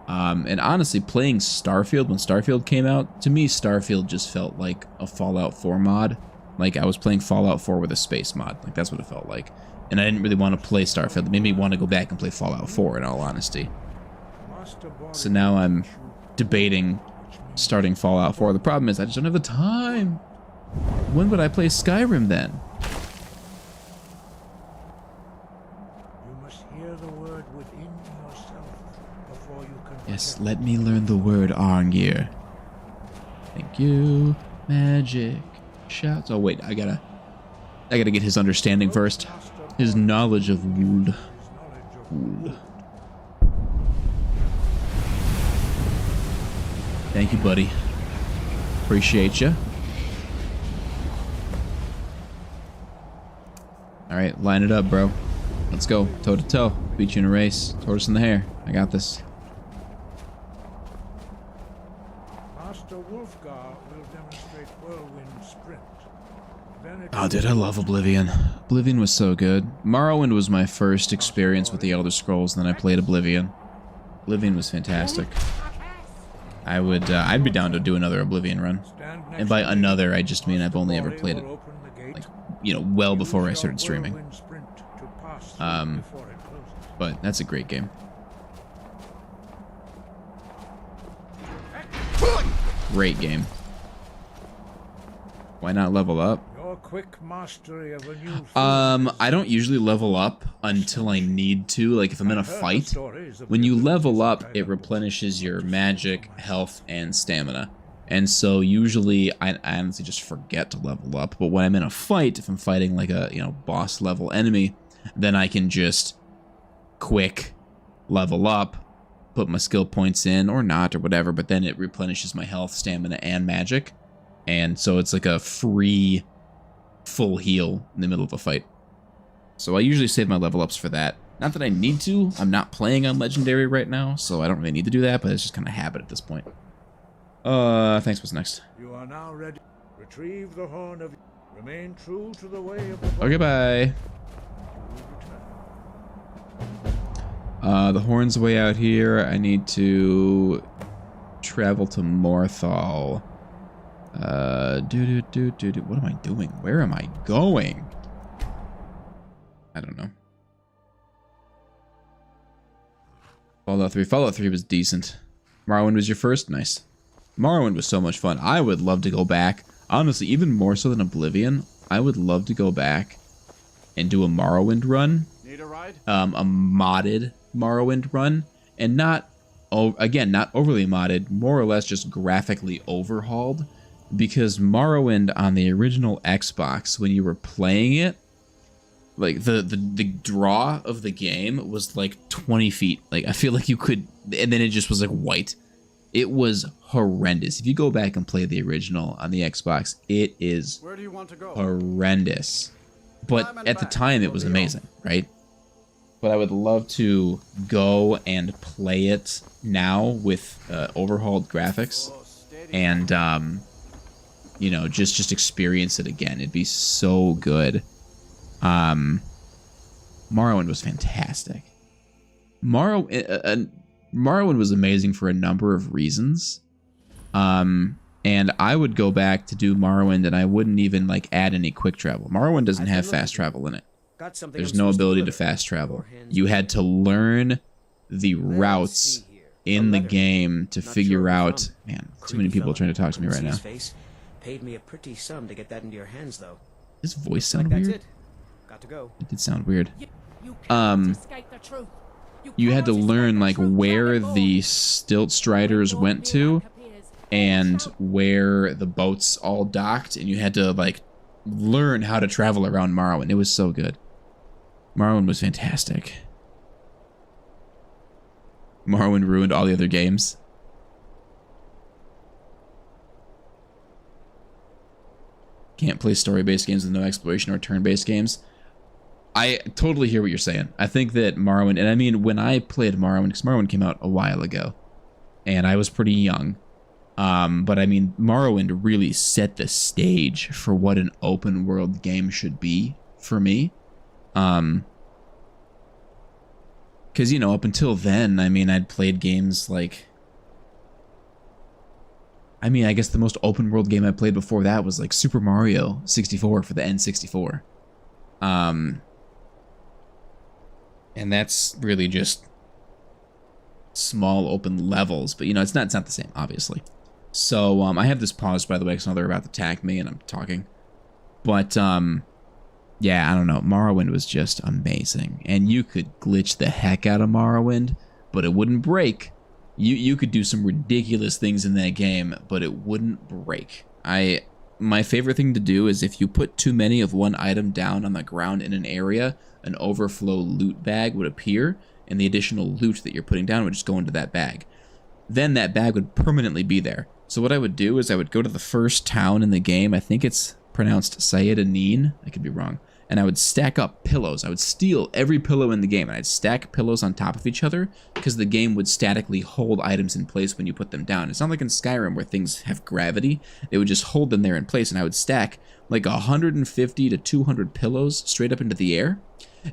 And honestly, playing Starfield, when Starfield came out, to me, Starfield just felt like a Fallout 4 mod. Like, I was playing Fallout 4 with a space mod. Like, that's what it felt like. And I didn't really want to play Starfield. It made me want to go back and play Fallout 4, in all honesty. So now I'm debating starting Fallout 4. The problem is I just don't have the time. When would I play Skyrim then? You must hear the word within yourself before you can. Yes, let me learn the word Arngir. Thank you. Magic. Shouts. Oh wait, I gotta get his understanding first. His knowledge of wood. Thank you, buddy. Appreciate you. Alright, line it up, bro. Let's go. Toe to toe. Beat you in a race. Tortoise in the hair. I got this. Master Wolfgar will demonstrate whirlwind sprint. Oh, dude, I love Oblivion. Oblivion was so good. Morrowind was my first experience with the Elder Scrolls, and then I played Oblivion. Oblivion was fantastic. I'd be down to do another Oblivion run. And by another, I just mean I've only ever played it, like, you know, well before I started streaming. But that's a great game. Great game. Why not level up? Your quick mastery of a new I don't usually level up until I need to, like if I'm in a fight. When you level up, it replenishes your magic, health, and stamina. And so usually I honestly just forget to level up, but when I'm in a fight, if I'm fighting like a, you know, boss level enemy, then I can just quick level up, put my skill points in or not or whatever, but then it replenishes my health, stamina, and magic. And so it's like a free full heal in the middle of a fight. So I usually save my level ups for that. Not that I need to. I'm not playing on Legendary right now, so I don't really need to do that, but it's just kind of habit at this point. Thanks, what's next? You are now ready. Retrieve the horn of. Remain true to the way of the. Okay, bye. The horn's way out here. I need to travel to Morthal. What am I doing? Where am I going? I don't know. Fallout 3. Fallout 3 was decent. Morrowind was your first? Nice. Morrowind was so much fun. I would love to go back. Honestly, even more so than Oblivion, I would love to go back and do a Morrowind run. Need a ride? A modded Morrowind run. And not, again, not overly modded, more or less just graphically overhauled. Because Morrowind on the original Xbox, when you were playing it, like the draw of the game was like 20 feet. Like I feel like you could, and then it just was like white. It was horrendous. If you go back and play the original on the Xbox, it is Where do you want to go? horrendous. But at the time, it was amazing, right? But I would love to go and play it now with overhauled graphics and you know, just experience it again. It'd be so good. Morrowind was fantastic. Morrowind was amazing for a number of reasons. And I would go back to do Morrowind and I wouldn't even like add any quick travel. Morrowind doesn't have fast travel in it. There's no ability to fast travel. You had to learn the routes in the game to figure out. Man, too many people are trying to talk to me right now. Paid me a pretty sum to get that into your hands, though. His voice sound weird? Got to go. It did sound weird. You had to learn like where the stilt striders went to and where the boats all docked, and you had to like learn how to travel around Morrowind. It was so good. Morrowind was fantastic. Morrowind ruined all the other games. Can't play story-based games with no exploration or turn-based games. I totally hear what you're saying. I think that Morrowind, and I mean, when I played Morrowind, because Morrowind came out a while ago, and I was pretty young, but I mean, Morrowind really set the stage for what an open-world game should be for me. Because, you know, up until then, I mean, I'd played games like... I mean, I guess the most open world game I played before that was like Super Mario 64 for the N64. And that's really just small open levels, but you know, it's not the same, obviously. So I have this paused, by the way, because I know they're about to attack me and I'm talking. But yeah, I don't know. Morrowind was just amazing, and you could glitch the heck out of Morrowind, but it wouldn't break. You could do some ridiculous things in that game, but it wouldn't break. My favorite thing to do is if you put too many of one item down on the ground in an area, an overflow loot bag would appear, and the additional loot that you're putting down would just go into that bag. Then that bag would permanently be there. So what I would do is I would go to the first town in the game, I think it's pronounced Sayed Anin, I could be wrong, and I would stack up pillows. I would steal every pillow in the game, and I'd stack pillows on top of each other because the game would statically hold items in place when you put them down. It's not like in Skyrim where things have gravity. They would just hold them there in place, and I would stack like 150 to 200 pillows straight up into the air,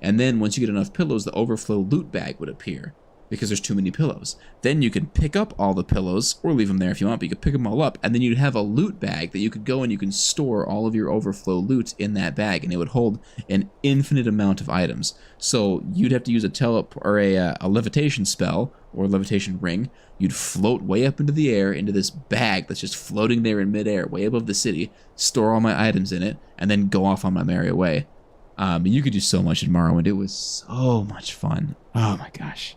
and then once you get enough pillows, the overflow loot bag would appear because there's too many pillows. Then you could pick up all the pillows, or leave them there if you want, but you could pick them all up, and then you'd have a loot bag that you could go and you can store all of your overflow loot in that bag, and it would hold an infinite amount of items. So you'd have to use a levitation spell, or levitation ring. You'd float way up into the air, into this bag that's just floating there in midair, way above the city, store all my items in it, and then go off on my merry way. You could do so much in Morrowind. It was so much fun. Oh my gosh.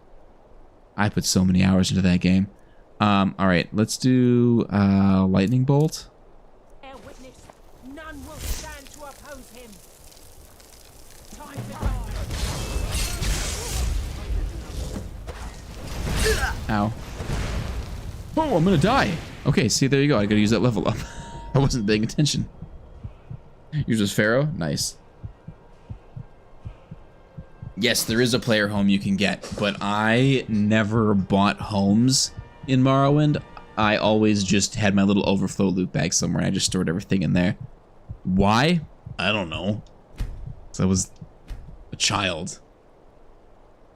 I put so many hours into that game. Alright, let's do lightning bolt. Bear witness, none will stand to oppose him. Time to die. Ow. Oh, I'm gonna die. Okay, see, there you go. I gotta use that level up. I wasn't paying attention. Use as Pharaoh? Nice. Yes, there is a player home you can get, but I never bought homes in Morrowind. I always just had my little overflow loot bag somewhere, and I just stored everything in there. Why? I don't know. Because I was a child.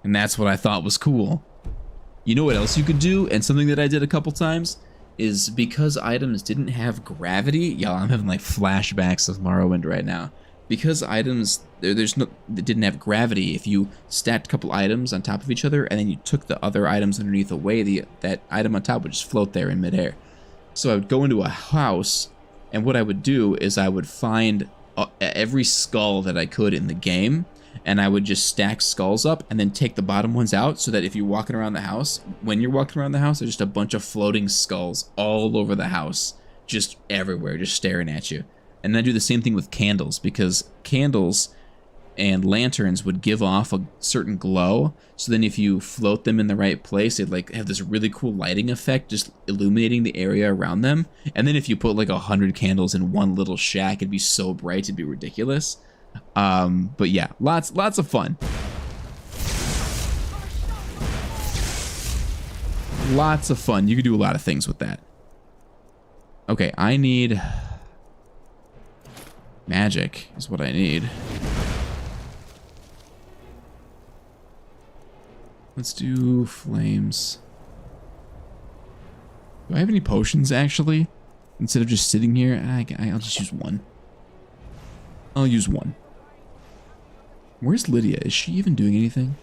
And that's what I thought was cool. You know what else you could do, and something that I did a couple times, is because items didn't have gravity. Y'all, I'm having like flashbacks of Morrowind right now. Because items that didn't have gravity, if you stacked a couple items on top of each other and then you took the other items underneath away, that item on top would just float there in midair. So I would go into a house, and what I would do is I would find every skull that I could in the game, and I would just stack skulls up and then take the bottom ones out, so that if you're walking around the house, when you're walking around the house, there's just a bunch of floating skulls all over the house, just everywhere, just staring at you. And then I do the same thing with candles, because candles and lanterns would give off a certain glow. So then if you float them in the right place, they'd like have this really cool lighting effect, just illuminating the area around them. And then if you put like 100 candles in one little shack, it'd be so bright, it'd be ridiculous. But yeah, lots of fun. Lots of fun. You could do a lot of things with that. Okay, I need... magic is what I need. Let's do flames. Do I have any potions, actually? Instead of just sitting here, I'll just use one. I'll use one. Where's Lydia? Is she even doing anything?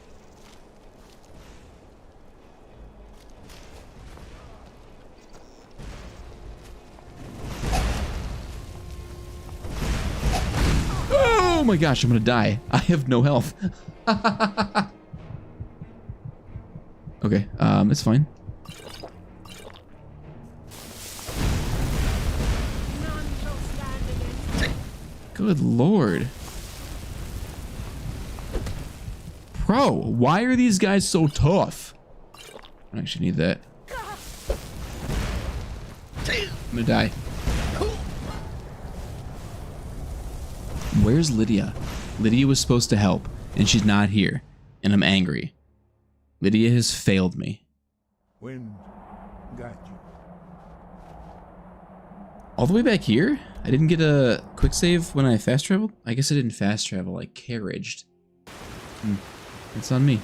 Oh my gosh, I'm gonna die. I have no health. Okay, it's fine. Good lord. Bro, why are these guys so tough? I actually need that. I'm gonna die. Where's Lydia? Lydia was supposed to help, and she's not here, and I'm angry. Lydia has failed me. Wind got you. All the way back here? I didn't get a quick save when I fast traveled? I guess I didn't fast travel, I carriaged. It's on me.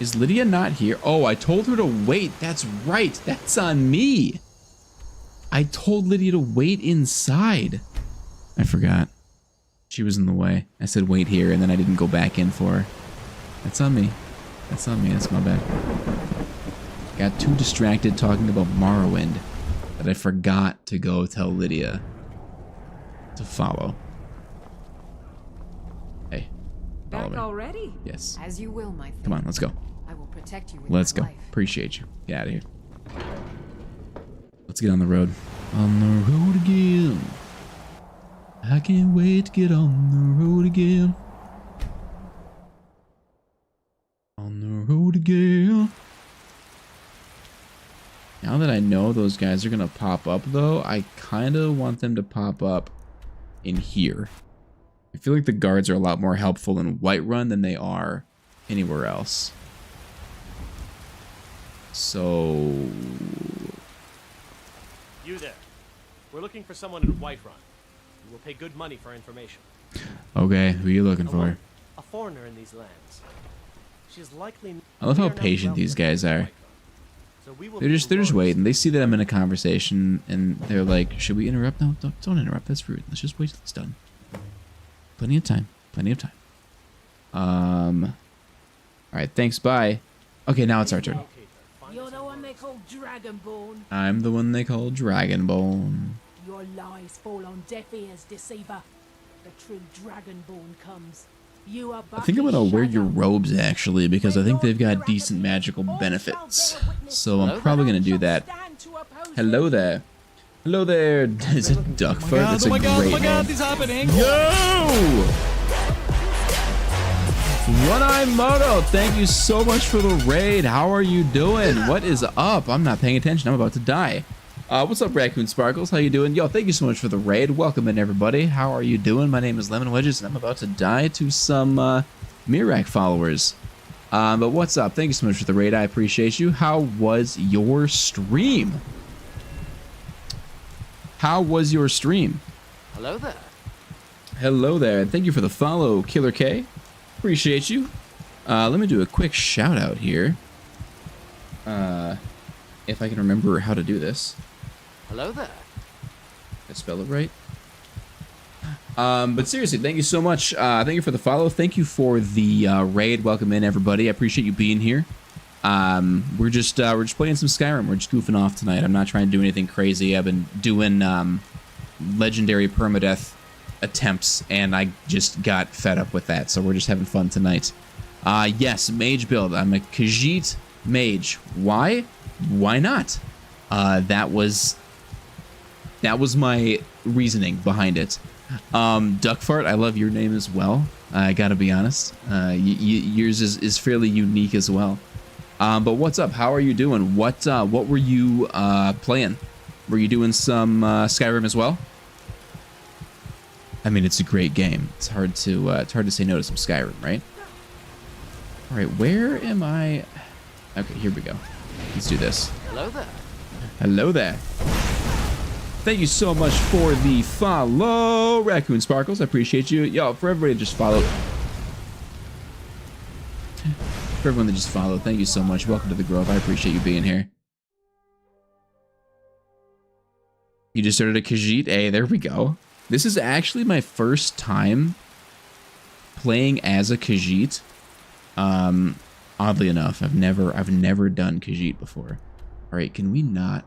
Is Lydia not here? Oh, I told her to wait. That's right. That's on me. I told Lydia to wait inside. I forgot. She was in the way. I said wait here, and then I didn't go back in for her. That's on me. That's on me. That's my bad. Got too distracted talking about Morrowind that I forgot to go tell Lydia to follow. Hey, follow Back me. already? Yes. As you will, my friend. Come on, let's go. I will protect you with Let's my go. life. Appreciate you. Get out of here. Let's get on the road. On the road again. I can't wait to get on the road again. On the road again. Now that I know those guys are gonna pop up though, I kinda want them to pop up in here. I feel like the guards are a lot more helpful in Whiterun than they are anywhere else. So... You there. We're looking for someone in Whiterun. You will pay good money for information. Okay, who are you looking for? A foreigner in these lands. She's likely... I love how patient these guys are. They're just waiting. They see that I'm in a conversation and they're like, should we interrupt? No, don't interrupt. That's rude. Let's just wait till it's done. Plenty of time. Plenty of time. Alright, thanks, bye. Okay, now it's our turn. You're the one they call Dragonborn. I'm the one they call Dragonborn. Your lies fall on deaf ears, deceiver. The true Dragonborn comes. You are I think I'm gonna wear your robes actually because I think they've got decent magical benefits. So I'm probably gonna do that. Hello there. Hello there. Is it Duckfoot? That's a great name. this is happening. Yo! One-Eye Moto, thank you so much for the raid. How are you doing? What is up? I'm not paying attention. I'm about to die. What's up, Raccoon Sparkles? How you doing? Yo, thank you so much for the raid. Welcome in, everybody. How are you doing? My name is Lemon Wedges, and I'm about to die to some Mirak followers. But what's up? Thank you so much for the raid. I appreciate you. How was your stream? How was your stream? Hello there. Hello there. Thank you for the follow, Killer K. Appreciate you. Let me do a quick shout out here. If I can remember how to do this. Hello there. Did I spell it right? But seriously, thank you so much. Thank you for the follow. Thank you for the raid. Welcome in, everybody. I appreciate you being here. We're just playing some Skyrim. We're just goofing off tonight. I'm not trying to do anything crazy. I've been doing legendary permadeath attempts, and I just got fed up with that. So we're just having fun tonight. Yes, mage build. I'm a Khajiit mage. Why? Why not? That was my reasoning behind it. Duckfart, I love your name as well. I gotta be honest. Yours is fairly unique as well. But what's up? How are you doing? What were you playing? Were you doing some Skyrim as well? I mean, it's a great game. It's hard to say no to some Skyrim, right? All right, where am I? Okay, here we go. Let's do this. Hello there. Hello there. Thank you so much for the follow, Raccoon Sparkles. I appreciate you. Yo, for everybody that just followed. For everyone that just followed, thank you so much. Welcome to the Grove. I appreciate you being here. You just started a Khajiit. Hey, there we go. This is actually my first time playing as a Khajiit. Oddly enough, I've never done Khajiit before. All right, can we not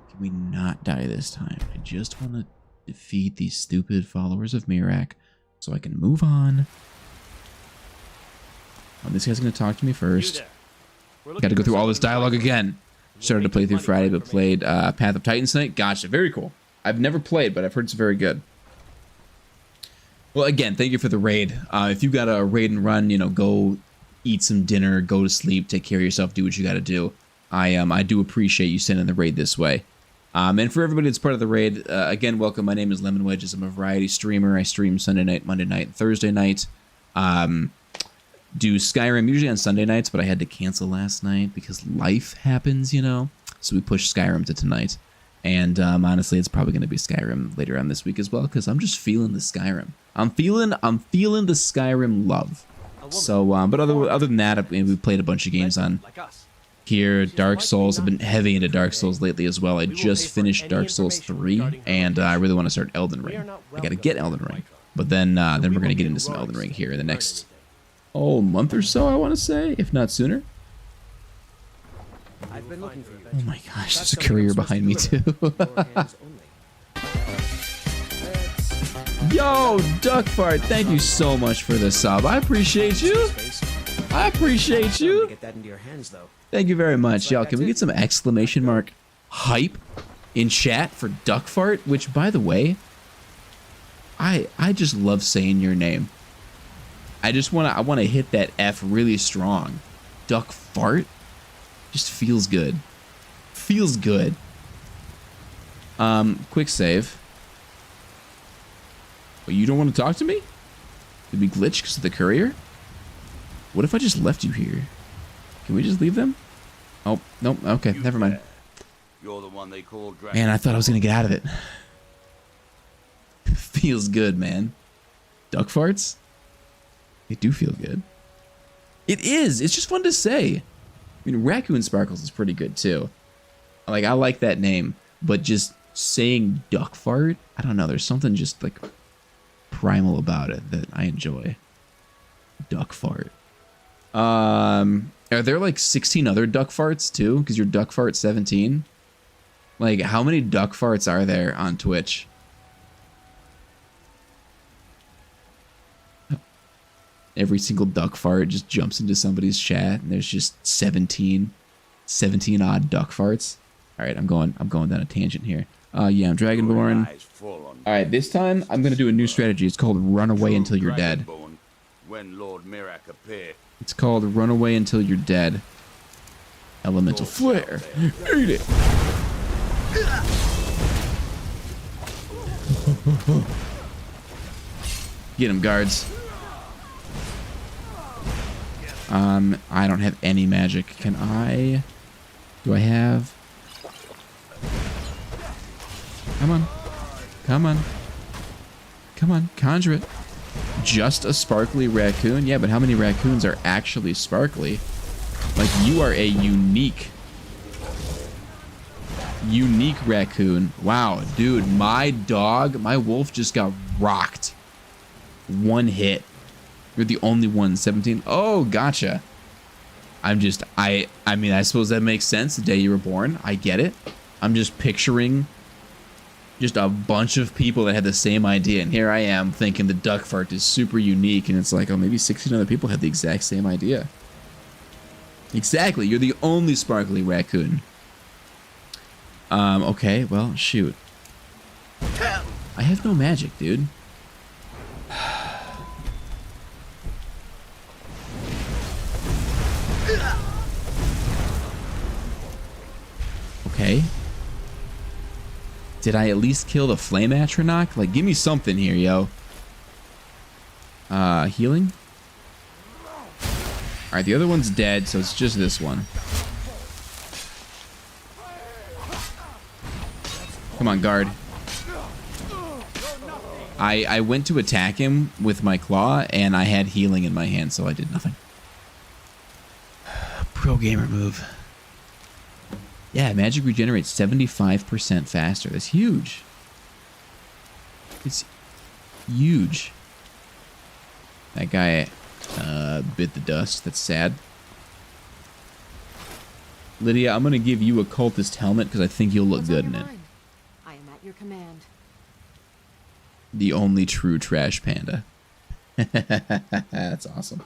die this time? I just want to defeat these stupid followers of Mirak so I can move on. Oh, this guy's gonna talk to me first. Got to go through all this dialogue again. Started to play through Friday, but played Path of Titans tonight. Gotcha, very cool. I've never played, but I've heard it's very good. Well, again, thank you for the raid. If you got a raid and run, you know, go eat some dinner, go to sleep, take care of yourself, do what you got to do. I do appreciate you sending the raid this way. And for everybody that's part of the raid, again, welcome. My name is Lemon Wedges. I'm a variety streamer. I stream Sunday night, Monday night, and Thursday night. Do Skyrim usually on Sunday nights, but I had to cancel last night because life happens, you know. So we pushed Skyrim to tonight. And honestly, it's probably going to be Skyrim later on this week as well because I'm just feeling the Skyrim. I'm feeling the Skyrim love. So, but other than that, we played a bunch of games on here. Dark Souls. I've been heavy into Dark Souls lately as well. I just finished Dark Souls 3, and I really want to start Elden Ring. I got to get Elden Ring, but then we're going to get into some Elden Ring here in the next month or so, I want to say, if not sooner. I've been looking for you. Oh my gosh, there's a courier behind me too. Yo, Duckfart, thank you so much for the sub. I appreciate you. I appreciate you. Get that into your hands, though. Thank you very much. Y'all, can we get some exclamation mark hype in chat for Duckfart? Which, by the way, I just love saying your name. I want to hit that F really strong. Duckfart just feels good. Feels good. Quick save. But you don't want to talk to me? Did we glitch because of the courier? What if I just left you here? Can we just leave them? Oh, nope. Okay, never mind. You're the one they call Man, I thought I was going to get out of it. Feels good, man. Duck farts? They do feel good. It is. It's just fun to say. I mean, Raccoon Sparkles is pretty good, too. Like, I like that name. But just saying duck fart? I don't know. There's something just, like, primal about it that I enjoy. Duck fart. Are there, like, 16 other duck farts, too? Because you're duck fart 17? Like, how many duck farts are there on Twitch? Every single duck fart just jumps into somebody's chat, and there's just 17 odd duck farts. All right, I'm going down a tangent here. Yeah, I'm Dragonborn. All right, this time I'm gonna do a new strategy. It's called Run Away Until You're Dead. When Lord Mirak appeared. It's called Run Away Until You're Dead. Elemental Flare. Eat it. Get him, guards. I don't have any magic. Can I? Do I have? Come on. Come on. Come on. Conjure it. Just a sparkly raccoon? Yeah, but how many raccoons are actually sparkly? Like, you are a unique raccoon. Wow, dude, my wolf just got rocked. One hit. You're the only one, 17. Oh, gotcha. I mean, I suppose that makes sense. The day you were born. I get it. I'm just picturing just a bunch of people that had the same idea. And here I am thinking the duck fart is super unique. And it's like, oh, maybe 16 other people had the exact same idea. Exactly. You're the only sparkly raccoon. Okay. Well, shoot. I have no magic, dude. Okay. Did I at least kill the flame atronach? Like, give me something here, yo. Healing? Alright, the other one's dead, so it's just this one. Come on, guard. I went to attack him with my claw, and I had healing in my hand, so I did nothing. Pro gamer move. Yeah, magic regenerates 75% faster. That's huge. It's huge. That guy bit the dust. That's sad. Lydia, I'm going to give you a cultist helmet because I think you'll look good in it. I am at your command. The only true trash panda. That's awesome.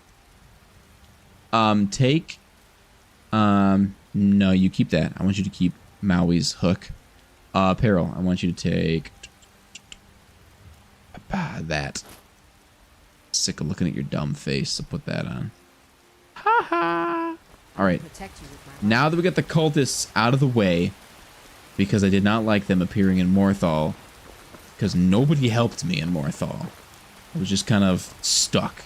No, you keep that. I want you to keep Maui's hook. Peril, I want you to take that. Sick of looking at your dumb face, so put that on. Ha ha! Alright. Now that we got the cultists out of the way, because I did not like them appearing in Morthal, because nobody helped me in Morthal. I was just kind of stuck.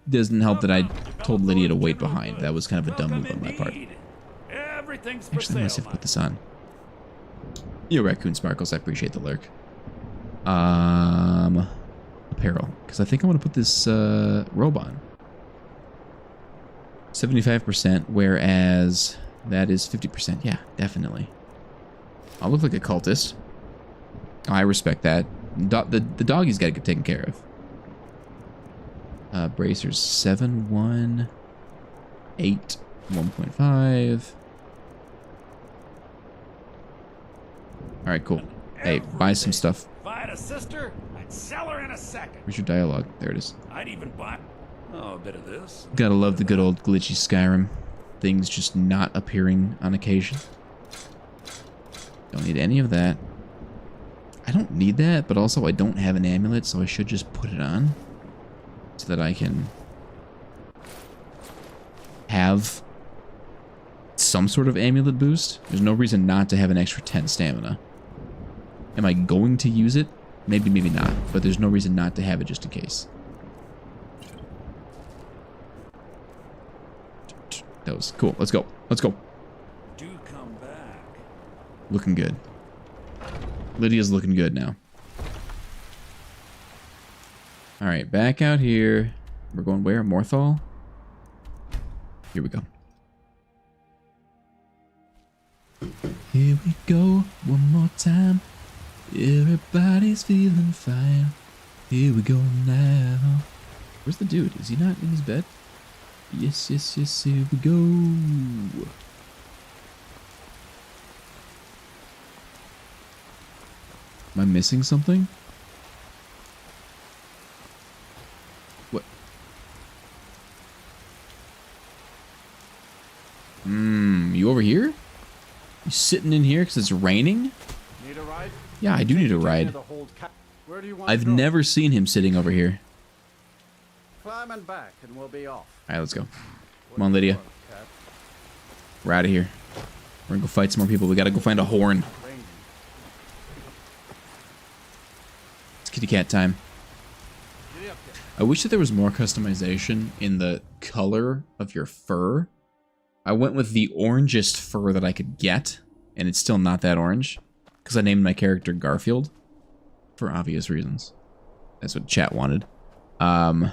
Doesn't help that I told Lydia to wait behind. That was kind of a dumb move on my part. Actually, I must have put this on. Yo, Raccoon Sparkles, I appreciate the lurk. Apparel, because I think I want to put this robe on. 75%, whereas that is 50%. Yeah, definitely. I'll look like a cultist. I respect that. The doggy's got to get taken care of. Bracers 7, 1, 8, 1.5. All right, cool. Hey, buy some stuff. If I had a sister, I'd sell her in a second. Where's your dialogue? There it is. I'd even buy a bit of this. Gotta love the good old glitchy Skyrim. Things just not appearing on occasion. Don't need any of that. I don't need that, but also I don't have an amulet, so I should just put it on. So that I can have some sort of amulet boost. There's no reason not to have an extra 10 stamina. Am I going to use it? Maybe, maybe not. But there's no reason not to have it just in case. That was cool. Let's go. Let's go. Do come back. Looking good. Lydia's looking good now. Alright, back out here. We're going where? Morthal? Here we go. Here we go, one more time. Everybody's feeling fine. Here we go now. Where's the dude? Is he not in his bed? Yes, yes, yes, here we go. Am I missing something? What? You over here? You sitting in here because it's raining? Need a ride? Yeah, I do need a ride. Where do you want I've to go? never seen him sitting over here. Climb and back and we'll be off. Alright, let's go. Come on, Lydia. We're out of here. We're gonna go fight some more people. We gotta go find a horn. It's kitty cat time. I wish that there was more customization in the color of your fur. I went with the orangest fur that I could get, and it's still not that orange. Because I named my character Garfield. For obvious reasons. That's what chat wanted. Map.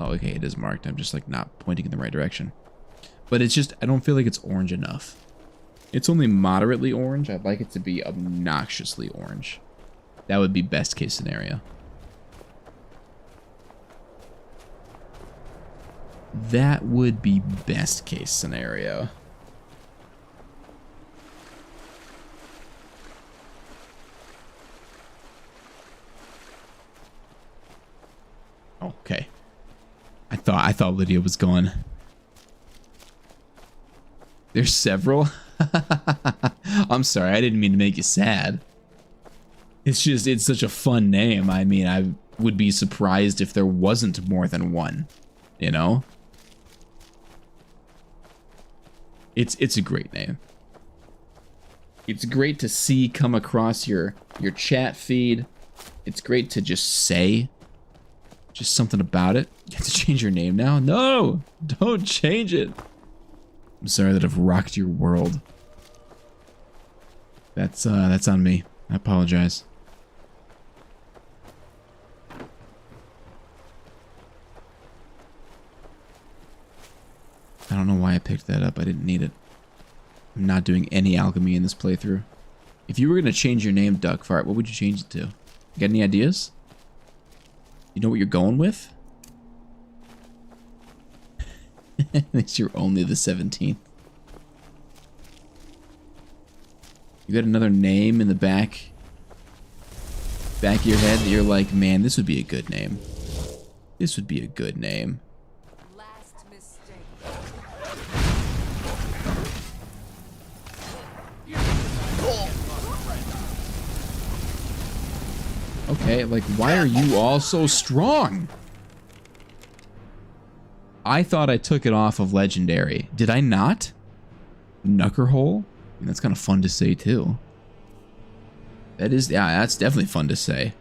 Oh, okay, it is marked. I'm just like not pointing in the right direction. But it's just, I don't feel like it's orange enough. It's only moderately orange. I'd like it to be obnoxiously orange. That would be best case scenario. That would be best case scenario. Okay. I thought Lydia was gone. There's several. I'm sorry, I didn't mean to make you sad. It's just, it's such a fun name. I mean, I would be surprised if there wasn't more than one, you know? It's a great name. It's great to see come across your chat feed. It's great to just say. Just something about it. You have to change your name now? No! Don't change it! I'm sorry that I've rocked your world. That's on me. I apologize. I don't know why I picked that up. I didn't need it. I'm not doing any alchemy in this playthrough. If you were going to change your name, Duckfart, what would you change it to? You got any ideas? You know what you're going with? At least you're only the 17th. You got another name in the back of your head that you're like, man, this would be a good name. This would be a good name. Last mistake. Okay, like, why are you all so strong? I thought I took it off of Legendary. Did I not? Knuckerhole? I mean, that's kind of fun to say, too. That is, yeah, that's definitely fun to say.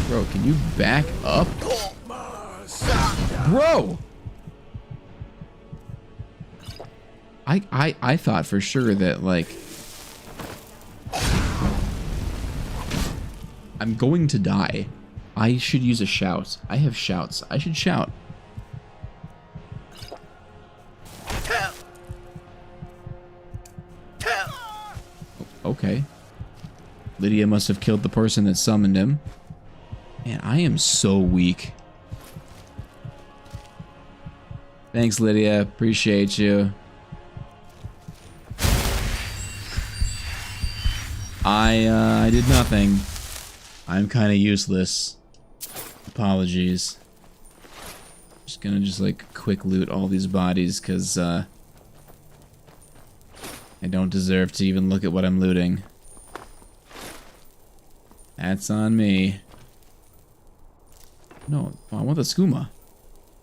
Bro, can you back up? Bro! I thought for sure that, like, I'm going to die. I should use a shout. I have shouts. I should shout. Okay. Lydia must have killed the person that summoned him. Man, I am so weak. Thanks, Lydia. Appreciate you. I did nothing. I'm kind of useless. Apologies. Just gonna like quick loot all these bodies because I don't deserve to even look at what I'm looting. That's on me. No, I want the skooma.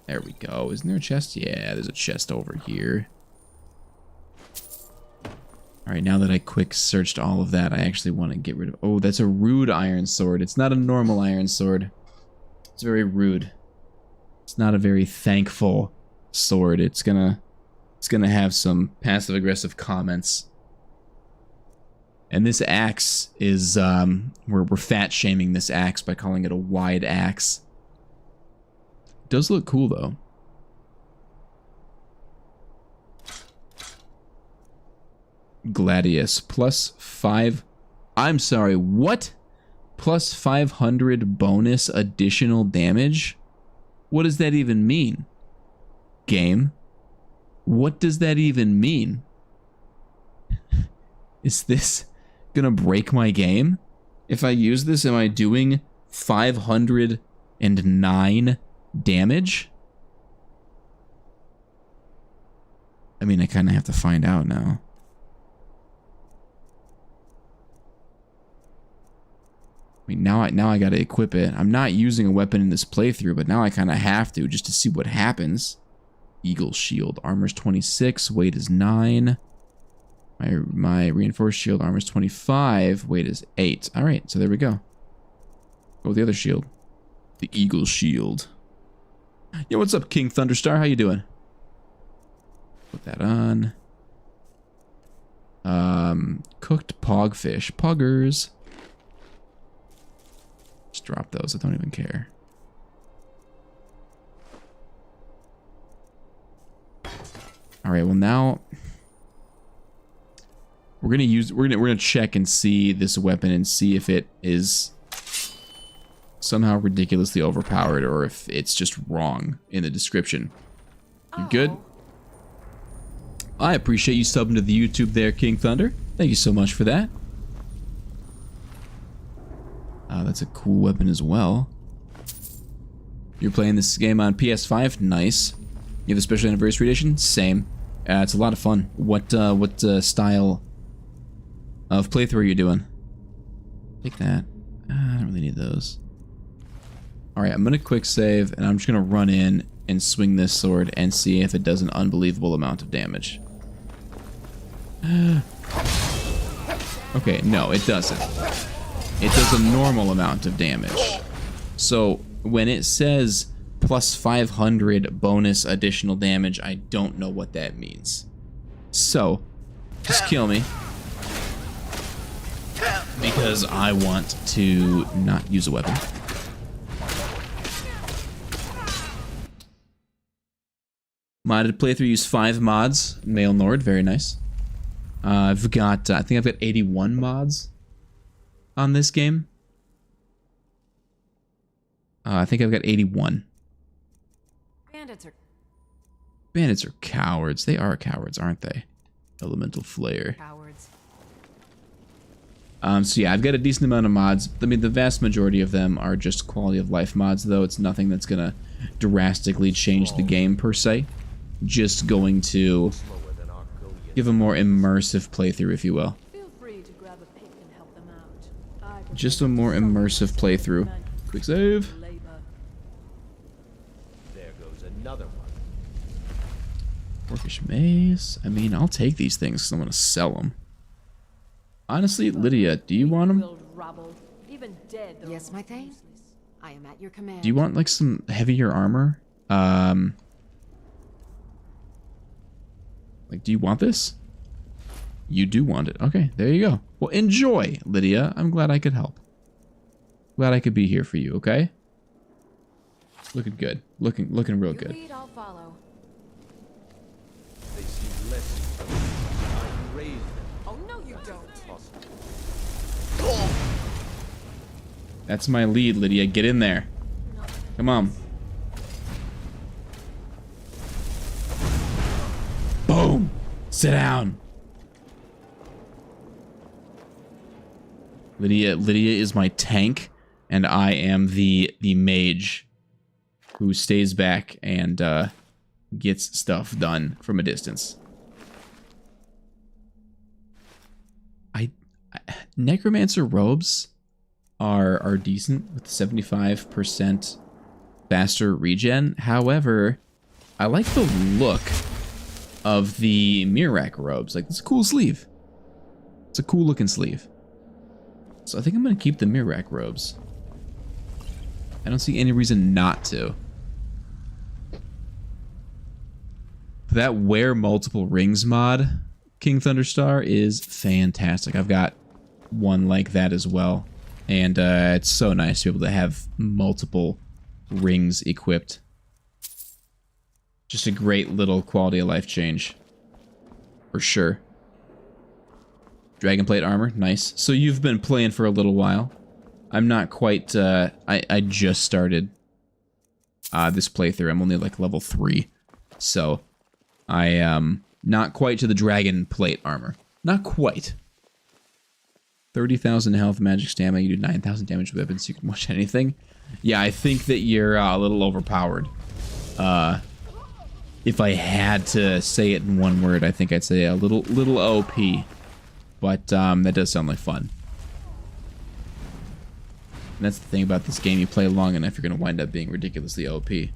There we go. Isn't there a chest? Yeah, there's a chest over here. Alright, now that I quick searched all of that, I actually want to get rid of... Oh, that's a rude iron sword. It's not a normal iron sword. It's very rude. It's not a very thankful sword. It's gonna have some passive-aggressive comments. And this axe is... we're fat-shaming this axe by calling it a wide axe. It does look cool, though. Gladius +5. I'm sorry, what? +500 bonus additional damage? What does that even mean? Game? What does that even mean? Is this gonna break my game? If I use this, am I doing 509 damage? I mean, I kind of have to find out now. I mean, now I gotta equip it. I'm not using a weapon in this playthrough, but now I kind of have to just to see what happens. Eagle shield, armor's 26, weight is 9. My reinforced shield, armor's 25, weight is 8. All right, so there we go. Go with the other shield, the eagle shield. Yo, what's up, King Thunderstar? How you doing? Put that on. Cooked pogfish, poggers. Just drop those. I don't even care. All right. Well, now we're gonna check and see this weapon and see if it is somehow ridiculously overpowered or if it's just wrong in the description. You good? I appreciate you subbing to the YouTube there, King Thunder. Thank you so much for that. That's a cool weapon as well. You're playing this game on PS5? Nice. You have the special anniversary edition? Same. It's a lot of fun. What style of playthrough are you doing? Take that. I don't really need those. Alright, I'm gonna quick save, and I'm just gonna run in and swing this sword and see if it does an unbelievable amount of damage. Okay, no, it doesn't. It does a normal amount of damage. So when it says +500 bonus additional damage, I don't know what that means. So just kill me. Because I want to not use a weapon. Modded playthrough, use 5 mods. Male Nord, very nice. I've got, I think I've got 81 mods on this game. I think I've got 81. Bandits are cowards. They are cowards, aren't they? Elemental Flare. Cowards. So yeah, I've got a decent amount of mods. I mean, the vast majority of them are just quality of life mods, though. It's nothing that's gonna drastically change the game per se. Just going to give a more immersive playthrough, if you will. Feel free to grab a pick and help them out. Just a more immersive playthrough. Quick save. There goes another one. Orcish mace. I mean, I'll take these things because I'm going to sell them. Honestly, Lydia, do you want them? Even dead, yes, my thing. I am at your command. Do you want like some heavier armor? Like, do you want this? You do want it. Okay, there you go. Well, enjoy, Lydia. I'm glad I could help. Glad I could be here for you, okay? Looking good. Looking real good. Lead, I'll follow. They seem less. I raised them. Oh, no, you don't. That's my lead, Lydia. Get in there. Come on. Boom! Sit down. Lydia is my tank, and I am the mage who stays back and gets stuff done from a distance. Necromancer robes are decent with 75% faster regen. However, I like the look of the Mirak robes. Like, it's a cool sleeve. It's a cool looking sleeve. So I think I'm going to keep the Mirak robes. I don't see any reason not to. That wear multiple rings mod, King Thunderstar, is fantastic. I've got one like that as well. And it's so nice to be able to have multiple rings equipped. Just a great little quality of life change. For sure. Dragonplate armor, nice. So you've been playing for a little while. I'm not quite, I just started this playthrough. I'm only like level 3. So I am not quite to the dragon plate armor. Not quite. 30,000 health, magic stamina, you do 9,000 damage with weapons, you can watch anything. Yeah, I think that you're a little overpowered. If I had to say it in one word, I think I'd say a little OP. But that does sound like fun. And that's the thing about this game, you play long enough, you're going to wind up being ridiculously OP. And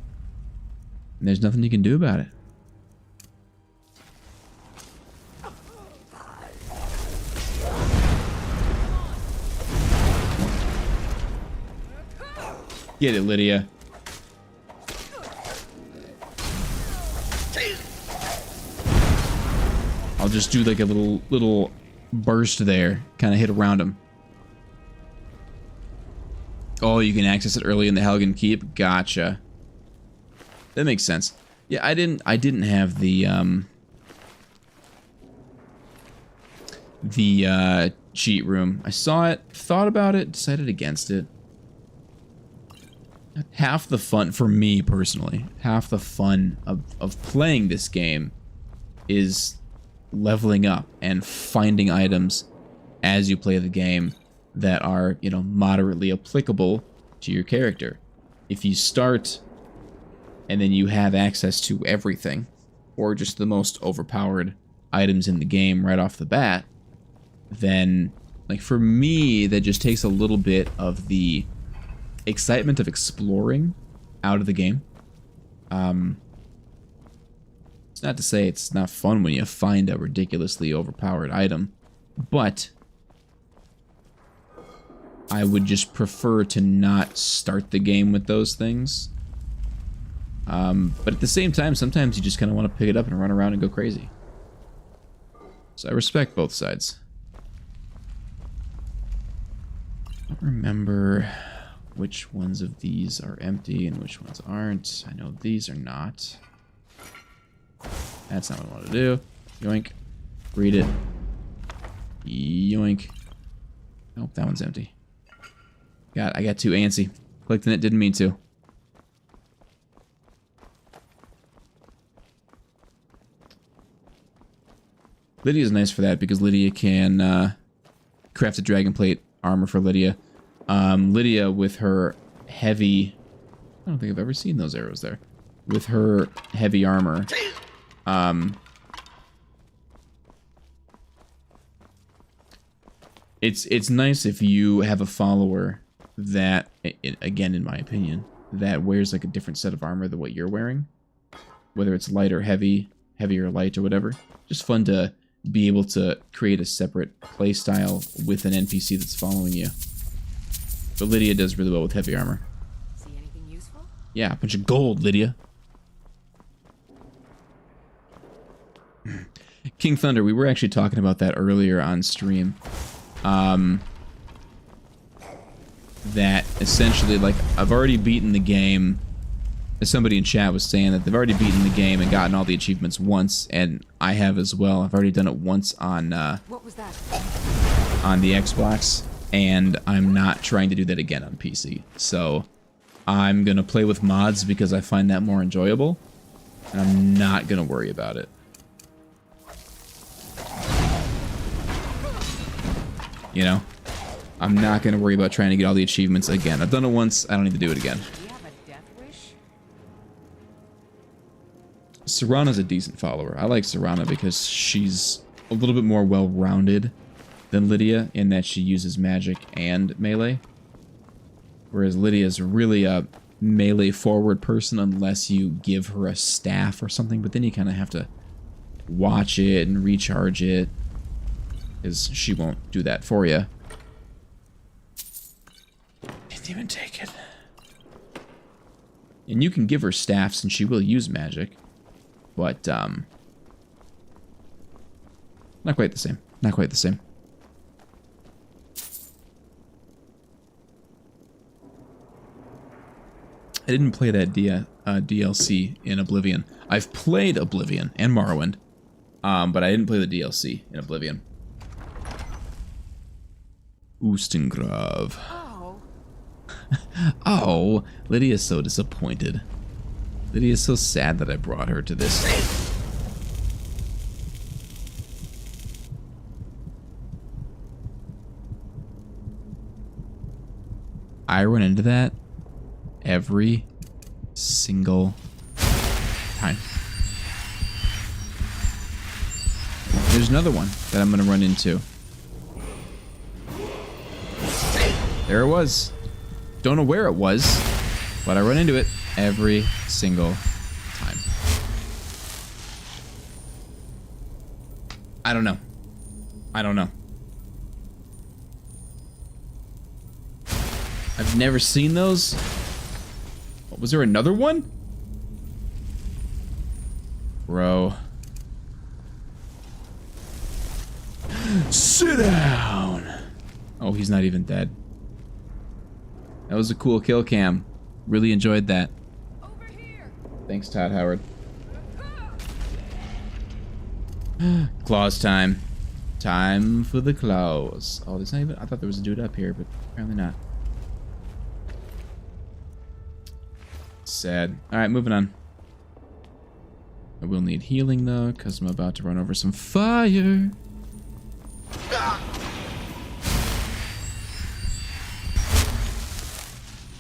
there's nothing you can do about it. Get it, Lydia. I'll just do like a little burst there, kind of hit around him. Oh, you can access it early in the Helgen Keep. Gotcha. That makes sense. Yeah, I didn't have the cheat room. I saw it, thought about it, decided against it. Half the fun, for me personally, half the fun of playing this game is leveling up and finding items as you play the game that are, you know, moderately applicable to your character. If you start and then you have access to everything, or just the most overpowered items in the game right off the bat, then, like, for me, that just takes a little bit of the excitement of exploring out of the game. It's not to say it's not fun when you find a ridiculously overpowered item, but I would just prefer to not start the game with those things. But at the same time, sometimes you just kind of want to pick it up and run around and go crazy. So I respect both sides. I don't remember which ones of these are empty and which ones aren't. I know these are not. That's not what I want to do. Yoink. Read it. Yoink. Nope, that one's empty. I got too antsy. Clicked in it, didn't mean to. Lydia's nice for that because Lydia can craft a dragon plate armor for Lydia. Lydia with her heavy... I don't think I've ever seen those arrows there. With her heavy armor, It's nice if you have a follower that, again, in my opinion, that wears like a different set of armor than what you're wearing. Whether it's light or heavy, heavy or light or whatever. Just fun to be able to create a separate playstyle with an NPC that's following you. But Lydia does really well with heavy armor. See anything useful? Yeah, a bunch of gold, Lydia. King Thunder, we were actually talking about that earlier on stream. That essentially, like, I've already beaten the game. As somebody in chat was saying, that they've already beaten the game and gotten all the achievements once, and I have as well. I've already done it once on what was that? On the Xbox, and I'm not trying to do that again on PC. So I'm gonna play with mods because I find that more enjoyable, and I'm not gonna worry about it. You know, I'm not gonna worry about trying to get all the achievements again. I've done it once. I don't need to do it again. Serana's a decent follower. I like Serana because she's a little bit more well-rounded than Lydia in that she uses magic and melee. Whereas Lydia's really a melee-forward person unless you give her a staff or something, but then you kind of have to watch it and recharge it, because she won't do that for you. Didn't even take it. And you can give her staffs and she will use magic. But, not quite the same. Not quite the same. I didn't play that DLC in Oblivion. I've played Oblivion and Morrowind, but I didn't play the DLC in Oblivion. Oostengrove. Oh. Oh, Lydia's so disappointed. Lydia's so sad that I brought her to this. I run into that every single time. There's another one that I'm gonna run into. There it was. Don't know where it was, but I run into it every single time. I don't know. I don't know. I've never seen those. Was there another one? Bro. Sit down. Oh, he's not even dead. That was a cool kill cam. Really enjoyed that. Thanks, Todd Howard. Claws time. Time for the claws. Oh, there's not even... I thought there was a dude up here, but apparently not. Sad. Alright, moving on. I will need healing, though, because I'm about to run over some fire.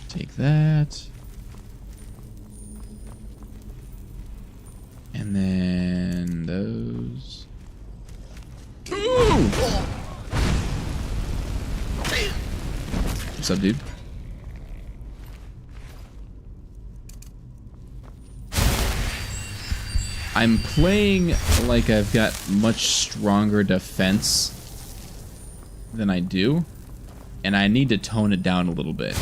Take that. And then those. Ooh! What's up, dude? I'm playing like I've got much stronger defense than I do, and I need to tone it down a little bit.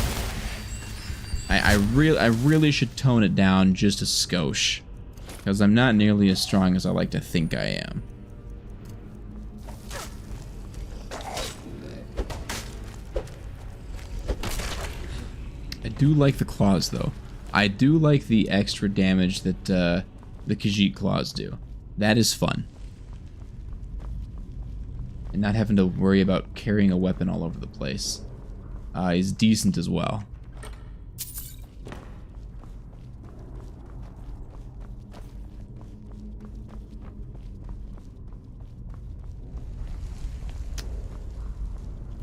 I really should tone it down just a skosh, because I'm not nearly as strong as I like to think I am. I do like the claws, though. I do like the extra damage that the Khajiit claws do. That is fun. And not having to worry about carrying a weapon all over the place is decent as well.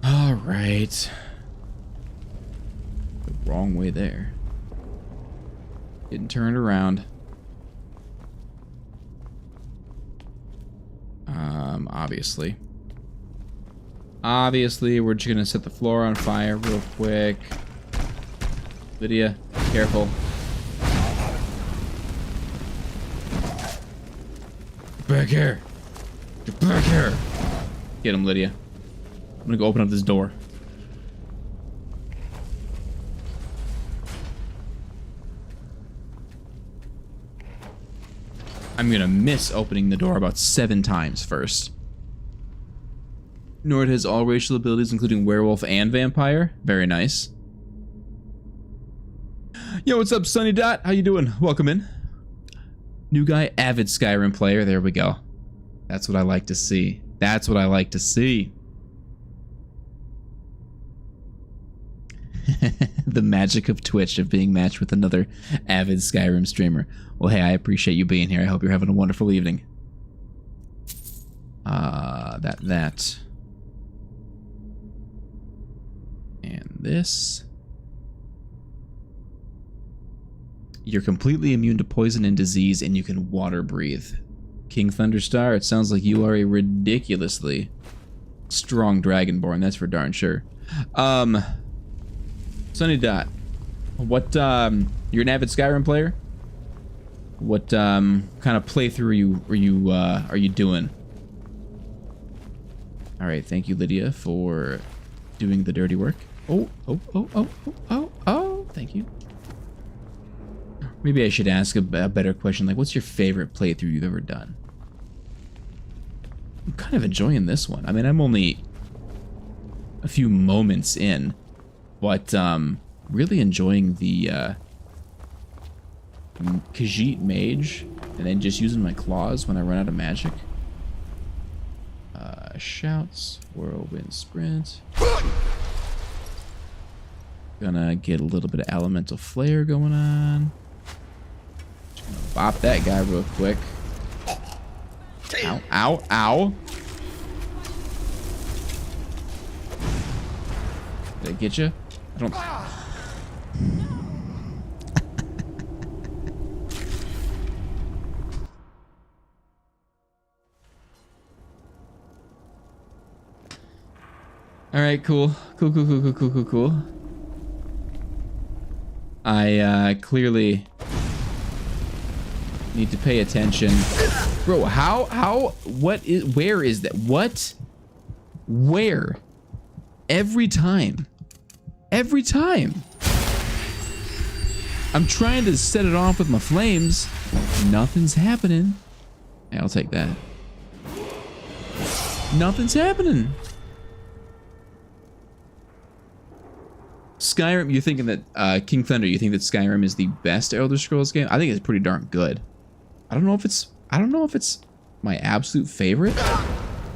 Alright. The wrong way there. Getting turned around. Obviously. Obviously, we're just gonna set the floor on fire real quick. Lydia, careful. Back here. Get back here. Get him, Lydia. I'm gonna go open up this door. I'm gonna miss opening the door about 7 times first. Nord has all racial abilities, including werewolf and vampire. Very nice. Yo, what's up, Sunny Dot? How you doing? Welcome in. New guy, avid Skyrim player. There we go. That's what I like to see. That's what I like to see. The magic of Twitch, of being matched with another avid Skyrim streamer. Well, hey, I appreciate you being here. I hope you're having a wonderful evening. That. And this. You're completely immune to poison and disease, and you can water breathe. King Thunderstar, it sounds like you are a ridiculously strong Dragonborn, that's for darn sure. Sunny Dot, what, you're an avid Skyrim player? What, kind of playthrough are you doing? Alright, thank you, Lydia, for doing the dirty work. Oh, thank you. Maybe I should ask a better question, like, what's your favorite playthrough you've ever done? I'm kind of enjoying this one. I mean, I'm only a few moments in, but really enjoying the Khajiit mage, and then just using my claws when I run out of magic. Shouts, whirlwind sprint. Gonna get a little bit of elemental flare going on. Just gonna bop that guy real quick. Ow, ow, ow. Did I get you? I don't. All right, cool. Cool. I clearly need to pay attention. Bro, where is that? What? Where? Every time. I'm trying to set it off with my flames. Nothing's happening. Hey, I'll take that. Nothing's happening. Skyrim, you're thinking that, King Thunder, you think that Skyrim is the best Elder Scrolls game? I think it's pretty darn good. I don't know if it's my absolute favorite.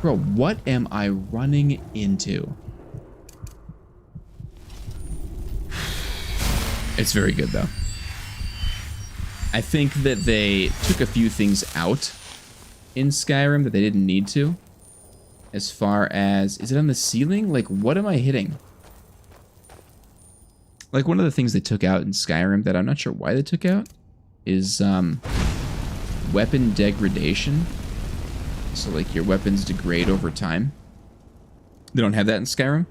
Bro, what am I running into? It's very good, though. I think that they took a few things out in Skyrim that they didn't need to. As far as, is it on the ceiling? Like, what am I hitting? Like, one of the things they took out in Skyrim that I'm not sure why they took out is weapon degradation. So, like, your weapons degrade over time. They don't have that in Skyrim.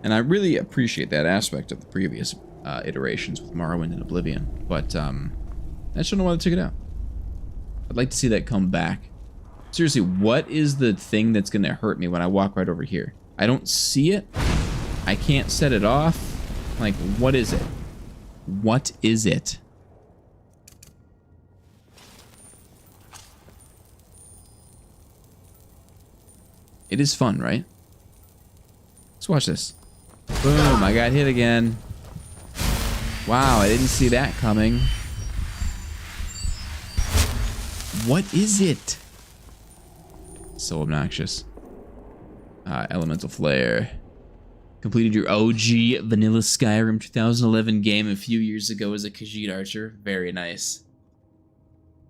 And I really appreciate that aspect of the previous iterations with Morrowind and Oblivion. But I just don't know why they took it out. I'd like to see that come back. Seriously, what is the thing that's going to hurt me when I walk right over here? I don't see it. I can't set it off. Like, what is it? What is it? It is fun, right? Let's watch this. Boom, I got hit again. Wow, I didn't see that coming. What is it? So obnoxious. Elemental Flare. Completed your OG Vanilla Skyrim 2011 game a few years ago as a Khajiit archer. Very nice.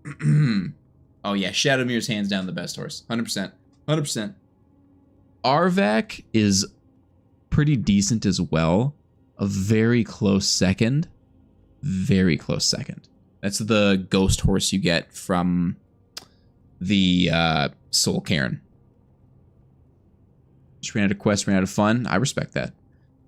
Oh yeah, Shadowmere's hands down the best horse. 100%. 100%. Arvak is pretty decent as well. A very close second. Very close second. That's the ghost horse you get from the Soul Cairn. Just ran out of quests, ran out of fun. I respect that.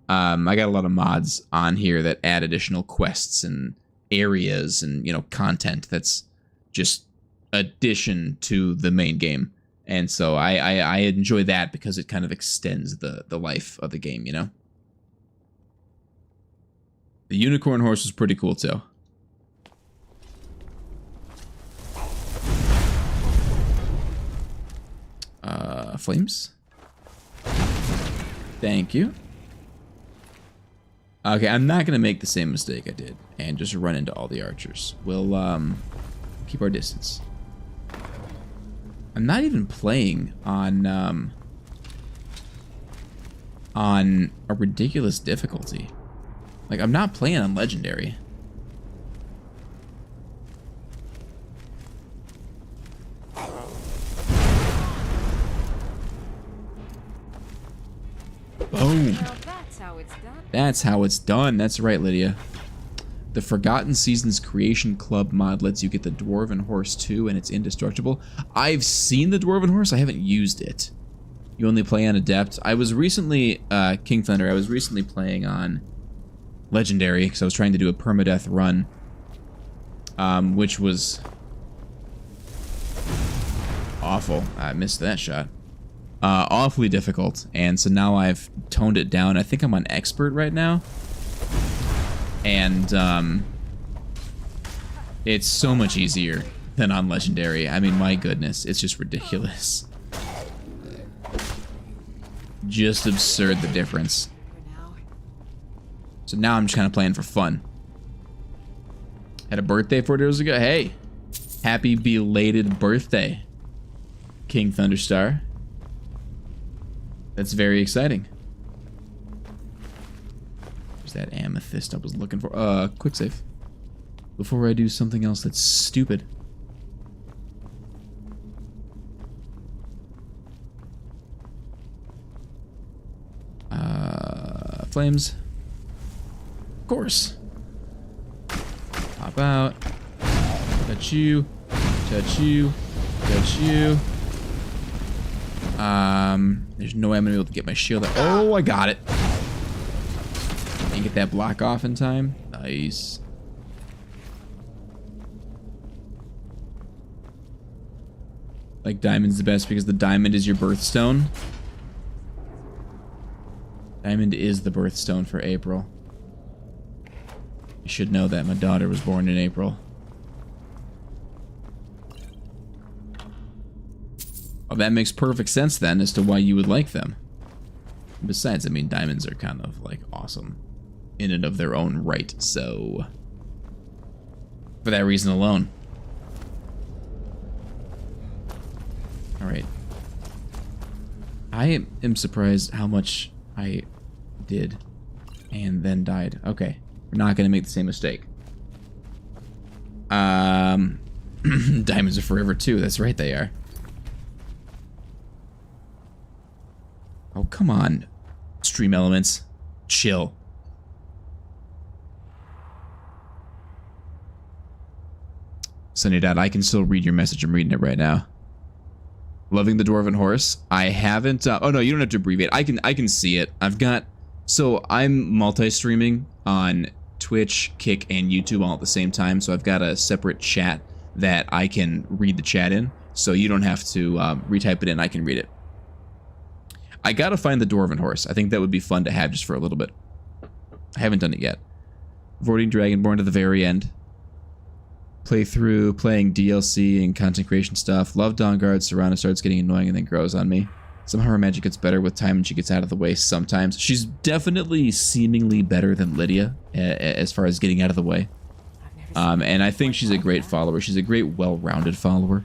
I got a lot of mods on here that add additional quests and areas and, you know, content that's just addition to the main game. And so I enjoy that because it kind of extends the life of the game, you know? The unicorn horse was pretty cool too. Flames? Thank you. Okay, I'm not gonna make the same mistake I did and just run into all the archers. We'll keep our distance. I'm not even playing on a ridiculous difficulty. Like, I'm not playing on legendary. Boom. That's how it's done. That's right, Lydia. The Forgotten Seasons Creation Club mod lets you get the Dwarven Horse too, and it's indestructible. I've seen the Dwarven Horse. I haven't used it. You only play on Adept. I was recently, King Thunder, I was recently playing on Legendary because I was trying to do a permadeath run, which was awful. I missed that shot. Awfully difficult, and so now I've toned it down. I think I'm on Expert right now, and it's so much easier than on Legendary. I mean, my goodness, it's just ridiculous. Just absurd, the difference. So now I'm just kind of playing for fun. Had a birthday 4 days ago. Hey, happy belated birthday, King Thunderstar. That's very exciting. There's that amethyst I was looking for. Quick save. Before I do something else that's stupid. Flames. Of course. Pop out. Touch you. Touch you. Touch you. There's no way I'm gonna be able to get my shield out. Oh, I got it. And get that block off in time. Nice. Like, diamond's the best because the diamond is your birthstone. Diamond is the birthstone for April. You should know that my daughter was born in April. Well, that makes perfect sense then as to why you would like them. Besides, I mean, diamonds are kind of like awesome in and of their own right, so for that reason alone. Alright. I am surprised how much I did and then died. Okay. We're not gonna make the same mistake. Diamonds are forever too. That's right, they are. Oh, come on. Stream Elements. Chill. Sunny Dad, I can still read your message. I'm reading it right now. Loving the Dwarven Horse. I haven't... oh, no, you don't have to abbreviate. I can see it. I've got... So, I'm multi-streaming on Twitch, Kick, and YouTube all at the same time. So, I've got a separate chat that I can read the chat in. So, you don't have to retype it in. I can read it. I gotta find the Dwarven Horse. I think that would be fun to have just for a little bit. I haven't done it yet. Avoiding Dragonborn to the very end. Play through, playing DLC and content creation stuff. Love Dawnguard. Serana starts getting annoying and then grows on me. Somehow her magic gets better with time and she gets out of the way sometimes. She's definitely seemingly better than Lydia as far as getting out of the way. And I think she's a great follower. She's a great, well-rounded follower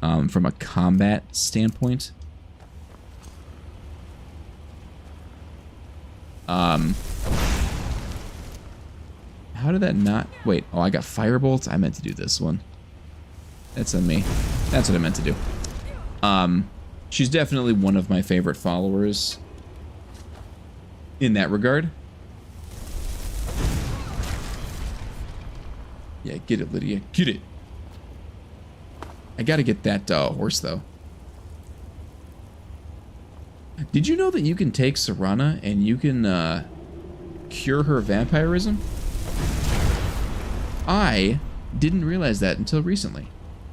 from a combat standpoint. How did that not... Wait, oh, I got Firebolt? I meant to do this one. That's on me. That's what I meant to do. She's definitely one of my favorite followers in that regard. Yeah, get it, Lydia. Get it. I gotta get that horse, though. Did you know that you can take Serana and you can cure her vampirism? I didn't realize that until recently.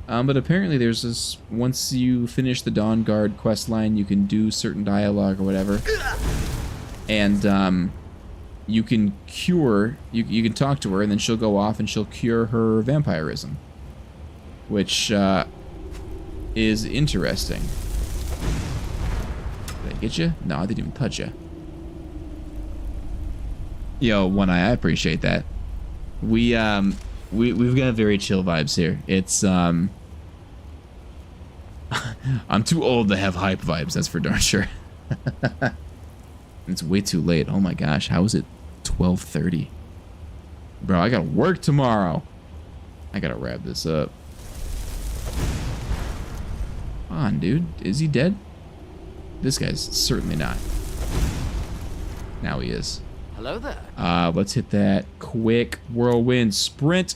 But apparently there's this, once you finish the Dawn Guard quest line, you can do certain dialogue or whatever. And you can cure, you can talk to her and then she'll go off and she'll cure her vampirism. Which is interesting. Did I get you? No, I didn't even touch you. Yo, One Eye, I appreciate that. We've got very chill vibes here. It's I'm too old to have hype vibes, that's for darn sure. It's way too late. Oh my gosh, how is it 12:30? Bro, I gotta work tomorrow. I gotta wrap this up. Come on, dude. Is he dead? This guy's certainly not. Now he is. Hello there. Let's hit that quick whirlwind sprint.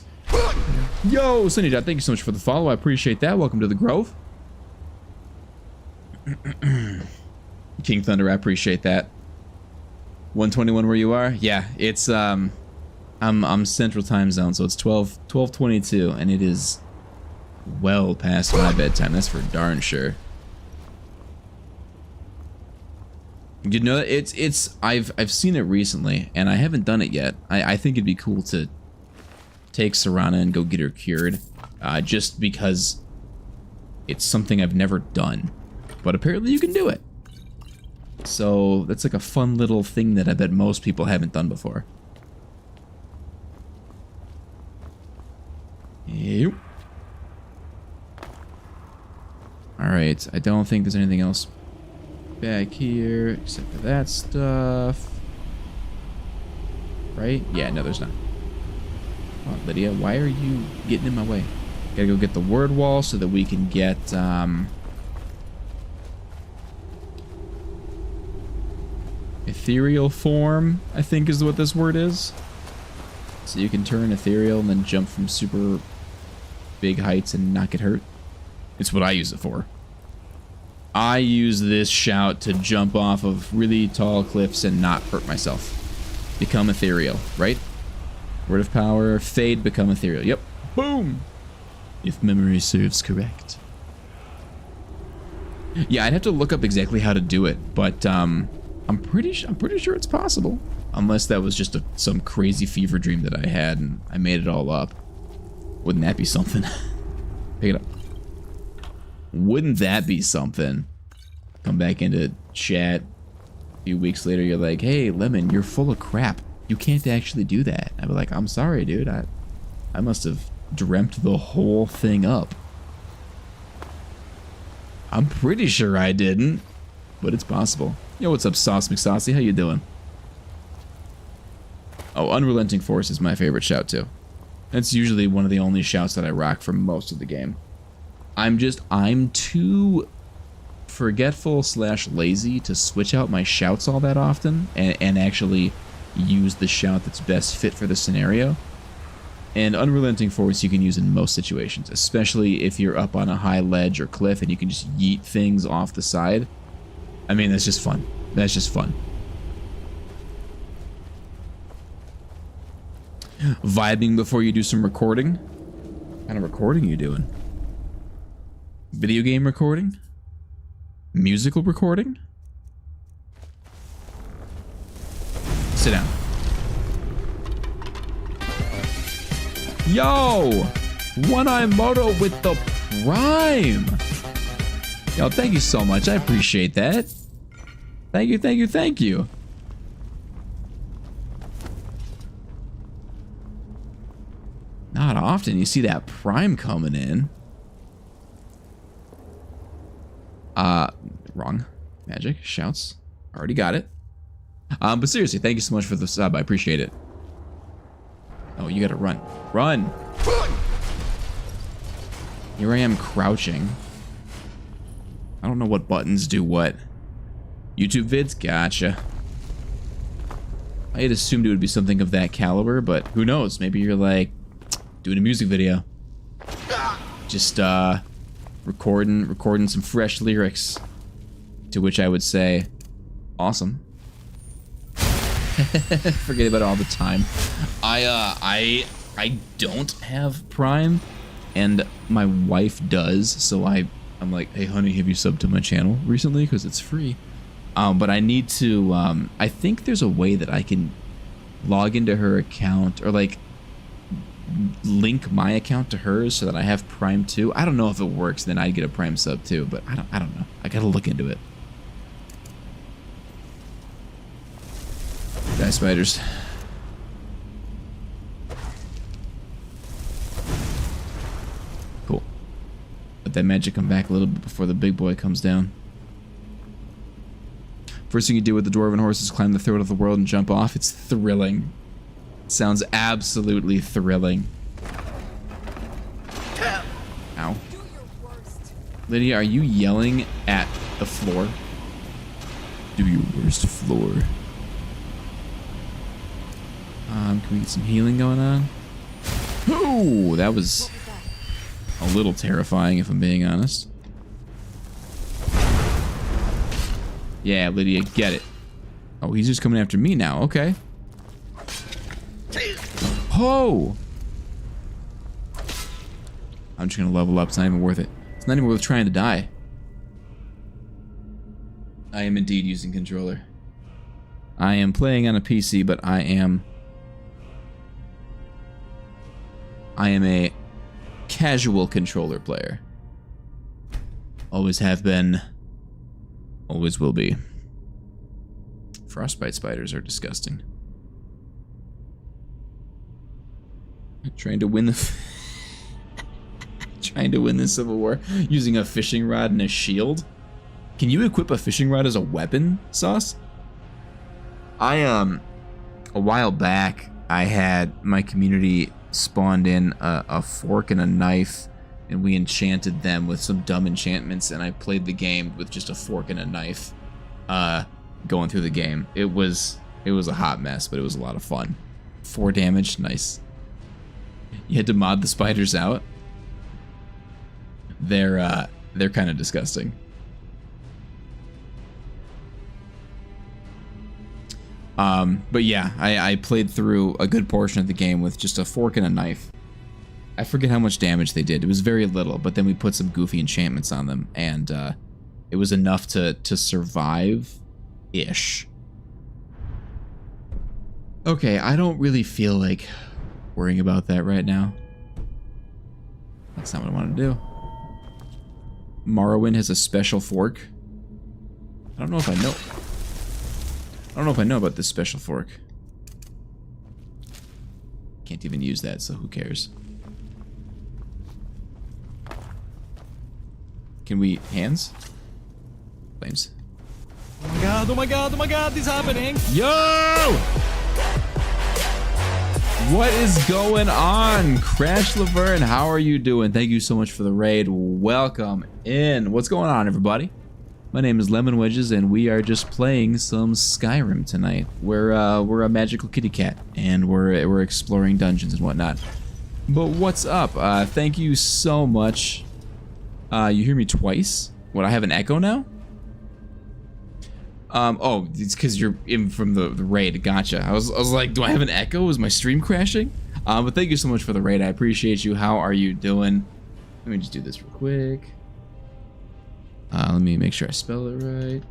Yo, Sunny Dot, thank you so much for the follow. I appreciate that. Welcome to the Grove. King Thunder, I appreciate that. 121 where you are? Yeah, it's I'm Central Time Zone, so it's 12:22, and it is well past my bedtime. That's for darn sure. You know, I've seen it recently, and I haven't done it yet. I think it'd be cool to take Serana and go get her cured, just because it's something I've never done. But apparently you can do it. So that's like a fun little thing that I bet most people haven't done before. Yep. Alright, I don't think there's anything else back here except for that stuff. Right? Yeah, no, there's not. Oh, Lydia, why are you getting in my way? Gotta go get the word wall so that we can get ethereal form, I think is what this word is. So you can turn ethereal and then jump from super big heights and not get hurt. It's what I use it for. I use this shout to jump off of really tall cliffs and not hurt myself. Become ethereal, right? Word of power, fade, become ethereal. Yep. Boom! If memory serves correct. Yeah, I'd have to look up exactly how to do it, but I'm pretty sure it's possible. Unless that was just some crazy fever dream that I had and I made it all up. Wouldn't that be something? Pick it up. Wouldn't that be something? Come back into chat. A few weeks later, you're like, hey, Lemon, you're full of crap. You can't actually do that. I'd be like, I'm sorry, dude. I must have dreamt the whole thing up. I'm pretty sure I didn't, but it's possible. Yo, what's up, Sauce McSaucy? How you doing? Oh, Unrelenting Force is my favorite shout, too. That's usually one of the only shouts that I rock for most of the game. I'm too forgetful / lazy to switch out my shouts all that often and actually use the shout that's best fit for the scenario. And Unrelenting Force you can use in most situations, especially if you're up on a high ledge or cliff and you can just yeet things off the side. I mean, that's just fun. That's just fun. Vibing before you do some recording? What kind of recording are you doing? Video game recording? Musical recording? Sit down. Yo! One Eye Moto with the Prime! Yo, thank you so much. I appreciate that. Thank you, thank you, thank you. Not often you see that Prime coming in. Wrong. Magic. Shouts. Already got it. But seriously, thank you so much for the sub. I appreciate it. Oh, you gotta run. Run! Here I am crouching. I don't know what buttons do what. YouTube vids? Gotcha. I had assumed it would be something of that caliber, but who knows? Maybe you're like doing a music video. Just recording some fresh lyrics. To which I would say, Awesome. Forget about it all the time. I don't have Prime, and my wife does, so I'm like, hey honey, have you subbed to my channel recently? Because it's free. But I need to, I think there's a way that I can log into her account, or like link my account to hers so that I have Prime too. I don't know if it works, then I'd get a Prime sub too, but I don't know. I gotta look into it. Die spiders. Cool. Let that magic come back a little bit before the big boy comes down. First thing you do with the dwarven horse is climb the throat of the world and jump off. It's thrilling. It sounds absolutely thrilling. Ow. Lydia, are you yelling at the floor? Do your worst, floor. Can we get some healing going on? Ooh, that was a little terrifying if I'm being honest. Yeah, Lydia, get it. Oh, he's just coming after me now. Okay. Oh! I'm just gonna level up. It's not even worth it. It's not even worth trying to die. I am indeed using controller. I am playing on a PC, but I am a casual controller player. Always have been. Always will be. Frostbite spiders are disgusting. Trying to win the trying to win the Civil War using a fishing rod and a shield. Can you equip a fishing rod as a weapon, Sauce? A while back I had my community spawned in a fork and a knife, and we enchanted them with some dumb enchantments, and I played the game with just a fork and a knife going through the game. It was a hot mess, but it was a lot of fun. 4 damage, nice. You had to mod the spiders out. They're kind of disgusting. But yeah, I played through a good portion of the game with just a fork and a knife. I forget how much damage they did. It was very little, but then we put some goofy enchantments on them, and it was enough to survive-ish. Okay, I don't really feel like worrying about that right now. That's not what I want to do. Morrowind has a special fork. I don't know if I know. I don't know if I know about this special fork. Can't even use that, so who cares? Can we hands? Flames. Oh my god, oh my god, oh my god, this is happening! Yo! What is going on? Crash Laverne, how are you doing? Thank you so much for the raid. Welcome in. What's going on, everybody? My name is Lemon Wedges, and we are just playing some Skyrim tonight. We're a magical kitty cat, and we're exploring dungeons and whatnot. But what's up? Thank you so much. You hear me twice? What, I have an echo now? Oh, it's because you're in from the raid. Gotcha. I was like, do I have an echo? Is my stream crashing? But thank you so much for the raid. I appreciate you. How are you doing? Let me just do this real quick. Let me make sure I spell it right.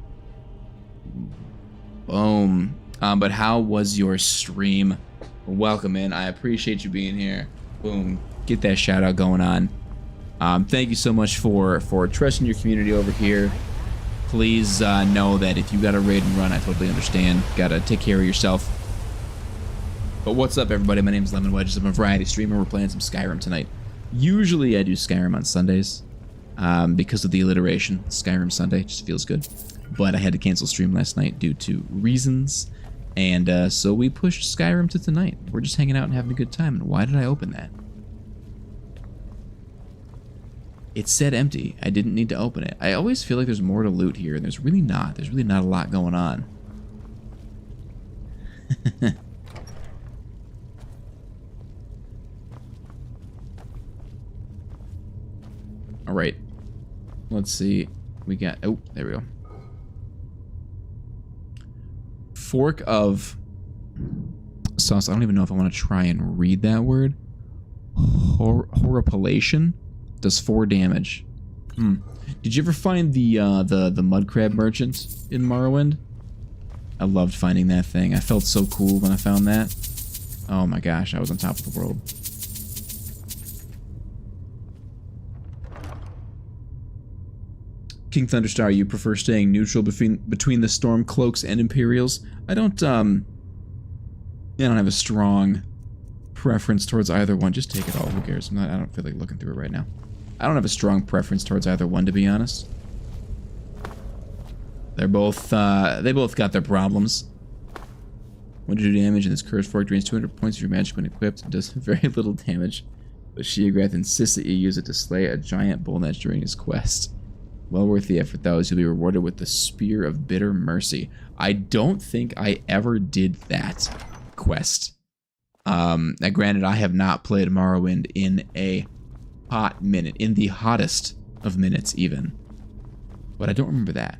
Boom. But how was your stream? Welcome in. I appreciate you being here. Boom. Get that shout out going on. Thank you so much for trusting your community over here. Please know that if you got a raid and run, I totally understand. Gotta take care of yourself. But what's up, everybody? My name is Lemon Wedges. I'm a variety streamer. We're playing some Skyrim tonight. Usually I do Skyrim on Sundays because of the alliteration. Skyrim Sunday just feels good. But I had to cancel stream last night due to reasons. And so we pushed Skyrim to tonight. We're just hanging out and having a good time. And why did I open that? It said empty. I didn't need to open it. I always feel like there's more to loot here, and there's really not. There's really not a lot going on. All right. Let's see. We got... Oh, there we go. fork of sauce. I don't even know if I want to try and read that word. Horripilation does 4 damage. Did you ever find the mud crab merchant in Morrowind? I loved finding that thing. I felt so cool when I found that. Oh my gosh, I was on top of the world. King Thunderstar, you prefer staying neutral between the Stormcloaks and Imperials? I don't have a strong preference towards either one. Just take it all. Who cares? I don't feel like looking through it right now. I don't have a strong preference towards either one, to be honest. They're both they both got their problems. 1 damage, and this cursed fork drains 200 points of your magic when equipped. It does very little damage, but Sheograth insists that you use it to slay a giant bullnetch during his quest. Well worth the effort, though, as you'll be rewarded with the Spear of Bitter Mercy. I don't think I ever did that quest. Now, granted, I have not played Morrowind in a hot minute, in the hottest of minutes, even. But I don't remember that.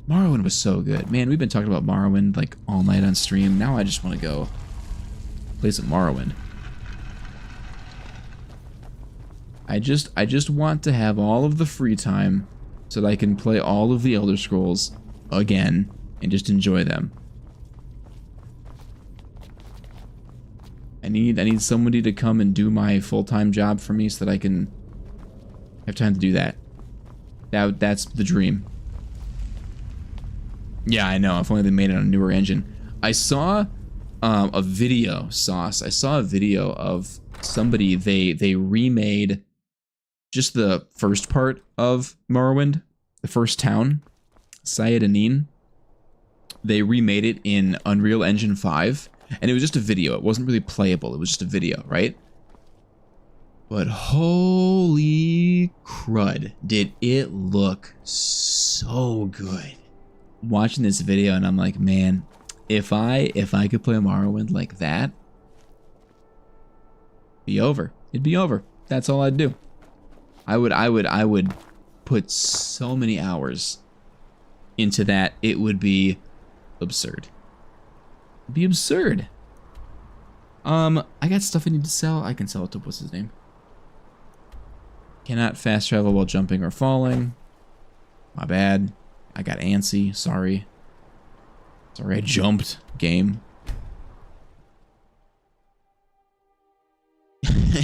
Morrowind was so good. Man, we've been talking about Morrowind like all night on stream. Now I just want to go play some Morrowind. I just want to have all of the free time so that I can play all of the Elder Scrolls again and just enjoy them. I need somebody to come and do my full-time job for me so that I can have time to do that. That's the dream. Yeah, I know. If only they made it on a newer engine. I saw a video, Sauce. I saw a video of somebody, they remade just the first part of Morrowind, the first town, Syed Anin. They remade it in Unreal Engine 5, and it was just a video. It wasn't really playable. It was just a video, right? But holy crud, did it look so good. Watching this video, and I'm like, man, if I could play Morrowind like that, it'd be over. It'd be over. That's all I'd do. I would put so many hours into that. It would be absurd. It'd be absurd. I got stuff I need to sell. I can sell it to what's his name? Cannot fast travel while jumping or falling. My bad. I got antsy. Sorry. Sorry I jumped. Game.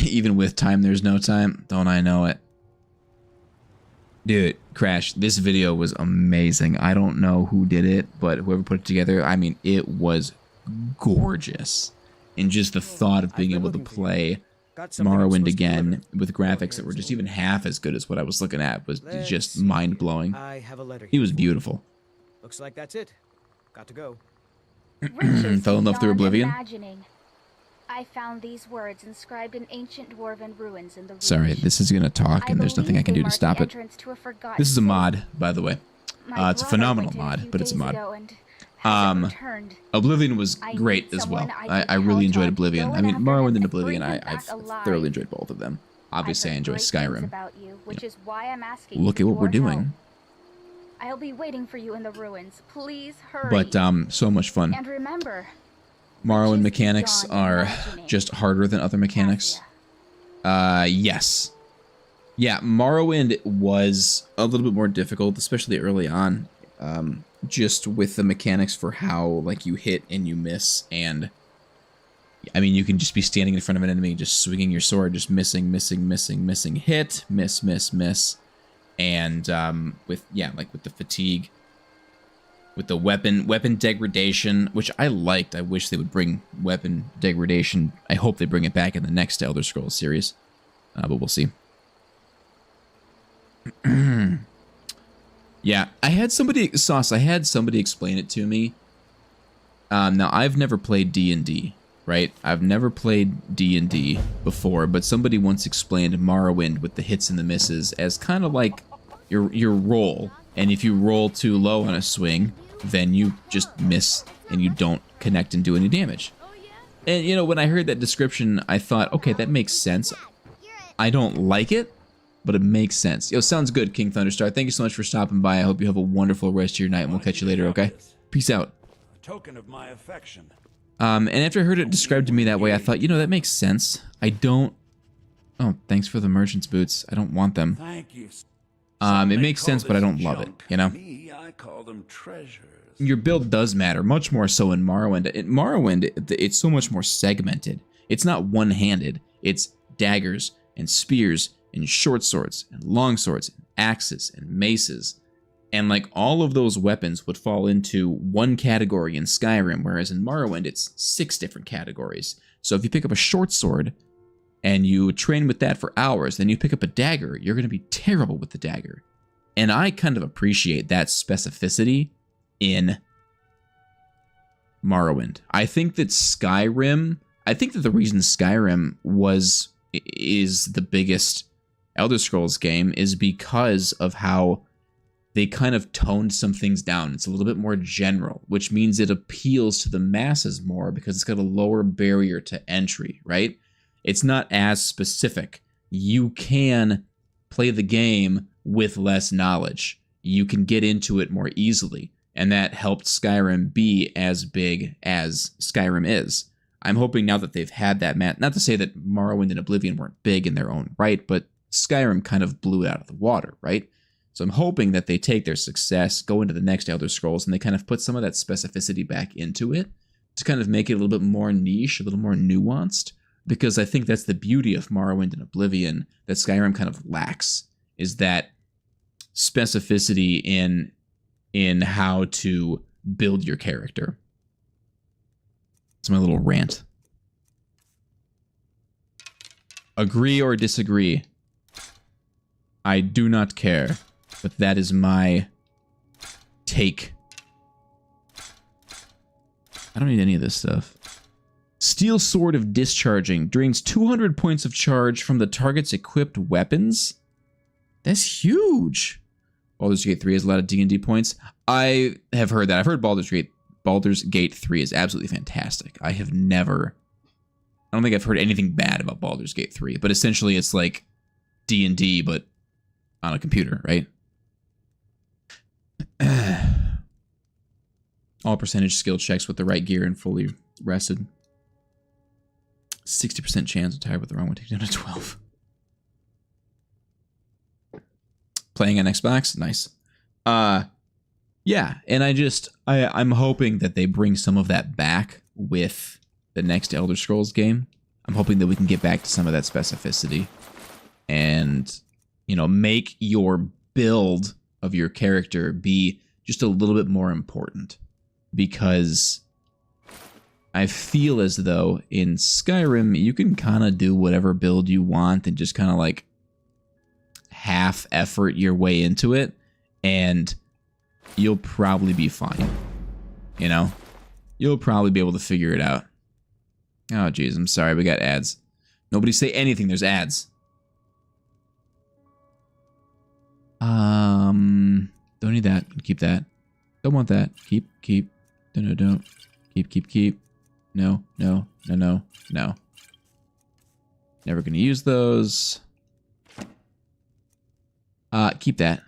Even with time, there's no time. Don't I know it? Dude, Crash, this video was amazing. I don't know who did it, but whoever put it together, I mean, it was gorgeous. And just the thought of being able to play Morrowind again with graphics that were just even half as good as what I was looking at was just mind-blowing. It was beautiful. Looks like that's it. Got to go. Fell in love through Oblivion. Imagining. I found these words inscribed in ancient dwarven ruins in the Sorry, this is gonna talk and there's nothing I can do to stop it. This is a mod, by the way. It's a phenomenal mod, but it's a mod. Oblivion was great as well. I really enjoyed Oblivion. I mean, Morrowind and Oblivion, I've thoroughly enjoyed both of them. Obviously, I enjoy Skyrim. Look at what we're doing. I'll be waiting for you in the ruins. Please hurry. But so much fun. And remember, Morrowind mechanics are just harder than other mechanics. Yes. Yeah, Morrowind was a little bit more difficult, especially early on. Just with the mechanics for how, like, you hit and you miss, and I mean, you can just be standing in front of an enemy, just swinging your sword, just missing, hit, miss, and with, yeah, like with the fatigue, with the weapon degradation, which I liked. I wish they would bring weapon degradation. I hope they bring it back in the next Elder Scrolls series, but we'll see. Yeah, I had somebody explain it to me. Now, I've never played D&D, right? I've never played D&D before, but somebody once explained Morrowind with the hits and the misses as kind of like your roll. And if you roll too low on a swing, then you just miss and you don't connect and do any damage. And, you know, when I heard that description, I thought, okay, that makes sense. I don't like it, but it makes sense. Yo, sounds good, King Thunderstar. Thank you so much for stopping by. I hope you have a wonderful rest of your night, and we'll catch you later, okay? Peace out. token of my affection. And after I heard it described to me that way, I thought, you know, that makes sense. I don't... Oh, thanks for the merchant's boots. I don't want them. Thank you. It makes sense, but I don't love it, you know? Me, I call them treasures. Your build does matter, much more so in Morrowind. In Morrowind, it's so much more segmented. It's not one-handed. It's daggers and spears and short swords and long swords and axes and maces. And like all of those weapons would fall into one category in Skyrim, whereas in Morrowind, it's 6 different categories. So if you pick up a short sword and you train with that for hours, then you pick up a dagger, you're going to be terrible with the dagger. And I kind of appreciate that specificity in Morrowind. I think that the reason Skyrim is the biggest Elder Scrolls game is because of how they kind of toned some things down. It's a little bit more general, which means it appeals to the masses more because it's got a lower barrier to entry, right? It's not as specific. You can play the game with less knowledge. You can get into it more easily, and that helped Skyrim be as big as Skyrim is. I'm hoping now that they've had that, not to say that Morrowind and Oblivion weren't big in their own right, but Skyrim kind of blew it out of the water, right? So I'm hoping that they take their success, go into the next Elder Scrolls, and they kind of put some of that specificity back into it to kind of make it a little bit more niche, a little more nuanced, because I think that's the beauty of Morrowind and Oblivion that Skyrim kind of lacks, is that specificity in how to build your character. It's my little rant. Agree or disagree? I do not care, but that is my take. I don't need any of this stuff. Steel Sword of Discharging drains 200 points of charge from the target's equipped weapons. That's huge. Baldur's Gate 3 has a lot of D&D points. I have heard that. I've heard Baldur's Gate 3 is absolutely fantastic. I don't think I've heard anything bad about Baldur's Gate 3, but essentially it's like D&D, but on a computer, right? All percentage skill checks with the right gear and fully rested. 60% chance to tie with the wrong one, take down to 12. Playing on Xbox, nice. Yeah, and I'm hoping that they bring some of that back with the next Elder Scrolls game. I'm hoping that we can get back to some of that specificity and, you know, make your build of your character be just a little bit more important, because I feel as though in Skyrim you can kind of do whatever build you want and just kind of like half effort your way into it and you'll probably be fine. You know, you'll probably be able to figure it out. Oh geez, I'm sorry, we got ads. Nobody say anything, there's ads. Don't need that. Keep that. Don't want that. Keep. No, don't. Keep. No. Never gonna use those. Keep that.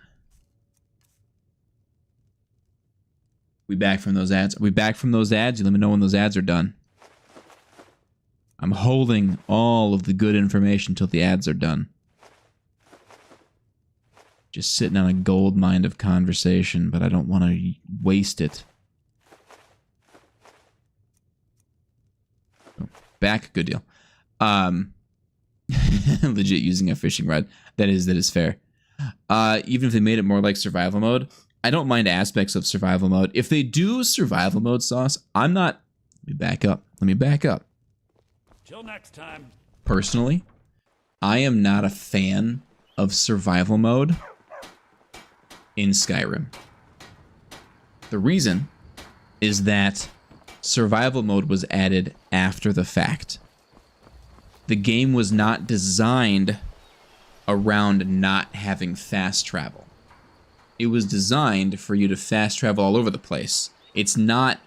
We back from those ads? Are we back from those ads? You let me know when those ads are done. I'm holding all of the good information until the ads are done. Just sitting on a gold mine of conversation, but I don't want to waste it. Oh, back, good deal. Legit using a fishing rod. That is fair. Even if they made it more like survival mode, I don't mind aspects of survival mode. If they do survival mode, Sauce, I'm not... Let me back up. Till next time. Personally, I am not a fan of survival mode in Skyrim. The reason is that survival mode was added after the fact. The game was not designed around not having fast travel. It was designed for you to fast travel all over the place. It's not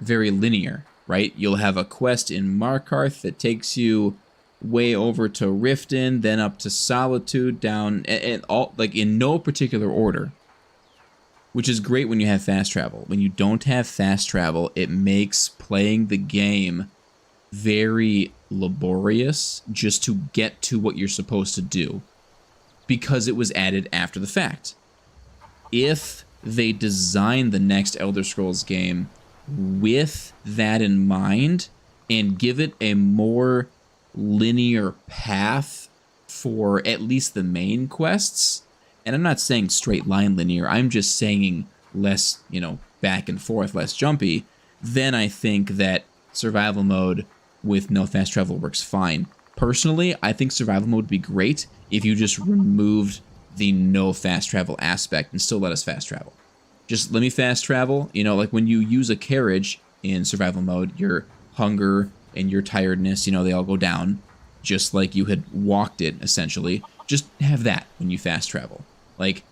very linear, right? You'll have a quest in Markarth that takes you way over to Riften, then up to Solitude, down, and all, like in no particular order. which is great when you have fast travel. When you don't have fast travel, it makes playing the game very laborious just to get to what you're supposed to do, because it was added after the fact. If they design the next Elder Scrolls game with that in mind and give it a more linear path for at least the main quests, and I'm not saying straight line linear, I'm just saying less, back and forth, less jumpy, then I think that survival mode with no fast travel works fine. Personally, I think survival mode would be great if you just removed the no fast travel aspect and still let us fast travel. Just let me fast travel, like when you use a carriage in survival mode, your hunger and your tiredness, they all go down, just like you had walked it, essentially. Just have that when you fast travel. Like,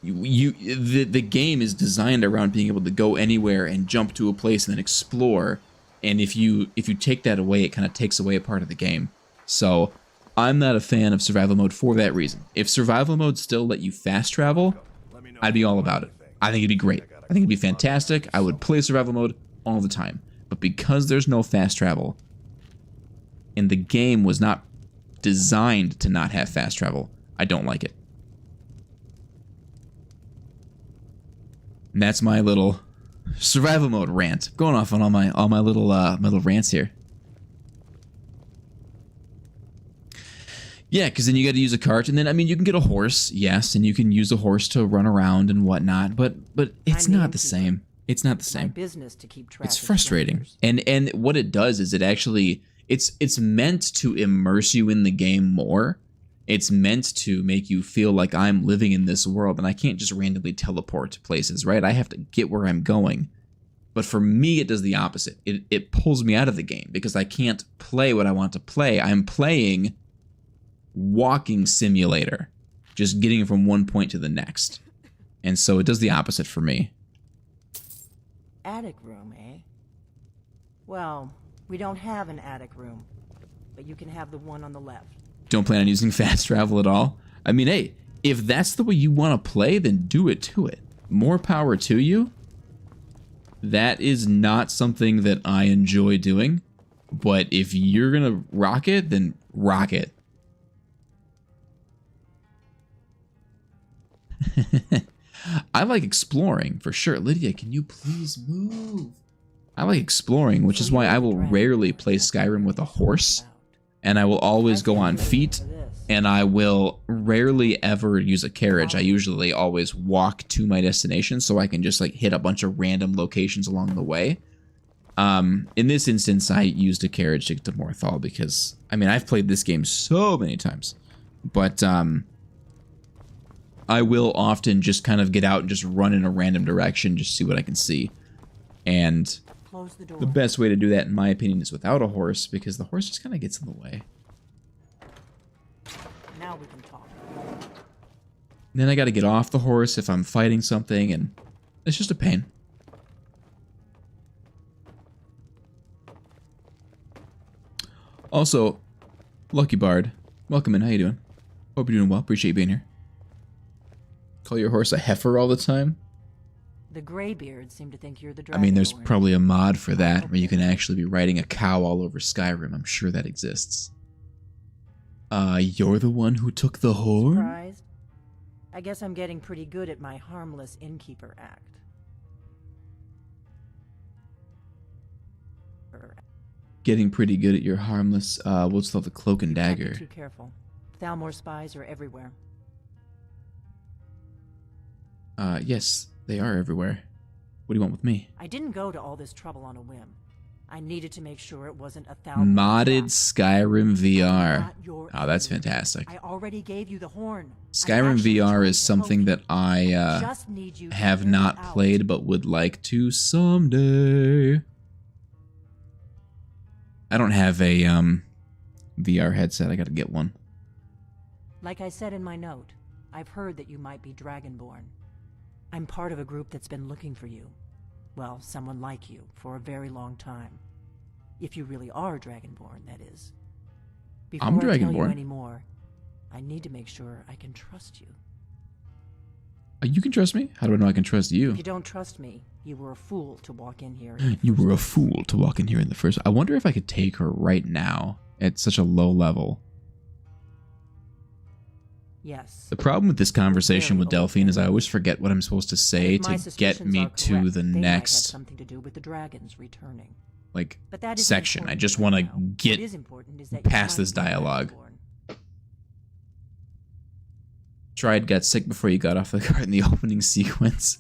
the game is designed around being able to go anywhere and jump to a place and then explore. And if you take that away, it kind of takes away a part of the game. So I'm not a fan of survival mode for that reason. If survival mode still let you fast travel, I'd be all about it. I think it'd be great. I think it'd be fantastic. I would play survival mode all the time. But because there's no fast travel, and the game was not designed to not have fast travel, I don't like it. And that's my little survival mode rant. Going off on all my little rants here. Yeah, because then you got to use a cart, and then you can get a horse, yes, and you can use a horse to run around and whatnot, but it's not the same. It's not the same. Business to keep track. It's frustrating, and what it does is it actually it's meant to immerse you in the game more. It's meant to make you feel like I'm living in this world, and I can't just randomly teleport to places, right? I have to get where I'm going. But for me, it does the opposite. It pulls me out of the game because I can't play what I want to play. I'm playing walking simulator, just getting from one point to the next. And so it does the opposite for me. Attic room, eh? Well, we don't have an attic room, but you can have the one on the left. Don't plan on using fast travel at all? I mean, hey, if that's the way you want to play, then do it to it. More power to you. That is not something that I enjoy doing, but if you're gonna rock it, then rock it. I like exploring, for sure. Lydia, can you please move? I like exploring, which is why I will rarely play Skyrim with a horse, and I will always go on feet, and I will rarely ever use a carriage. I usually always walk to my destination so I can just like hit a bunch of random locations along the way. In this instance, I used a carriage to get to Morthal because, I mean, I've played this game so many times, but I will often just kind of get out and just run in a random direction, just see what I can see. And the best way to do that, in my opinion, is without a horse, because the horse just kind of gets in the way. Now we can talk. And then I got to get off the horse if I'm fighting something, and it's just a pain. Also, Lucky Bard, welcome in. How you doing? Hope you're doing well. Appreciate you being here. Call your horse a heifer all the time? The Greybeards seem to think you're the Dragonborn. I mean, there's probably a mod for that where you can actually be riding a cow all over Skyrim. I'm sure that exists. You're the one who took the horn? Surprised? I guess I'm getting pretty good at my harmless innkeeper act. Getting pretty good at your harmless, what's called the cloak and dagger. Be too careful. Thalmor spies are everywhere. Yes, they are everywhere. What do you want with me? I didn't go to all this trouble on a whim. I needed to make sure it wasn't a Thalmor Modded trap. Skyrim VR. Oh, that's fantastic. I already gave you the horn. Skyrim VR is something that I have not played but would like to someday. I don't have a VR headset. I gotta get one. Like I said in my note, I've heard that you might be Dragonborn. I'm part of a group that's been looking for you. Well, someone like you, for a very long time. If you really are Dragonborn, that is. Before I'm I tell you Dragonborn. any more, I need to make sure I can trust you. You can trust me? How do I know I can trust you? If you don't trust me, you were a fool to walk in here. You were a fool to walk in here in the first. I wonder if I could take her right now at such a low level. Yes. The problem with this conversation with Delphine is I always forget what I'm supposed to say to get me to the next something to do with the dragons returning. Like section. I just want to get past this dialogue. Stride got sick before you got off the cart in the opening sequence.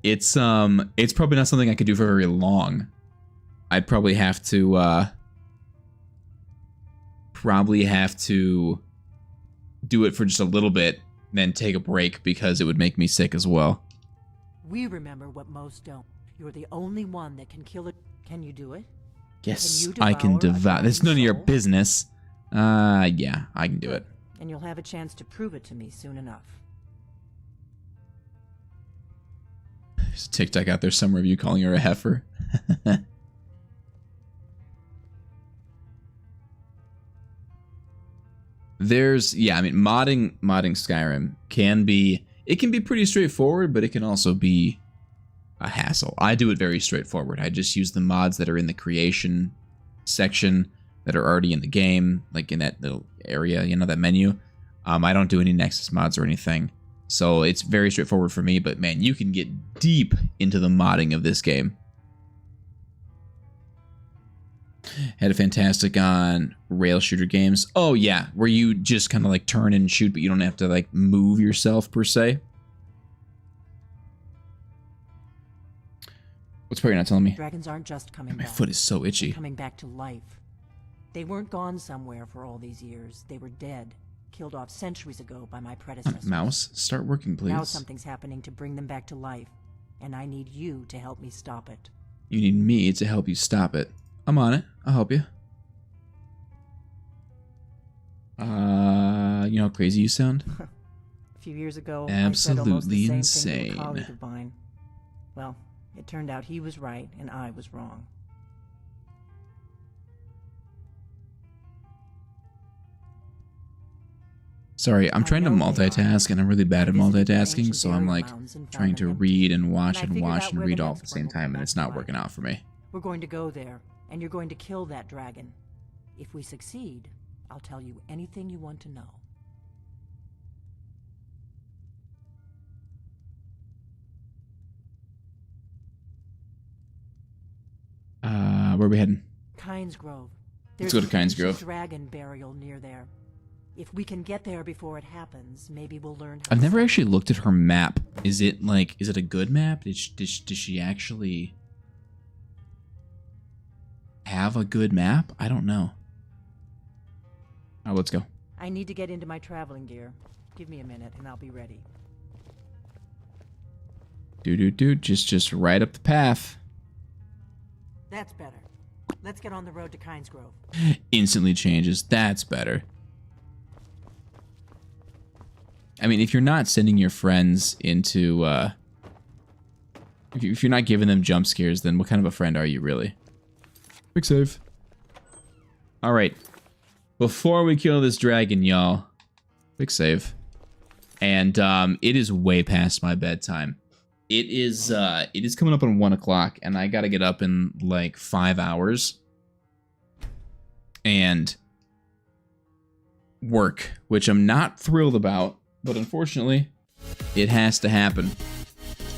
It's probably not something I could do for very long. I'd probably have to do it for just a little bit, then take a break because it would make me sick as well. We remember what most don't. You're the only one that can kill it. Can you do it? Yes, I can devour. It's none of your business. Yeah, I can do it. And you'll have a chance to prove it to me soon enough. There's a TikTok out there somewhere of you calling her a heifer. I mean, modding Skyrim can be pretty straightforward, but it can also be a hassle. I do it very straightforward. I just use the mods that are in the creation section that are already in the game, like in that little area, you know, that menu. I don't do any Nexus mods or anything. So it's very straightforward for me, but man, you can get deep into the modding of this game. Had a fantastic on rail shooter games. Oh yeah, where you just kind of like turn and shoot, but you don't have to like move yourself per se. What's part you're not telling me? Dragons aren't just coming My back. foot is so itchy. They're coming back to life. They weren't gone somewhere for all these years. They were dead, killed off centuries ago by my predecessors. Mouse, start working, please. Now something's happening to bring them back to life, and I need you to help me stop it. You need me to help you stop it. I'm on it. I'll help you. You know how crazy you sound? A few years ago, absolutely I said almost the same insane. Thing to a colleague of mine. Well, it turned out he was right and I was wrong. Sorry, I'm trying to multitask, and I'm really bad at multitasking, so I'm like trying to read and watch and watch and read all at the same time, and it's not working out for me. We're going to go there, and you're going to kill that dragon. If we succeed, I'll tell you anything you want to know. Where are we heading? Kynes Grove. Let's go to Kynes Grove. There's a dragon burial near there. If we can get there before it happens, maybe we'll learn how I've never actually looked at her map. Is it a good map? Does she actually have a good map? I don't know. Oh, let's go. I need to get into my traveling gear. Give me a minute and I'll be ready. Dude, just right up the path. That's better. Let's get on the road to Kynes Grove. Instantly changes. That's better. I mean, if you're not sending your friends into, if you're not giving them jump scares, then what kind of a friend are you, really? Quick save. All right. Before we kill this dragon, y'all, quick save. And it is way past my bedtime. It is coming up on 1 o'clock, and I gotta get up in like 5 hours and work, which I'm not thrilled about, but unfortunately, it has to happen.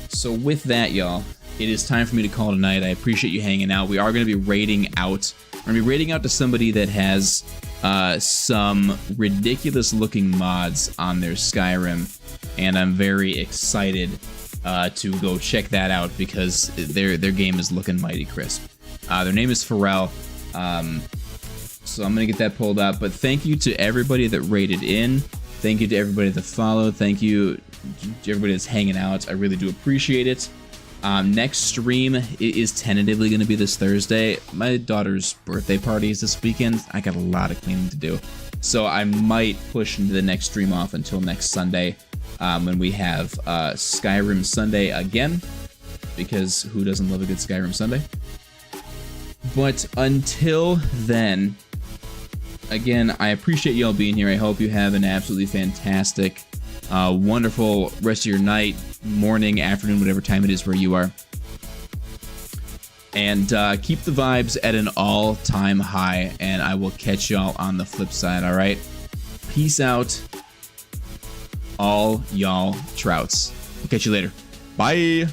So with that, y'all, it is time for me to call it a night. I appreciate you hanging out. We are going to be raiding out. We're going to be raiding out to somebody that has some ridiculous-looking mods on their Skyrim, and I'm very excited to go check that out because their game is looking mighty crisp. Their name is Pharrell, so I'm going to get that pulled up. But thank you to everybody that raided in. Thank you to everybody that followed. Thank you to everybody that's hanging out. I really do appreciate it. Next stream is tentatively going to be this Thursday. My daughter's birthday party is this weekend. I got a lot of cleaning to do. So I might push into the next stream off until next Sunday when we have Skyrim Sunday again. Because who doesn't love a good Skyrim Sunday? But until then, again, I appreciate y'all being here. I hope you have an absolutely fantastic, wonderful rest of your night, morning, afternoon, whatever time it is where you are. And keep the vibes at an all-time high, and I will catch y'all on the flip side, all right? Peace out, all y'all trouts. We'll catch you later. Bye!